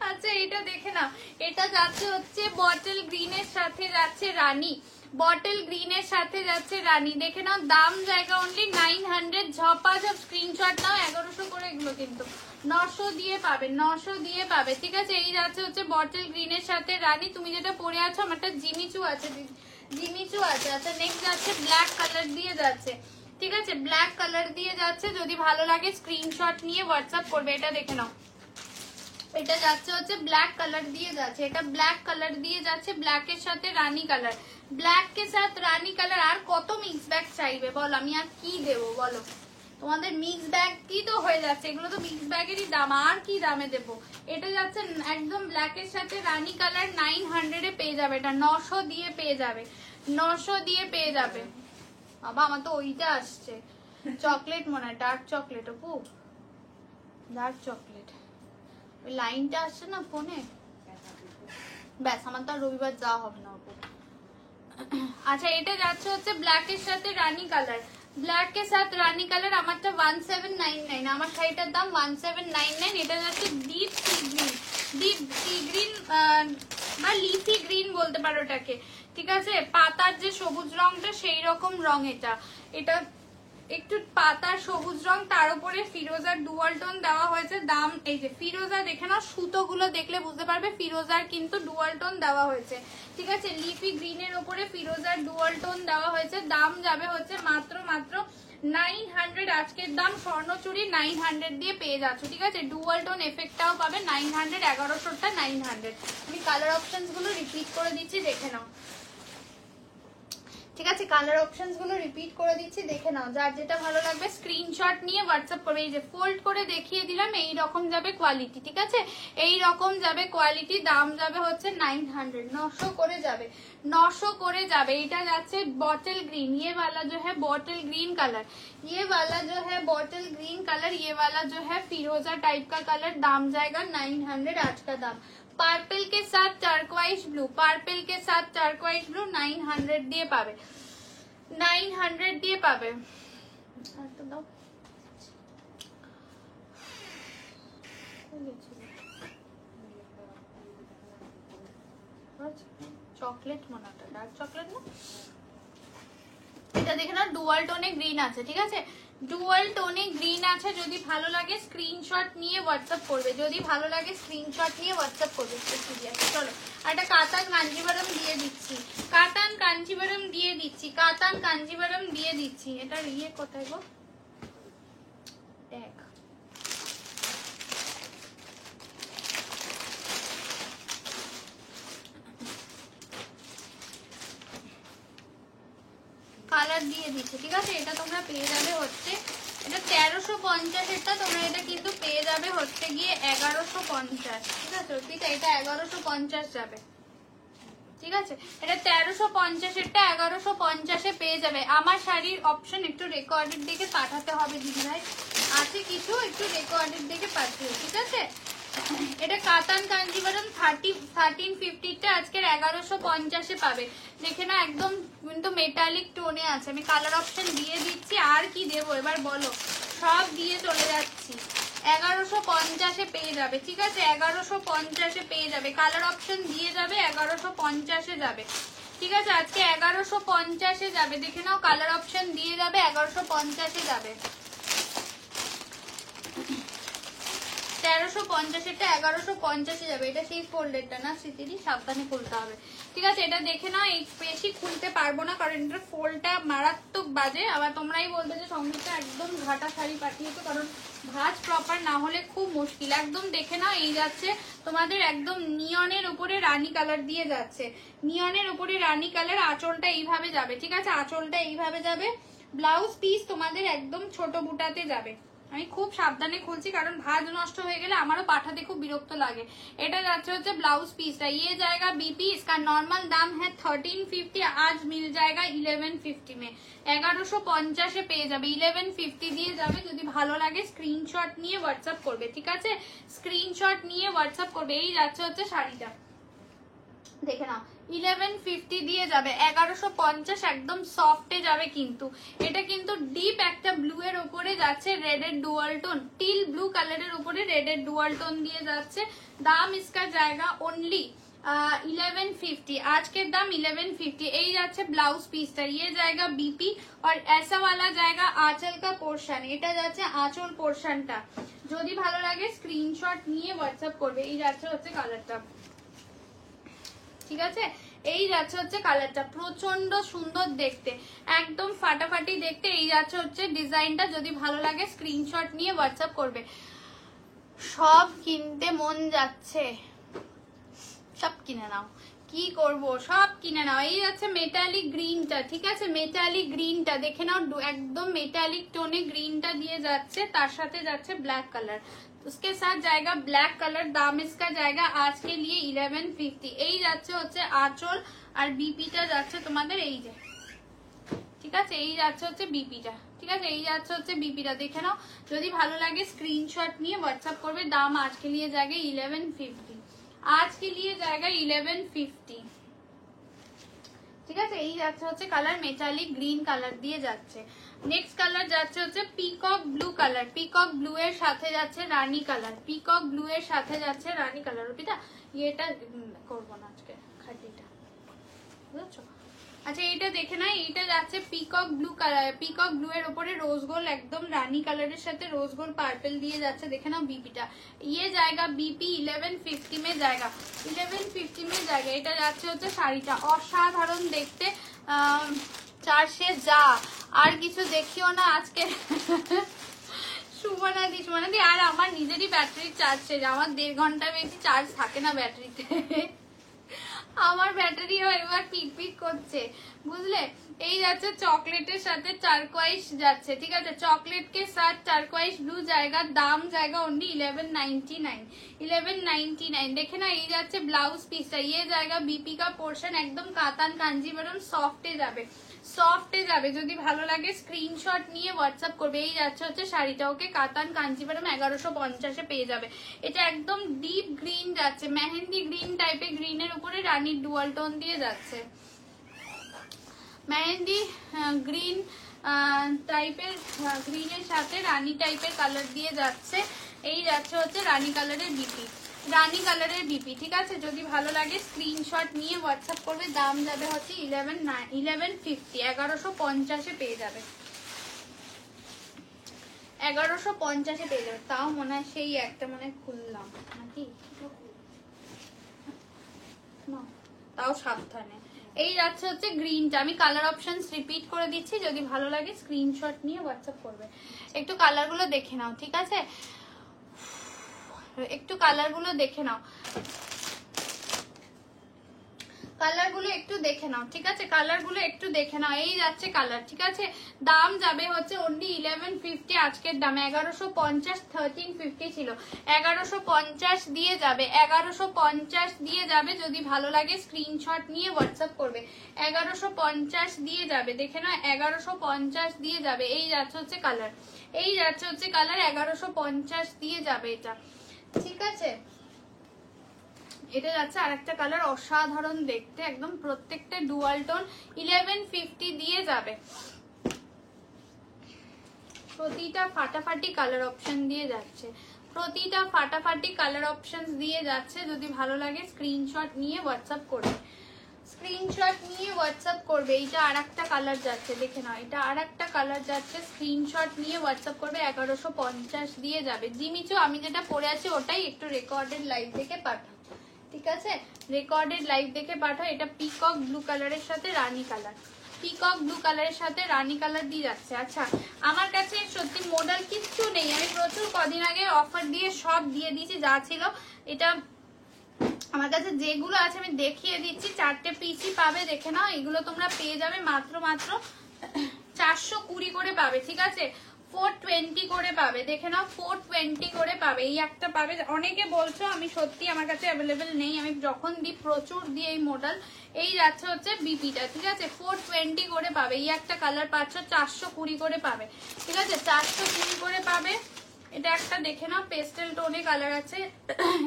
আচ্ছা, এটা দেখে নাও, এটা যাচ্ছে হচ্ছে বটল গ্রিনের সাথে যাচ্ছে রানী, বটল গ্রিনের সাথে যাচ্ছে রানী, দেখে নাও দাম জায়গা অনলি 900, ঝপাঝপ স্ক্রিনশট নাও। 1100 করে এগুলো কিন্তু 900 দিয়ে পাবে, 900 দিয়ে পাবে, ঠিক আছে। এই যাচ্ছে হচ্ছে বটল গ্রিনের সাথে রানী। তুমি যেটা পরে আছো আমারটা জিমিচু আছে, জিমিচু আছে। আচ্ছা নেক্সট যাচ্ছে ব্ল্যাক কালার দিয়ে যাচ্ছে, ঠিক আছে, ব্ল্যাক কালার দিয়ে যাচ্ছে। যদি ভালো লাগে স্ক্রিনশট নিয়ে হোয়াটসঅ্যাপ করবে। এটা দেখে নাও, এটা যাচ্ছে হচ্ছে ব্ল্যাক কালার দিয়ে যাচ্ছে, এটা ব্ল্যাক কালার দিয়ে যাচ্ছে, ব্ল্যাকের সাথে রানী কালার, ব্ল্যাক কে সাথ রানী কালার। আর কত মিক্স ব্যাগ চাইবে বল, আমি আর কি দেবো বলো, তোমাদের মিক্স ব্যাগ কি তো হয়ে যাচ্ছে, এগুলো তো মিক্স ব্যাগেরই দাম, আর কি দামে দেবো। এটা যাচ্ছে একদম ব্ল্যাকের সাথে রানী কালার, 900 এ পেয়ে যাবে, এটা 900 দিয়ে পেয়ে যাবে, 900 দিয়ে পেয়ে যাবে। বাবা আমার তো ওইটা আসছে চকলেট মনে হয়, dark chocolate, Apu dark chocolate, ওই লাইনটা আসছে না ফোনে, ব্যাস আমার তো আর রবিবার যাওয়া হবে না অপু। আচ্ছা এটা যাচ্ছে হচ্ছে ব্ল্যাকের সাথে রানী কালার, ব্ল্যাক के साथ রানী কালার। আমারটা 1799, আমার শাড়িটার দাম 1799। এটা যাচ্ছে deep sea green, deep sea green বা লিফি গ্রিন বলতে পারো এটাকে, ঠিক আছে। পাতার যে সবুজ রংটা সেই রকম রং এটা, এটা একটু পাতার সবুজ রং, তার উপরে ফিরোজার ডুয়াল টোন দেওয়া হয়েছে। দাম এই যে ফিরোজা দেখে নাও, সুতোগুলো দেখলে বুঝতে পারবে ফিরোজার কিন্তু ডুয়াল টোন দেওয়া হয়েছে, ঠিক আছে। লিফি গ্রিনের উপরে ফিরোজার ডুয়াল টোন দেওয়া হয়েছে। দাম যাবে হচ্ছে মাত্র 900। আজকের দাম স্বর্ণচুরি 900 দিয়ে পেয়ে যাচ্ছ, ঠিক আছে। ডুয়াল টোন এফেক্টটাও পাবে 900, 1100টা 900। আমি কালার অপশনস গুলো রিপিট করে দিচ্ছি, দেখে নাও, ঠিক আছে। কালার অপশনস গুলো রিপিট করে দিচ্ছি, দেখে নাও। যার যেটা ভালো লাগবে স্ক্রিনশট নিয়ে হোয়াটসঅ্যাপ করবে। এই যে ফোল্ড করে দেখিয়ে দিলাম, এই রকম যাবে কোয়ালিটি, ঠিক আছে, এই রকম যাবে কোয়ালিটি। দাম যাবে হচ্ছে 900, 900 করে যাবে, 900 করে যাবে। এটা যাচ্ছে बॉटल ग्रीन, ये वाला जो है बॉटल ग्रीन कलर, ये वाला जो है बॉटल ग्रीन कलर, ये वाला जो है फिरोजा टाइप का कलर। दाम जाएगा 900 आज का दाम। পার্পল के साथ টার্কোয়াইজ ব্লু, পার্পল के साथ টার্কোয়াইজ ব্লু 900 দিয়ে পাবে, 900 দিয়ে পাবে। তো দাও চকলেট মনাটা, ডার্ক চকলেট না, এটা দেখে না ডুয়াল টোনে গ্রিন আছে, ঠিক আছে, ডুয়াল টোনে গ্রিন আছে। যদি ভালো লাগে স্ক্রিনশট নিয়ে হোয়াটসঅ্যাপ করবে, যদি ভালো লাগে স্ক্রিনশট নিয়ে হোয়াটসঅ্যাপ করবে। চলো একটা কাতান কাঞ্জিভারম দিয়ে দিচ্ছি, কাতান কাঞ্জিভারম দিয়ে দিচ্ছি, কাতান কাঞ্জিভারম দিয়ে দিচ্ছি। এটার ইয়ে কোথায় গো, দেখ কালার দিয়ে দিচ্ছে, ঠিক আছে। এটা তোমরা পেয়ে যাবে হচ্ছে, এটা 1350, এটা তোমরা এটা কিন্তু পেয়ে যাবে হচ্ছে গিয়ে 1150, ঠিক আছে। এটা 1150 যাবে, ঠিক আছে। এটা 1350, এটা 1150 পেয়ে যাবে। আমার শাড়ির অপশন একটু রেকর্ডের দিকে পাঠাতে হবে দিদি ভাই, আছে কিছু, একটু রেকর্ডের দিকে পাঠিয়ে, ঠিক আছে। এটা কাতান কাঞ্জিভারম 1350টা আজকের 1150 পাবে, দেখে না একদম কিন্তু মেটালিক টোনে আছে। আমি কালার অপশন দিয়ে দিচ্ছি, আর কি দেবো এবার বলো, সব দিয়ে চলে যাচ্ছি। 1150 পেয়ে যাবে, ঠিক আছে, 1150 পেয়ে যাবে। কালার অপশন দিয়ে যাবে 1150 যাবে, ঠিক আছে। আজকে 1150 যাবে, দেখে নাও কালার অপশন দিয়ে যাবে 1150 যাবে। 1350, এটা 1150 যাবে। এটা সেই ফোল্ডেরটা না স্মৃতিদি, সাবধানে খুলতে হবে, ঠিক আছে। এটা দেখে নাও, এই বেশি খুলতে পারবো না কারণ এটা ফোল্ডটা মারাত্মক বাজে। আবার তোমরাই বলবে যে সংগীতটা একদম ঘাটা শাড়ি পাঠিয়েছো, কারণ ভাঁজ প্রপার না হলে খুব মুশকিল। একদম দেখে নাও, এই যাচ্ছে তোমাদের একদম নিয়নের উপরে রানী কালার দিয়ে যাচ্ছে, নিয়নের উপরে রানী কালার। আঁচলটা এইভাবে যাবে, ঠিক আছে, আঁচলটা এইভাবে যাবে। ব্লাউজ পিস তোমাদের একদম ছোট বুটাতে যাবে। আমি খুব সাবধানে খুলছি কারণ ভাঁজ নষ্ট হয়ে গেলে আমারও পাঠাতে খুব বিরক্ত লাগে। এটা যাচ্ছে হচ্ছে ব্লাউজ পিসটা, ये जाएगा बीपी, इसका नॉर्मल दाम है 1350, आज मिल जाएगा 1150 में। 1150 পেয়ে যাবে, 1150 দিয়ে যাবে। যদি ভালো লাগে স্ক্রিনশট নিয়ে হোয়াটসঅ্যাপ করবে, ঠিক আছে, স্ক্রিনশট নিয়ে হোয়াটসঅ্যাপ করবে। এই যাচ্ছে হচ্ছে শাড়িটা, দেখে নাও 1150 দিয়ে যাবে, 1150 একদম সফটে যাবে। কিন্তু এটা কিন্তু ডিপ একটা ব্লু এর উপরে যাচ্ছে, রেডের ডুয়াল টোন, টিল ব্লু কালারের উপরে রেডের ডুয়াল টোন দিয়ে যাচ্ছে। দাম इसका जाएगा ओनली 1150 आज के दाम 1150। यही যাচ্ছে ব্লাউজ পিসটা, ये जाएगा बीपी और ऐसा वाला जाएगा आंचल का पोर्शन, এটা যাচ্ছে আঁচল পোরশনটা। যদি ভালো লাগে স্ক্রিনশট নিয়ে হোয়াটসঅ্যাপ করবে। এই যাচ্ছে হচ্ছে কালারটা, ঠিক আছে? এই যাচ্ছে হচ্ছে কালারটা, প্রচন্ড সুন্দর দেখতে, একদম ফাটাফাটি দেখতে। এই যাচ্ছে হচ্ছে ডিজাইনটা, যদি ভালো লাগে স্ক্রিনশট নিয়ে হোয়াটসঅ্যাপ করবে। সব কিনতে মন যাচ্ছে, সব কিনে নাও, কি করব, সব কিনে নাও। এই যাচ্ছে মেটালিক গ্রিনটা, ঠিক আছে? মেটালিক গ্রিনটা দেখে নাও, একদম মেটালিক টোনে গ্রিনটা দিয়ে যাচ্ছে, তার সাথে যাচ্ছে ব্लैक कलर, उसके साथ जाएगा ब्लैक कलर। दाम इसका जाएगा आज के लिए 1150। এই যাচ্ছে হচ্ছে আঁচল, আর বিপিটা যাচ্ছে তোমাদের এই যে, ঠিক আছে? এই যাচ্ছে হচ্ছে বিপিটা, ঠিক আছে? এই যাচ্ছে হচ্ছে বিপিটা, দেখে নাও। যদি ভালো লাগে স্ক্রিনশট নিয়ে হোয়াটসঅ্যাপ করবে। দাম आज के लिए जाएगा 1150, आज के लिए जाएगा 1150, ঠিক আছে? এই যাচ্ছে হচ্ছে কালার, মেটালিক গ্রিন কালার দিয়ে যাচ্ছে। নেক্সট কালার যাচ্ছে হচ্ছে peacock blue colour, peacock blue এর সাথে যাচ্ছে রানী কালার, পিকক ব্লু এর সাথে যাচ্ছে রানী কালার। রুপিতা এটা করবো না আজকে, খাটিটা বুঝছো? আচ্ছা এইটা দেখে না, এইটা যাচ্ছে peacock blue colour, peacock blue এর উপরে রোজ গোল্ড, একদম রানী কালারের সাথে রোজ গোল্ড পার্পল দিয়ে যাচ্ছে। দেখে নাও বিপিটা, ये जाएगा बीपी 1150 में जाएगा, 1150 में जाएगा। এটা যাচ্ছে হচ্ছে শাড়িটা, অসাধারণ দেখতে। চার্জে যা, আর কিছু দেখিও না আজকে। সুমনাদি, সুমনাদি, আর আমার নিজেরই ব্যাটারি চার্জ শেষ, আমার 1.5 ঘন্টা বেশি চার্জ থাকে না ব্যাটারিতে। আমার ব্যাটারিও এবার পিট করছে, বুঝলে? এই যাচ্ছে চকলেটের সাথে টারকোয়াইজ যাচ্ছে, ঠিক আছে? চকলেট के साथ টারকোয়াইজ ব্লু जाएगा, দাম जाएगा ओनली 1199, 1199। দেখে না, এই যাচ্ছে ব্লাউজ পিসটা, ये जाएगा बीपी का पोर्शन, একদম কাতান কাঞ্জিভরম সফটে যাবে, সফটে যাবে। যদি ভালো লাগে স্ক্রিনশট নিয়ে হোয়াটসঅ্যাপ করবে। এই যাচ্ছে হচ্ছে শাড়িটা, ওকে? কাতান কাঞ্জিভরম 1150 পেয়ে যাবে। এটা একদম ডিপ গ্রিন যাচ্ছে, মেহেন্দি গ্রিন টাইপের, গ্রিনের উপরে রানীর ডুয়াল টোন দিয়ে যাচ্ছে, মেহেন্দি গ্রিন টাইপের, গ্রিনের সাথে রানী টাইপের কালার দিয়ে যাচ্ছে। এই যাচ্ছে হচ্ছে রানী কালারের বিপি, রানী কালারের বিপি, ঠিক আছে? যদি ভালো লাগে স্ক্রিনশট নিয়ে হোয়াটসঅ্যাপ করবে। দাম যাবে হচ্ছে 1150, 1150 পেয়ে যাবে, 1150 পেয়ে যাবে। তাও মনে হয় সেই একটা মনে খুললাম নাকি, তাও সাবধানে। এই যাচ্ছে হচ্ছে গ্রিনটা, আমি কালার অপশন রিপিট করে দিচ্ছি, যদি ভালো লাগে স্ক্রিনশট নিয়ে হোয়াটসঅ্যাপ করবে। একটু কালারগুলো দেখে নাও, ঠিক আছে? একটু কালারগুলো দেখে নাও, কালারগুলো একটু দেখে নাও, ঠিক আছে? কালারগুলো একটু দেখে নাও। এই যাচ্ছে কালার, ঠিক আছে? দাম যাবে হচ্ছে অনলি 1150, আজকের দাম 1150, 1350 ছিল, 1150 দিয়ে যাবে, 1150 দিয়ে যাবে। যদি ভালো লাগে স্ক্রিনশট নিয়ে হোয়াটসঅ্যাপ করবে। 1150 দিয়ে যাবে, দেখে নাও, 1150 দিয়ে যাবে। এই যাচ্ছে হচ্ছে কালার, এই যাচ্ছে হচ্ছে কালার, 1150 দিয়ে যাবে এটা, ঠিক আছে? এটা যাচ্ছে আরেকটা কালার, অসাধারণ দেখতে, একদম প্রত্যেকটা ডুয়াল টোন, 1150 দিয়ে যাবে। প্রতিটা ফাটাফাটি কালার অপশন দিয়ে যাচ্ছে, প্রতিটা ফাটাফাটি কালার অপশন দিয়ে যাচ্ছে। যদি ভালো লাগে স্ক্রিনশট নিয়ে হোয়াটসঅ্যাপ করবে, স্ক্রিনশট নিয়ে হোয়াটসঅ্যাপ করবে। এইটা আরেকটা কালার যাচ্ছে, দেখে নাও, এটা আরেকটা কালার যাচ্ছে, স্ক্রিনশট নিয়ে হোয়াটসঅ্যাপ করবে। 1150 দিয়ে যাবে। জিমিচু, আমি যেটা পরে আছি ওটাই, একটু রেকর্ডেড লাইভ দেখে পাঠাও, ঠিক আছে? রেকর্ডেড লাইভ দেখে পাঠাও। এটা পিকক ব্লু কালারের সাথে রানী কালার, পিকক ব্লু কালারের সাথে রানী কালার দিয়ে যাচ্ছে। আচ্ছা, আমার কাছে সত্যি মডেল কিচ্ছু নেই, আমি প্রচুর কদিন আগে অফার দিয়ে সব দিয়ে দিয়েছি যা ছিল। এটা আমার কাছে যেগুলো আছে আমি দেখিয়ে দিচ্ছি, 4টে পিসই পাবে, দেখে নাও। এগুলো তোমরা পেয়ে যাবে মাত্র 420 করে পাবে, ঠিক আছে? 420 করে পাবে, দেখে নাও, 420 করে পাবে। এই একটা পাবে। অনেকে বলছো, আমি সত্যি আমার কাছে অ্যাভেলেবেল নেই, আমি যখন দিই প্রচুর দিই এই মডেল। এই যাচ্ছে হচ্ছে বিপিটা, ঠিক আছে? 420 করে পাবে। এই একটা কালার পাচ্ছ 420 করে পাবে, ঠিক আছে? 420 করে পাবে। এটা একটা দেখে নাও, পেস্টেল টোনে কালার আছে,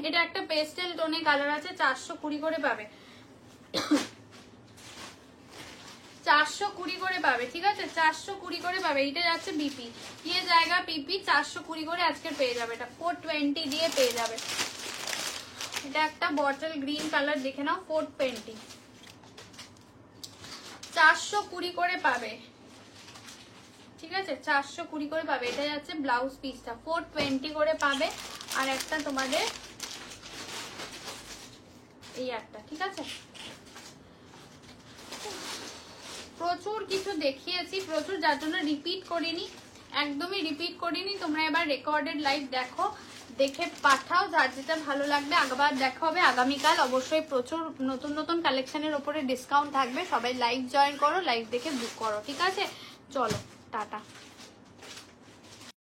এটা একটা পেস্টেল টোনে কালার আছে, 420 করে পাবে, 420 করে পাবে, ঠিক আছে? 420 করে পাবে। এটা যাচ্ছে বিপি, ये जाएगा পিপি, 420 করে আজকে পেয়ে যাবে। এটা 420 দিয়ে পেয়ে যাবে। এটা একটা বটল গ্রিন কালার, দেখে নাও, 420, 420 করে পাবে, ঠিক আছে, 420 করে পাবে। এটা যাচ্ছে ব্লাউজ পিসটা, 420 করে পাবে। আর একটা তোমাদের এই একটা, ঠিক আছে। প্রচুর কিছু দেখিয়েছি, প্রচুর, যার জন্য রিপিট করিনি, একদমই রিপিট করিনি। তোমরা এবার রেকর্ডেড লাইভ দেখো, দেখে পাঠাও, যার যেটা ভালো লাগবে। আবার দেখা হবে আগামীকাল, অবশ্যই প্রচুর নতুন নতুন কালেকশনের ওপরে ডিসকাউন্ট থাকবে। সবাই লাইভ জয়েন করো, লাইভ দেখে বুক করো, ঠিক আছে। চলো টাটা।